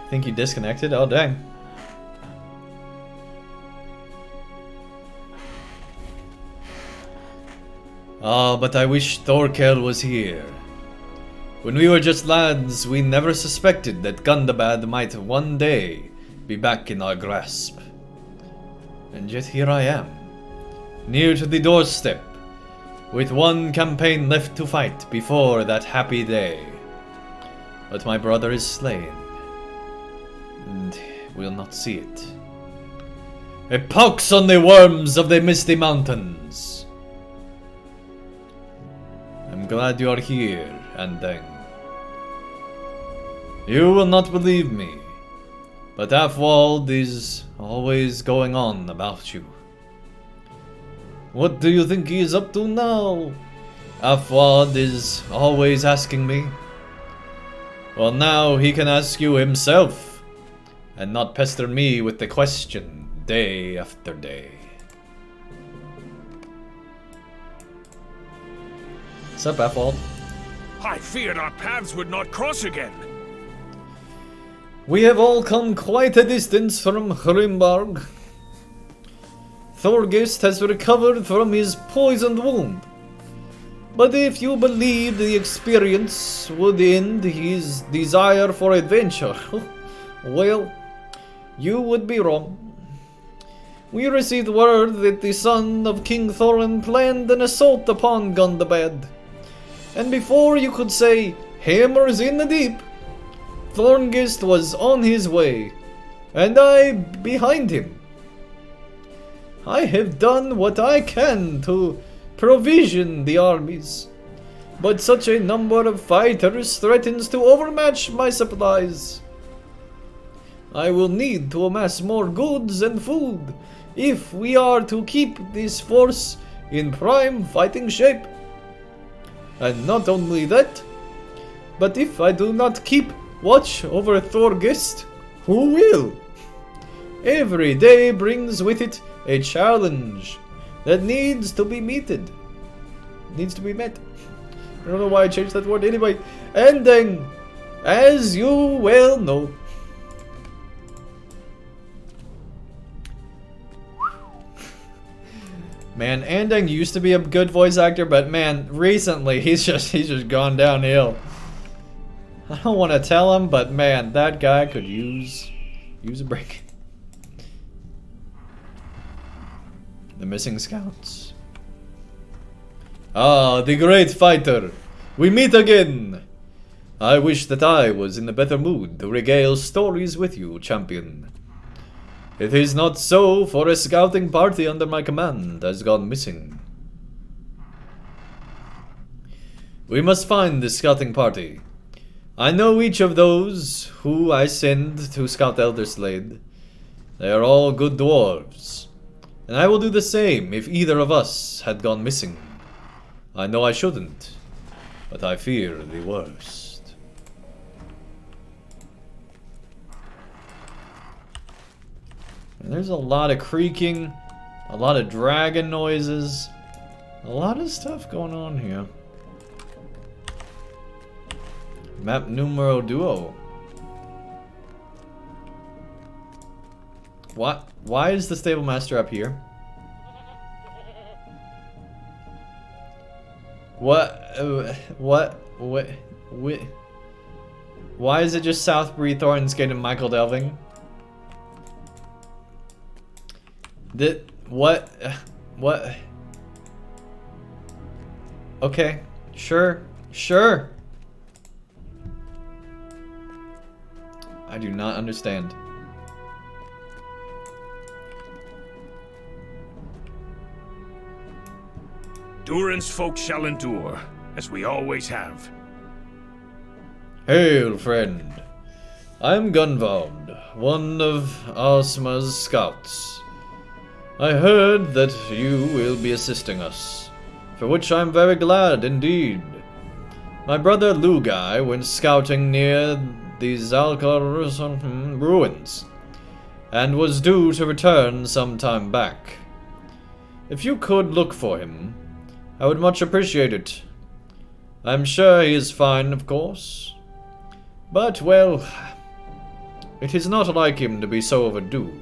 Think you disconnected? Oh, dang. Ah, but I wish Thorkel was here. When we were just lads, we never suspected that Gundabad might one day be back in our grasp. And yet here I am, near to the doorstep, with one campaign left to fight before that happy day. But my brother is slain, and we'll not see it. A pox on the worms of the Misty Mountains! I'm glad you are here, Andang. You will not believe me, but Afwald is always going on about you. What do you think he is up to now? Afwald is always asking me. Well, now he can ask you himself, and not pester me with the question day after day. What's up, Afwald? I feared our paths would not cross again. We have all come quite a distance from Hrimbarg. Thorghast has recovered from his poisoned wound. But if you believe the experience would end his desire for adventure, Well, you would be wrong. We received word that the son of King Thorin planned an assault upon Gundabad. And before you could say, hammers in the deep, Thorngist was on his way, and I behind him. I have done what I can to provision the armies, but such a number of fighters threatens to overmatch my supplies. I will need to amass more goods and food if we are to keep this force in prime fighting shape. And not only that, but if I do not keep watch over Thorgest, who will? Every day brings with it a challenge that needs to be meted. Needs to be met. I don't know why I changed that word anyway. Andang, as you well know. Man, Andang used to be a good voice actor, but man, recently he's just gone downhill. I don't want to tell him, but man, that guy could use a break. The missing scouts. Ah, the great fighter. We meet again. I wish that I was in a better mood to regale stories with you, champion. It is not so, for a scouting party under my command has gone missing. We must find the scouting party. I know each of those who I send to scout Elderslade. They are all good dwarves, and I will do the same if either of us had gone missing. I know I shouldn't, but I fear the worst. And there's a lot of creaking, a lot of dragon noises, a lot of stuff going on here. Map numero duo. What? Why is the stable master up here? What? Why is it just Southbury, Thornsgate, and Michael Delving? What? Okay, sure. I do not understand. Durin's folk shall endure, as we always have. Hail, friend. I'm Gunvald, one of Ozma's scouts. I heard that you will be assisting us, for which I'm very glad indeed. My brother Lugai went scouting near the Zalkar ruins, and was due to return some time back. If you could look for him, I would much appreciate it. I'm sure he is fine, of course, but, well, it is not like him to be so overdue.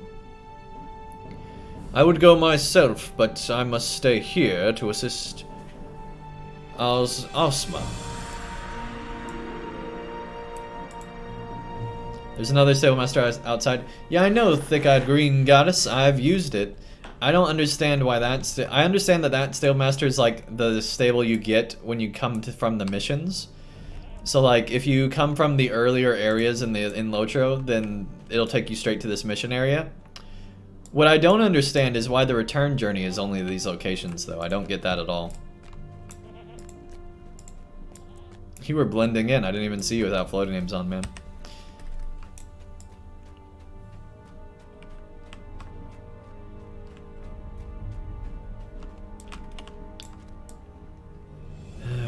I would go myself, but I must stay here to assist Ozma. There's another stable master outside. Yeah, I know, thick-eyed green goddess. I've used it. I don't understand why that's... I understand that that stable master is like the stable you get when you come from the missions. So like, if you come from the earlier areas in LOTRO, then it'll take you straight to this mission area. What I don't understand is why the return journey is only these locations, though. I don't get that at all. You were blending in. I didn't even see you without floating names on, man.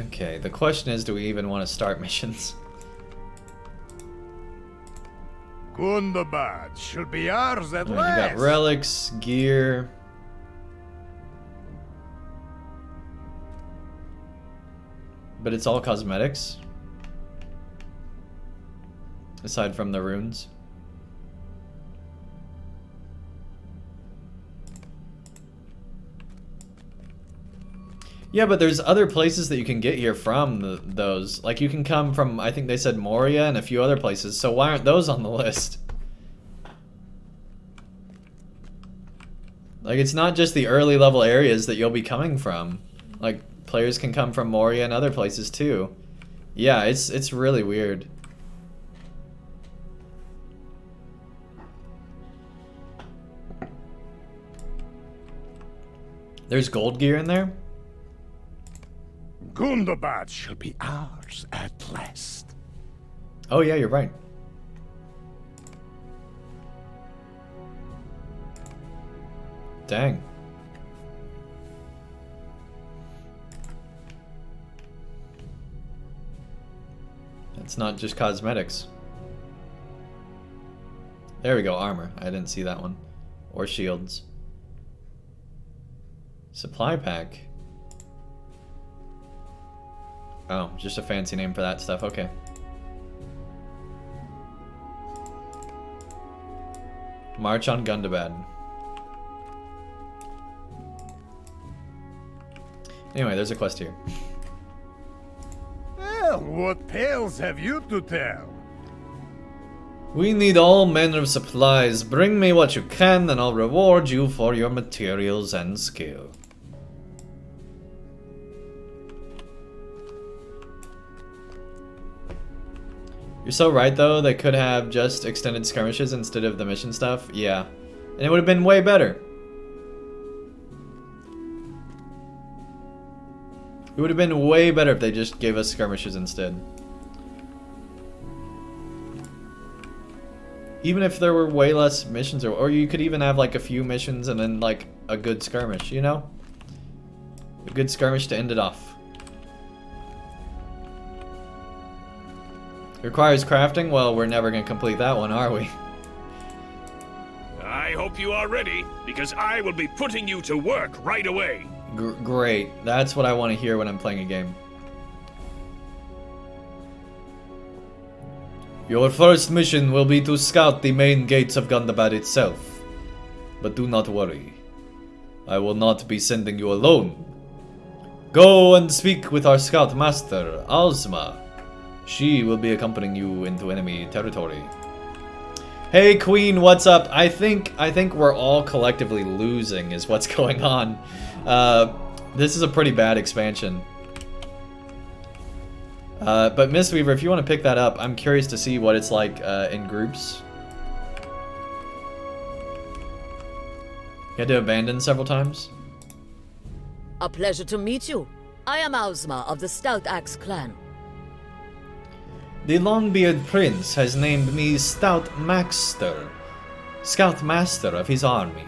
Okay, the question is, do we even want to start missions? Gundabad should be ours at You last. got relics, gear. But it's all cosmetics. Aside from the runes. Yeah, but there's other places that you can get here from those. Like, you can come from, I think they said Moria and a few other places, so why aren't those on the list? Like, it's not just the early level areas that you'll be coming from. Like, players can come from Moria and other places too. Yeah, it's really weird. There's gold gear in there? Gundabad shall be ours at last. Oh yeah, you're right. Dang. It's not just cosmetics. There we go, armor. I didn't see that one. Or shields. Supply pack. Oh, just a fancy name for that stuff. Okay. March on Gundabad. Anyway, there's a quest here. Well, what tales have you to tell? We need all manner of supplies. Bring me what you can, and I'll reward you for your materials and skill. You're so right, though. They could have just extended skirmishes instead of the mission stuff. Yeah. And it would have been way better. It would have been way better if they just gave us skirmishes instead. Even if there were way less missions, or you could even have like a few missions and then like a good skirmish, you know? A good skirmish to end it off. Requires crafting? Well, we're never gonna complete that one, are we? I hope you are ready, because I will be putting you to work right away. Great. That's what I want to hear when I'm playing a game. Your first mission will be to scout the main gates of Gundabad itself. But do not worry. I will not be sending you alone. Go and speak with our scout master, Ozma. She will be accompanying you into enemy territory. Hey Queen, what's up? I think we're all collectively losing is what's going on. This is a pretty bad expansion. But Mistweaver, if you want to pick that up, I'm curious to see what it's like in groups. You had to abandon several times? A pleasure to meet you. I am Ozma of the Stout Axe clan. The Longbeard Prince has named me Scoutmaster of his army.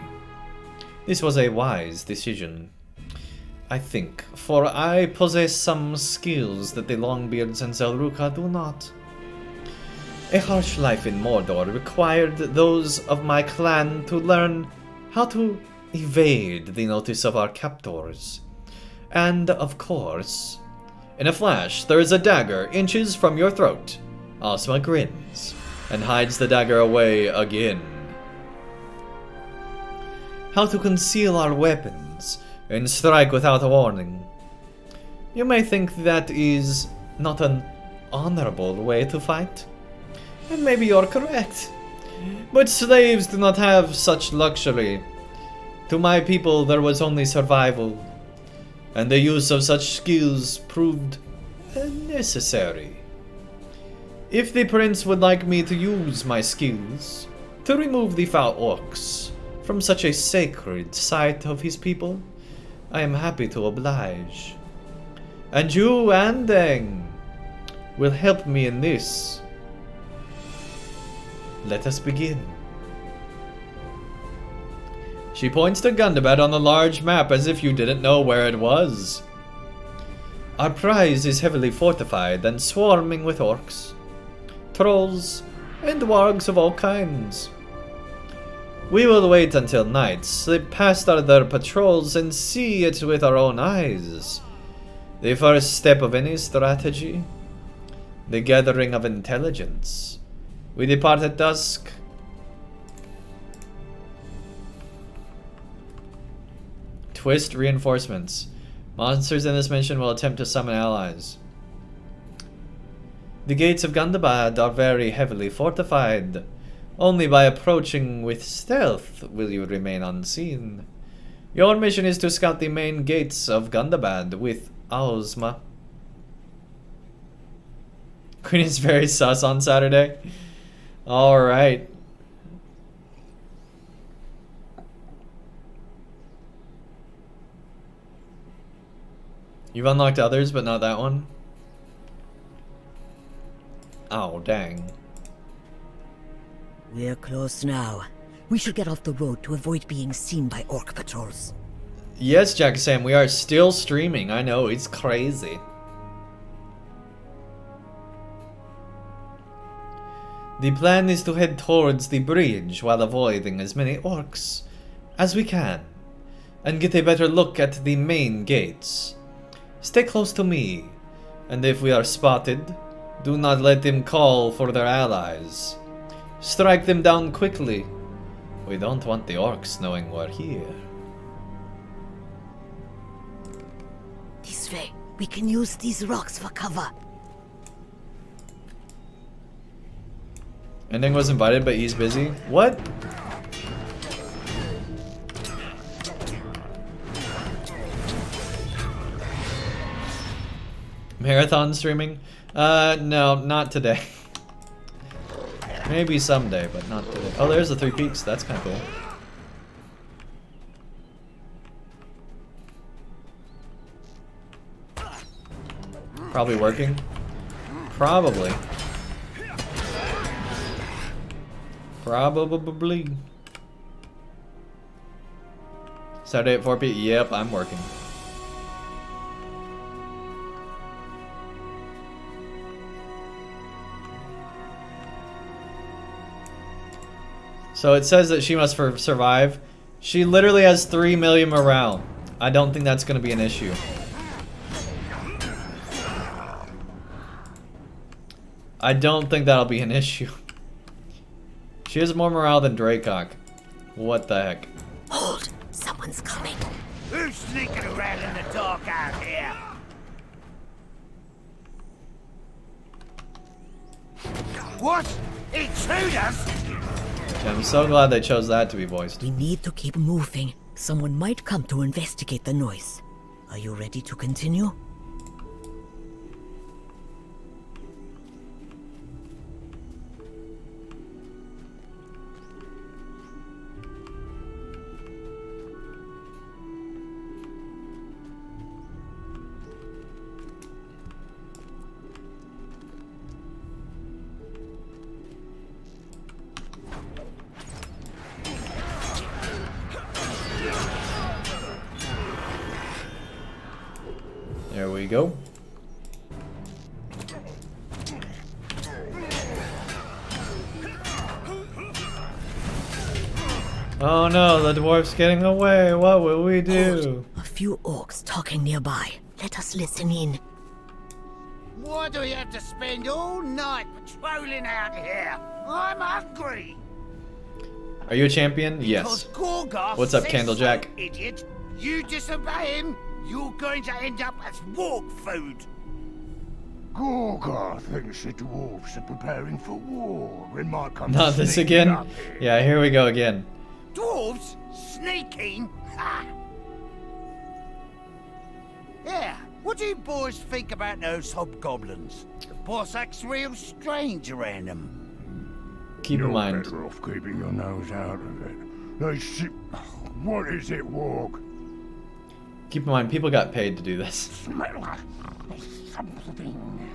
This was a wise decision, I think, for I possess some skills that the Longbeards and Zelruka do not. A harsh life in Mordor required those of my clan to learn how to evade the notice of our captors. And, of course, in a flash, there is a dagger inches from your throat. Ozma grins and hides the dagger away again. How to conceal our weapons and strike without warning. You may think that is not an honorable way to fight, and maybe you're correct. But slaves do not have such luxury. To my people there was only survival, and the use of such skills proved necessary. If the prince would like me to use my skills to remove the foul orcs from such a sacred site of his people, I am happy to oblige. And you, Andang, will help me in this. Let us begin. She points to Gundabad on the large map as if you didn't know where it was. Our prize is heavily fortified and swarming with orcs, trolls, and wargs of all kinds. We will wait until night, slip past other patrols, and see it with our own eyes. The first step of any strategy. The gathering of intelligence. We depart at dusk. Twist reinforcements. Monsters in this mission will attempt to summon allies. The gates of Gundabad are very heavily fortified. Only by approaching with stealth will you remain unseen. Your mission is to scout the main gates of Gundabad with Ozma. Queen is very sus on Saturday. Alright. You've unlocked others, but not that one? Oh, dang. We're close now. We should get off the road to avoid being seen by orc patrols. Yes, Jack Sam, we are still streaming. I know, it's crazy. The plan is to head towards the bridge while avoiding as many orcs as we can, and get a better look at the main gates. Stay close to me, and if we are spotted, do not let them call for their allies. Strike them down quickly. We don't want the orcs knowing we're here. This way. We can use these rocks for cover. Andang was invited, but he's busy. What? Marathon streaming? No, not today. Maybe someday, but not today. Oh, there's the 3 peaks. That's kind of cool. Probably working. Probably. Probably. Saturday at 4 p.m. Yep, I'm working. So it says that she must survive. She literally has 3 million morale. I don't think that's going to be an issue. I don't think that'll be an issue. She has more morale than Draycock. What the heck? Hold! Someone's coming. Who's sneaking around in the dark out here? What? Intruders? I'm so glad they chose that to be voiced. We need to keep moving. Someone might come to investigate the noise. Are you ready to continue? There we go. Oh no, the dwarf's getting away. What will we do? A few orcs talking nearby. Let us listen in. Why do we have to spend all night patrolling out here? I'm hungry. Are you a champion? Yes. Because Gorgar What's up, says Candlejack? so, idiot. You disobey him, you're going to end up as walk food. Gorgar thinks the dwarves are preparing for war and might come Not this sneaking again? up here. Yeah, here we go again. Dwarves? Sneaking? Ha! Yeah, what do you boys think about those hobgoblins? The boss acts real strange around them. Keep You're in mind. better off keeping your nose out of it. They What is it, Warg? Keep in mind, people got paid to do this. Smell like something.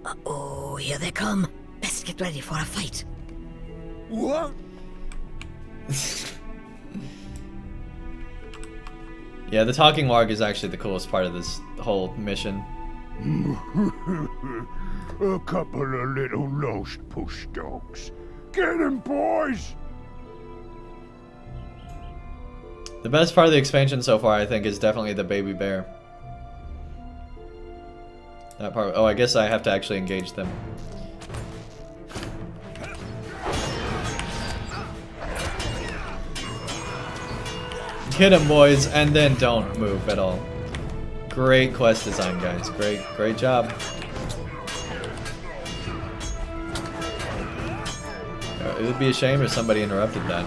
Uh-oh, here they come. Best get ready for a fight. What? Yeah, the talking warg is actually the coolest part of this whole mission. A couple of little lost push dogs. Get 'em, boys! The best part of the expansion so far, I think, is definitely the baby bear. That part. Oh, I guess I have to actually engage them. Get him, boys, and then don't move at all. Great quest design, guys. Great job. It would be a shame if somebody interrupted that.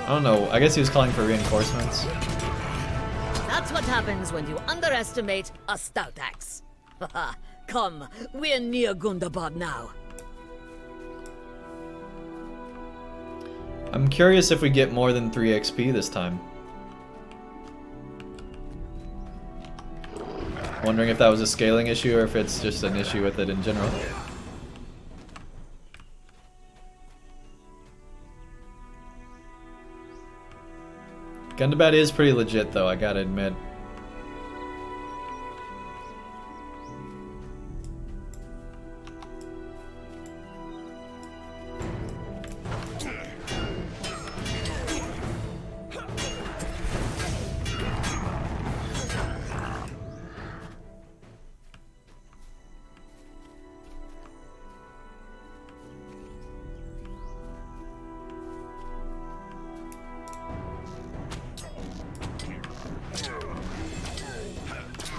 I don't know. I guess he was calling for reinforcements. That's what happens when you underestimate a stout axe. Haha, come, we're near Gundabad now. I'm curious if we get more than 3 XP this time. Wondering if that was a scaling issue or if it's just an issue with it in general. Gundabad is pretty legit though, I gotta admit.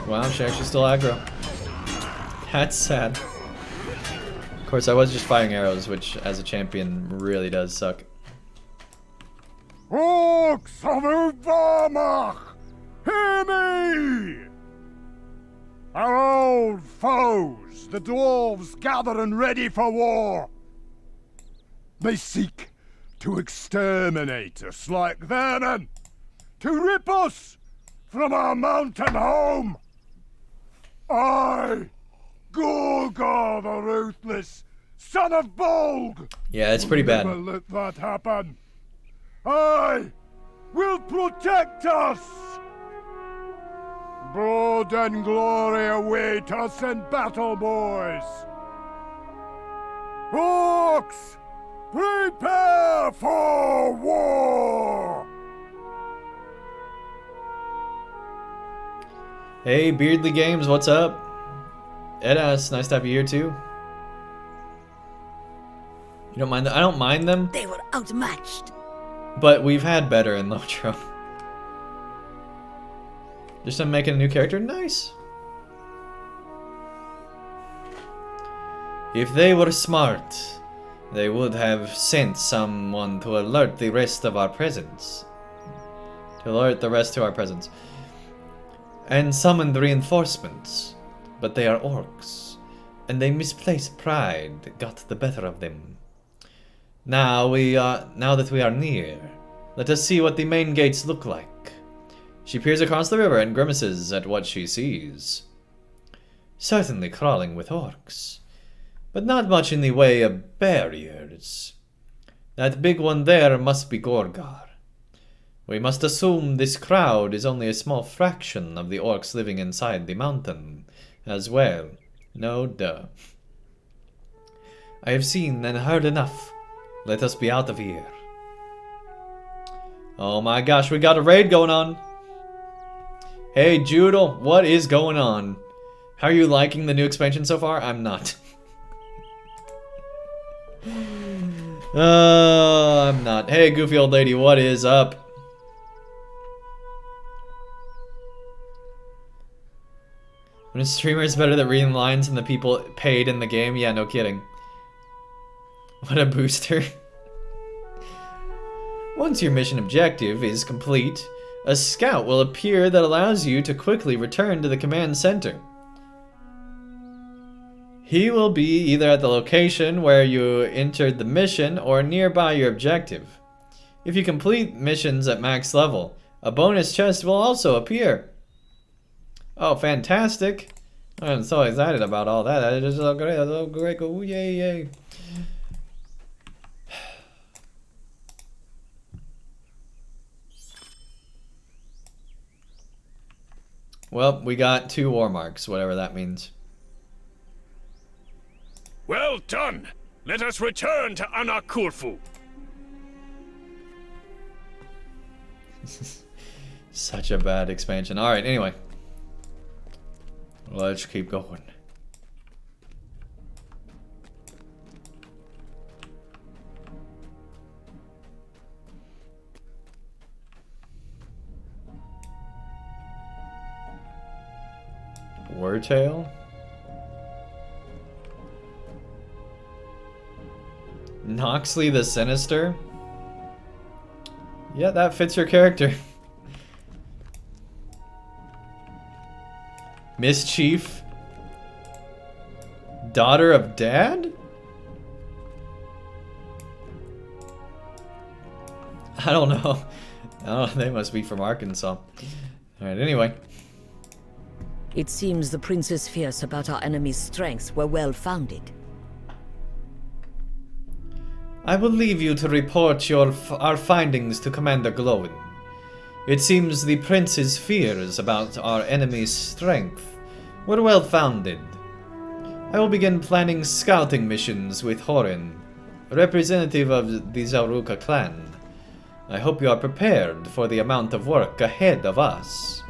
Wow, she actually still aggro. That's sad. Of course, I was just firing arrows, which as a champion really does suck. Orcs of Uvamach! Hear me! Our old foes, the Dwarves, gather and ready for war. They seek to exterminate us like vermin, to rip us from our mountain home. I, Gorgar the Ruthless, son of Bolg, Yeah, it's pretty bad. never let that happen. I will protect us. Blood and glory await us in battle, boys. Orcs, prepare for war. Hey, Beardly Games, what's up? Edas, nice to have you here too. You don't mind I don't mind them, They were outmatched. but we've had better in LOTRO. Just I'm making a new character? Nice. If they were smart, they would have sent someone to alert the rest of our presence. To alert the rest to our presence. And summoned reinforcements. But they are orcs, and their misplaced pride got the better of them. Now that we are near, let us see what the main gates look like. She peers across the river and grimaces at what she sees. Certainly crawling with orcs, but not much in the way of barriers. That big one there must be Gorgar. We must assume this crowd is only a small fraction of the orcs living inside the mountain as well. No duh. I have seen and heard enough. Let us be out of here. Oh my gosh, we got a raid going on. Hey Judel, what is going on? How are you liking the new expansion so far? I'm not. I'm not. Hey goofy old lady, what is up? When a streamer is better at reading lines than the people paid in the game? Yeah, no kidding. What a booster. Once your mission objective is complete, a scout will appear that allows you to quickly return to the command center. He will be either at the location where you entered the mission or nearby your objective. If you complete missions at max level, a bonus chest will also appear. Oh, fantastic. I'm so excited about all that. That is so great. That's so great. Ooh, yay, yay. Well, we got 2 war marks, whatever that means. Well done! Let us return to Anakurfu. Such a bad expansion. Alright, anyway. Let's keep going. Wartail? Noxley the Sinister? Yeah, that fits your character. Mischief? Daughter of Dad? I don't know. Oh, they must be from Arkansas. Alright, anyway. It seems the prince's fears about our enemy's strengths were well founded. I will leave you to report our findings to Commander Glowin. It seems the prince's fears about our enemy's strength were well founded. I will begin planning scouting missions with Horin, representative of the Zauruka clan. I hope you are prepared for the amount of work ahead of us.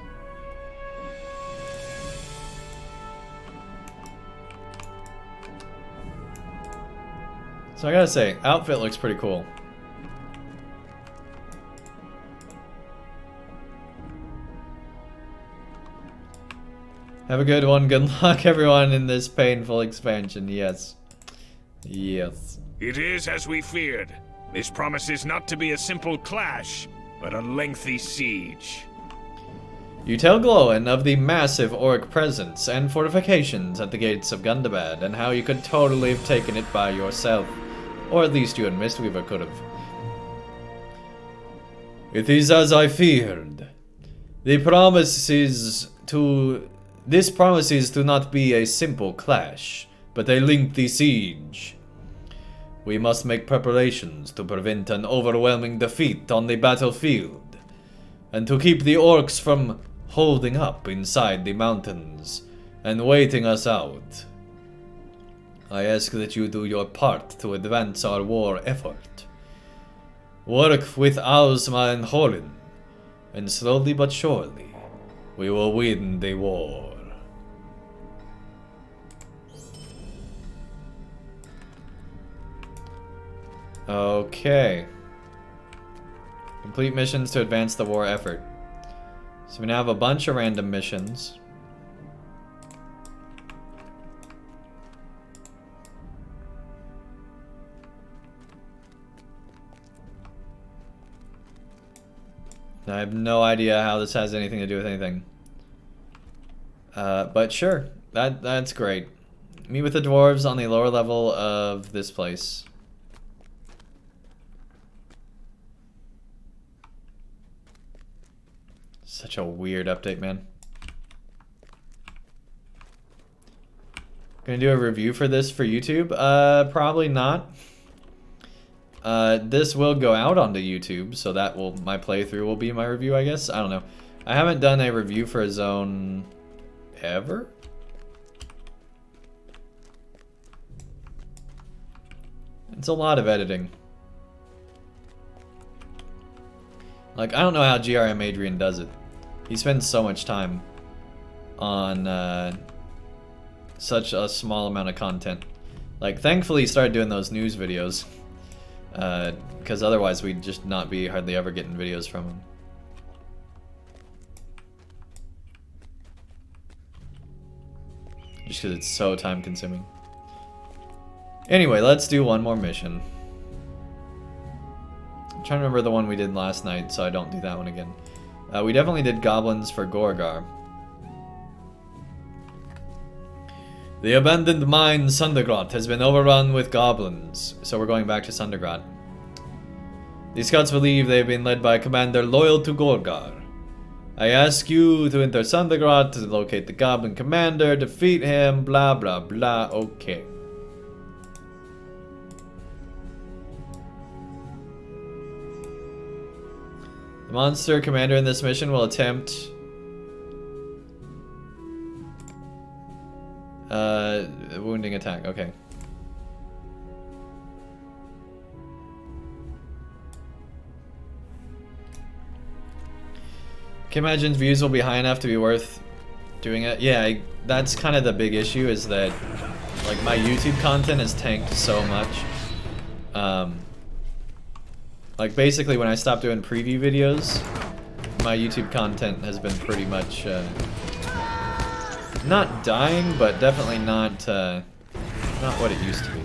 So I gotta say, outfit looks pretty cool. Have a good one. Good luck, everyone, in this painful expansion. Yes. Yes. It is as we feared. This promises not to be a simple clash, but a lengthy siege. You tell Glowin of the massive orc presence and fortifications at the gates of Gundabad, and how you could totally have taken it by yourself. Or at least you and Mistweaver could have. It is as I feared. This promises to not be a simple clash, but a lengthy siege. We must make preparations to prevent an overwhelming defeat on the battlefield, and to keep the orcs from holding up inside the mountains and waiting us out. I ask that you do your part to advance our war effort. Work with Ozma and Horin, and slowly but surely, we will win the war. Okay. Complete missions to advance the war effort. So we now have a bunch of random missions. I have no idea how this has anything to do with anything. But sure, that's great. Meet with the dwarves on the lower level of this place. Such a weird update, man. Gonna do a review for this for YouTube? Probably not. This will go out onto YouTube, so that will, my playthrough will be my review, I guess. I don't know. I haven't done a review for a zone ever? It's a lot of editing. Like, I don't know how GRM Adrian does it. He spends so much time on such a small amount of content. Like, thankfully he started doing those news videos. Because otherwise we'd just not be hardly ever getting videos from him. Just because it's so time consuming. Anyway, let's do one more mission. I'm trying to remember the one we did last night, so I don't do that one again. We definitely did Goblins for Gorgar. The abandoned mine Sundergrot has been overrun with goblins, so we're going back to Sundergrot. The scouts believe they have been led by a commander loyal to Gorgar. I ask you to enter Sundergrot to locate the goblin commander, defeat him, blah blah blah, okay. The monster commander in this mission will attempt wounding attack, okay. Can imagine views will be high enough to be worth doing it. Yeah, that's kind of the big issue, is that like my YouTube content has tanked so much. Like basically when I stopped doing preview videos, my YouTube content has been pretty much not dying, but definitely not not what it used to be.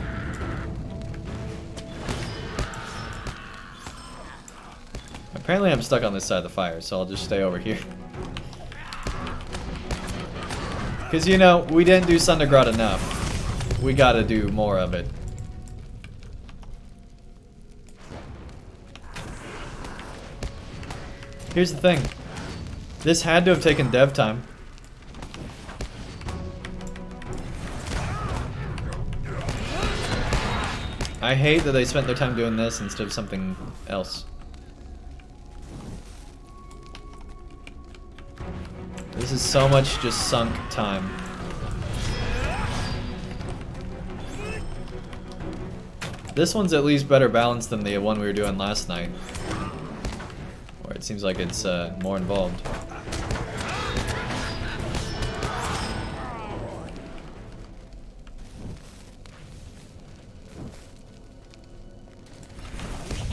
Apparently I'm stuck on this side of the fire, so I'll just stay over here. Because, you know, we didn't do Sundergrad enough. We gotta do more of it. Here's the thing. This had to have taken dev time. I hate that they spent their time doing this instead of something else. This is so much just sunk time. This one's at least better balanced than the one we were doing last night. Where it seems like it's more involved.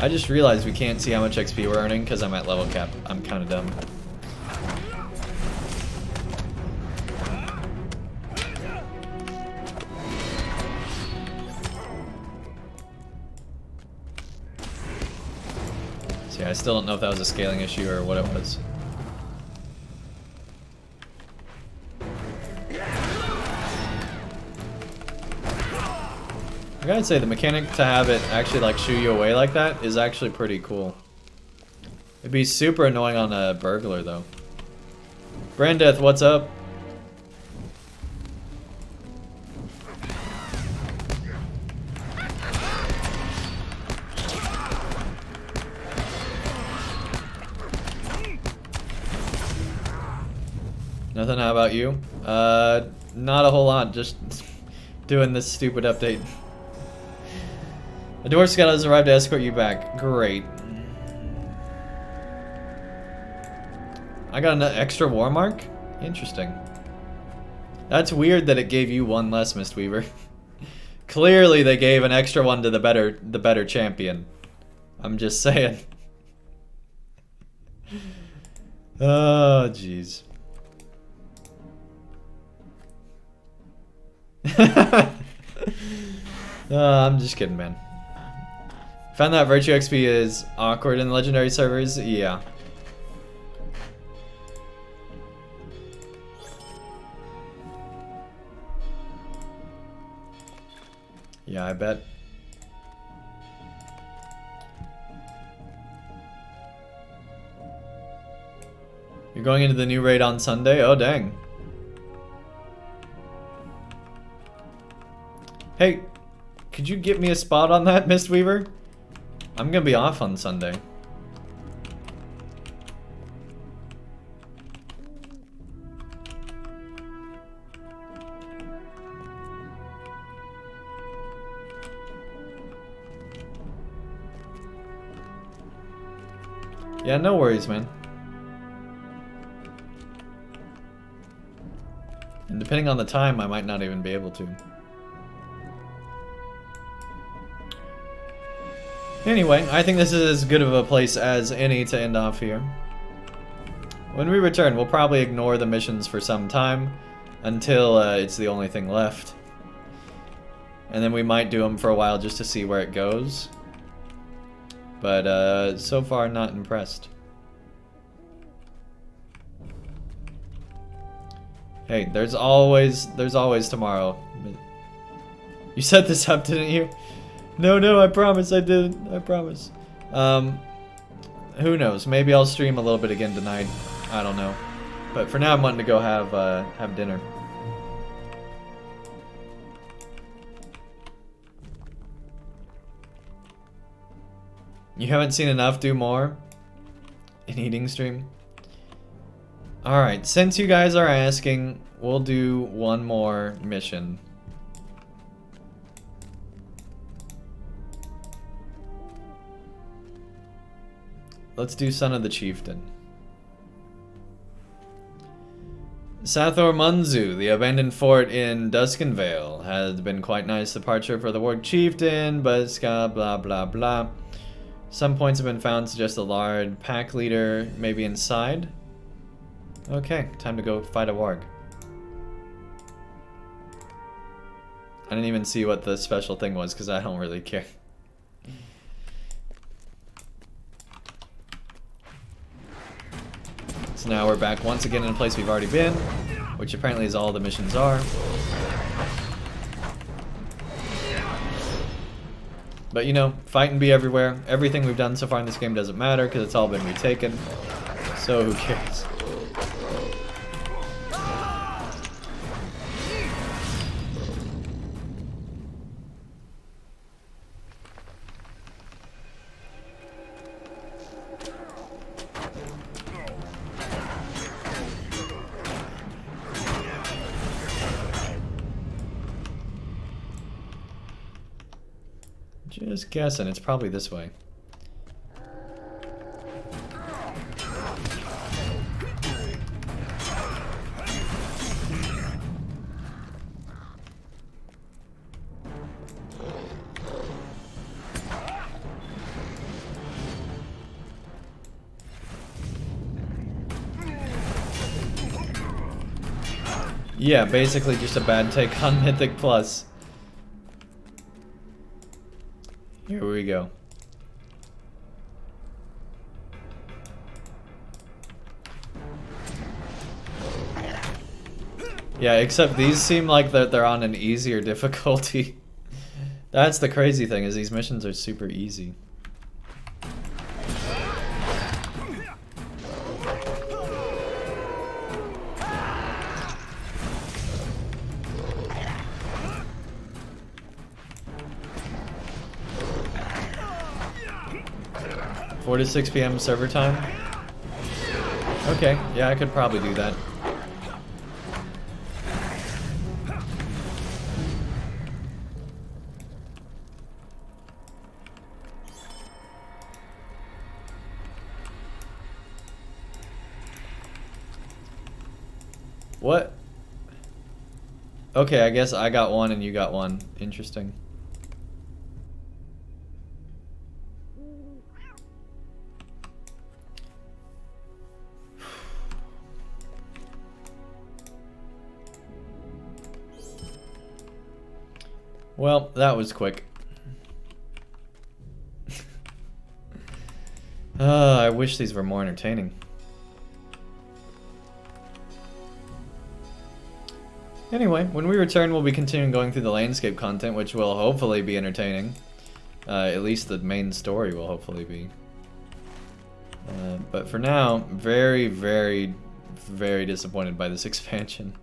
I just realized we can't see how much XP we're earning because I'm at level cap. I'm kind of dumb. So yeah, I still don't know if that was a scaling issue or what it was. I gotta say, the mechanic to have it actually like shoo you away like that is actually pretty cool. It'd be super annoying on a burglar though. Brandeth, what's up? Nothing, how about you? Not a whole lot, just doing this stupid update. A dwarf scout has arrived to escort you back. Great. I got an extra war mark? Interesting. That's weird that it gave you one less, Mistweaver. Clearly they gave an extra one to the better champion. I'm just saying. Oh, jeez. I'm just kidding, man. Found that Virtue XP is awkward in legendary servers? Yeah. Yeah, I bet. You're going into the new raid on Sunday? Oh, dang. Hey, could you get me a spot on that, Mistweaver? I'm gonna be off on Sunday. Yeah, no worries, man. And depending on the time, I might not even be able to. Anyway, I think this is as good of a place as any to end off here. When we return, we'll probably ignore the missions for some time until it's the only thing left. And then we might do them for a while just to see where it goes. But so far, not impressed. Hey, there's always tomorrow. You set this up, didn't you? No, I promise I didn't. I promise. Who knows? Maybe I'll stream a little bit again tonight. I don't know. But for now, I'm wanting to go have dinner. You haven't seen enough? Do more? An eating stream? Alright, since you guys are asking, we'll do one more mission. Let's do Son of the Chieftain. Sathor Munzu, the abandoned fort in Duskenvale, has been quite nice departure for the Warg Chieftain, but ska blah blah blah. Some points have been found to suggest a large pack leader maybe inside. Okay, time to go fight a Warg. I didn't even see what the special thing was because I don't really care. So now we're back once again in a place we've already been, which apparently is all the missions are. But you know, fight and be everywhere. Everything we've done so far in this game doesn't matter because it's all been retaken. So who cares? Just guessing, it's probably this way. Yeah, basically just a bad take on Mythic Plus. Here we go. Yeah, except these seem like that they're on an easier difficulty. That's the crazy thing, is these missions are super easy. Four to 6 p.m. server time? Okay, yeah, I could probably do that. What? Okay, I guess I got one and you got one. Interesting. Well, that was quick. I wish these were more entertaining. Anyway, when we return, we'll be continuing going through the landscape content, which will hopefully be entertaining. At least the main story will hopefully be. But for now, very, very, very disappointed by this expansion.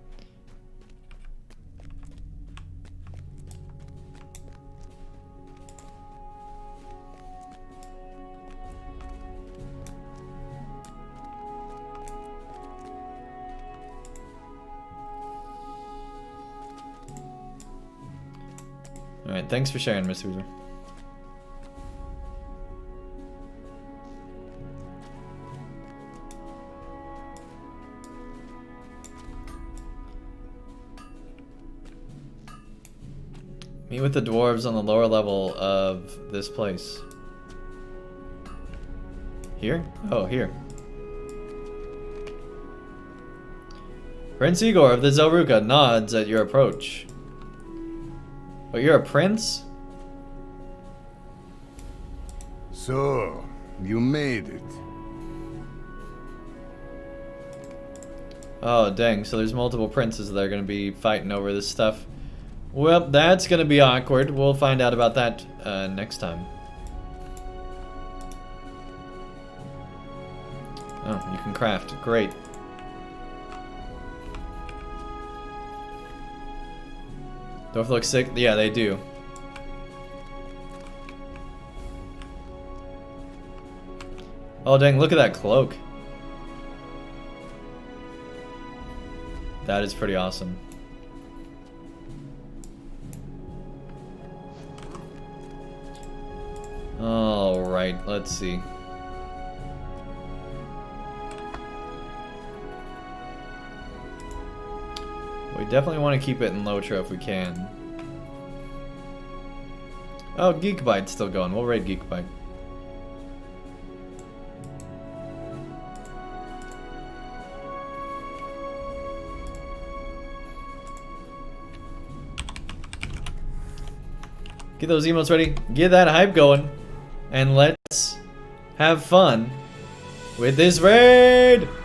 Alright, thanks for sharing, Miss Weaver. Meet with the dwarves on the lower level of this place. Here? Oh, here. Prince Igor of the Zelruka nods at your approach. But you're a prince? So, you made it. Oh, dang. So there's multiple princes that are going to be fighting over this stuff. Well, that's going to be awkward. We'll find out about that next time. Oh, you can craft. Great. Dwarf looks sick? Yeah, they do. Oh dang, look at that cloak. That is pretty awesome. Alright, let's see. We definitely want to keep it in LOTRO if we can. Oh, Geekbyte's still going. We'll raid Geekbyte. Get those emotes ready. Get that hype going. And let's have fun with this raid!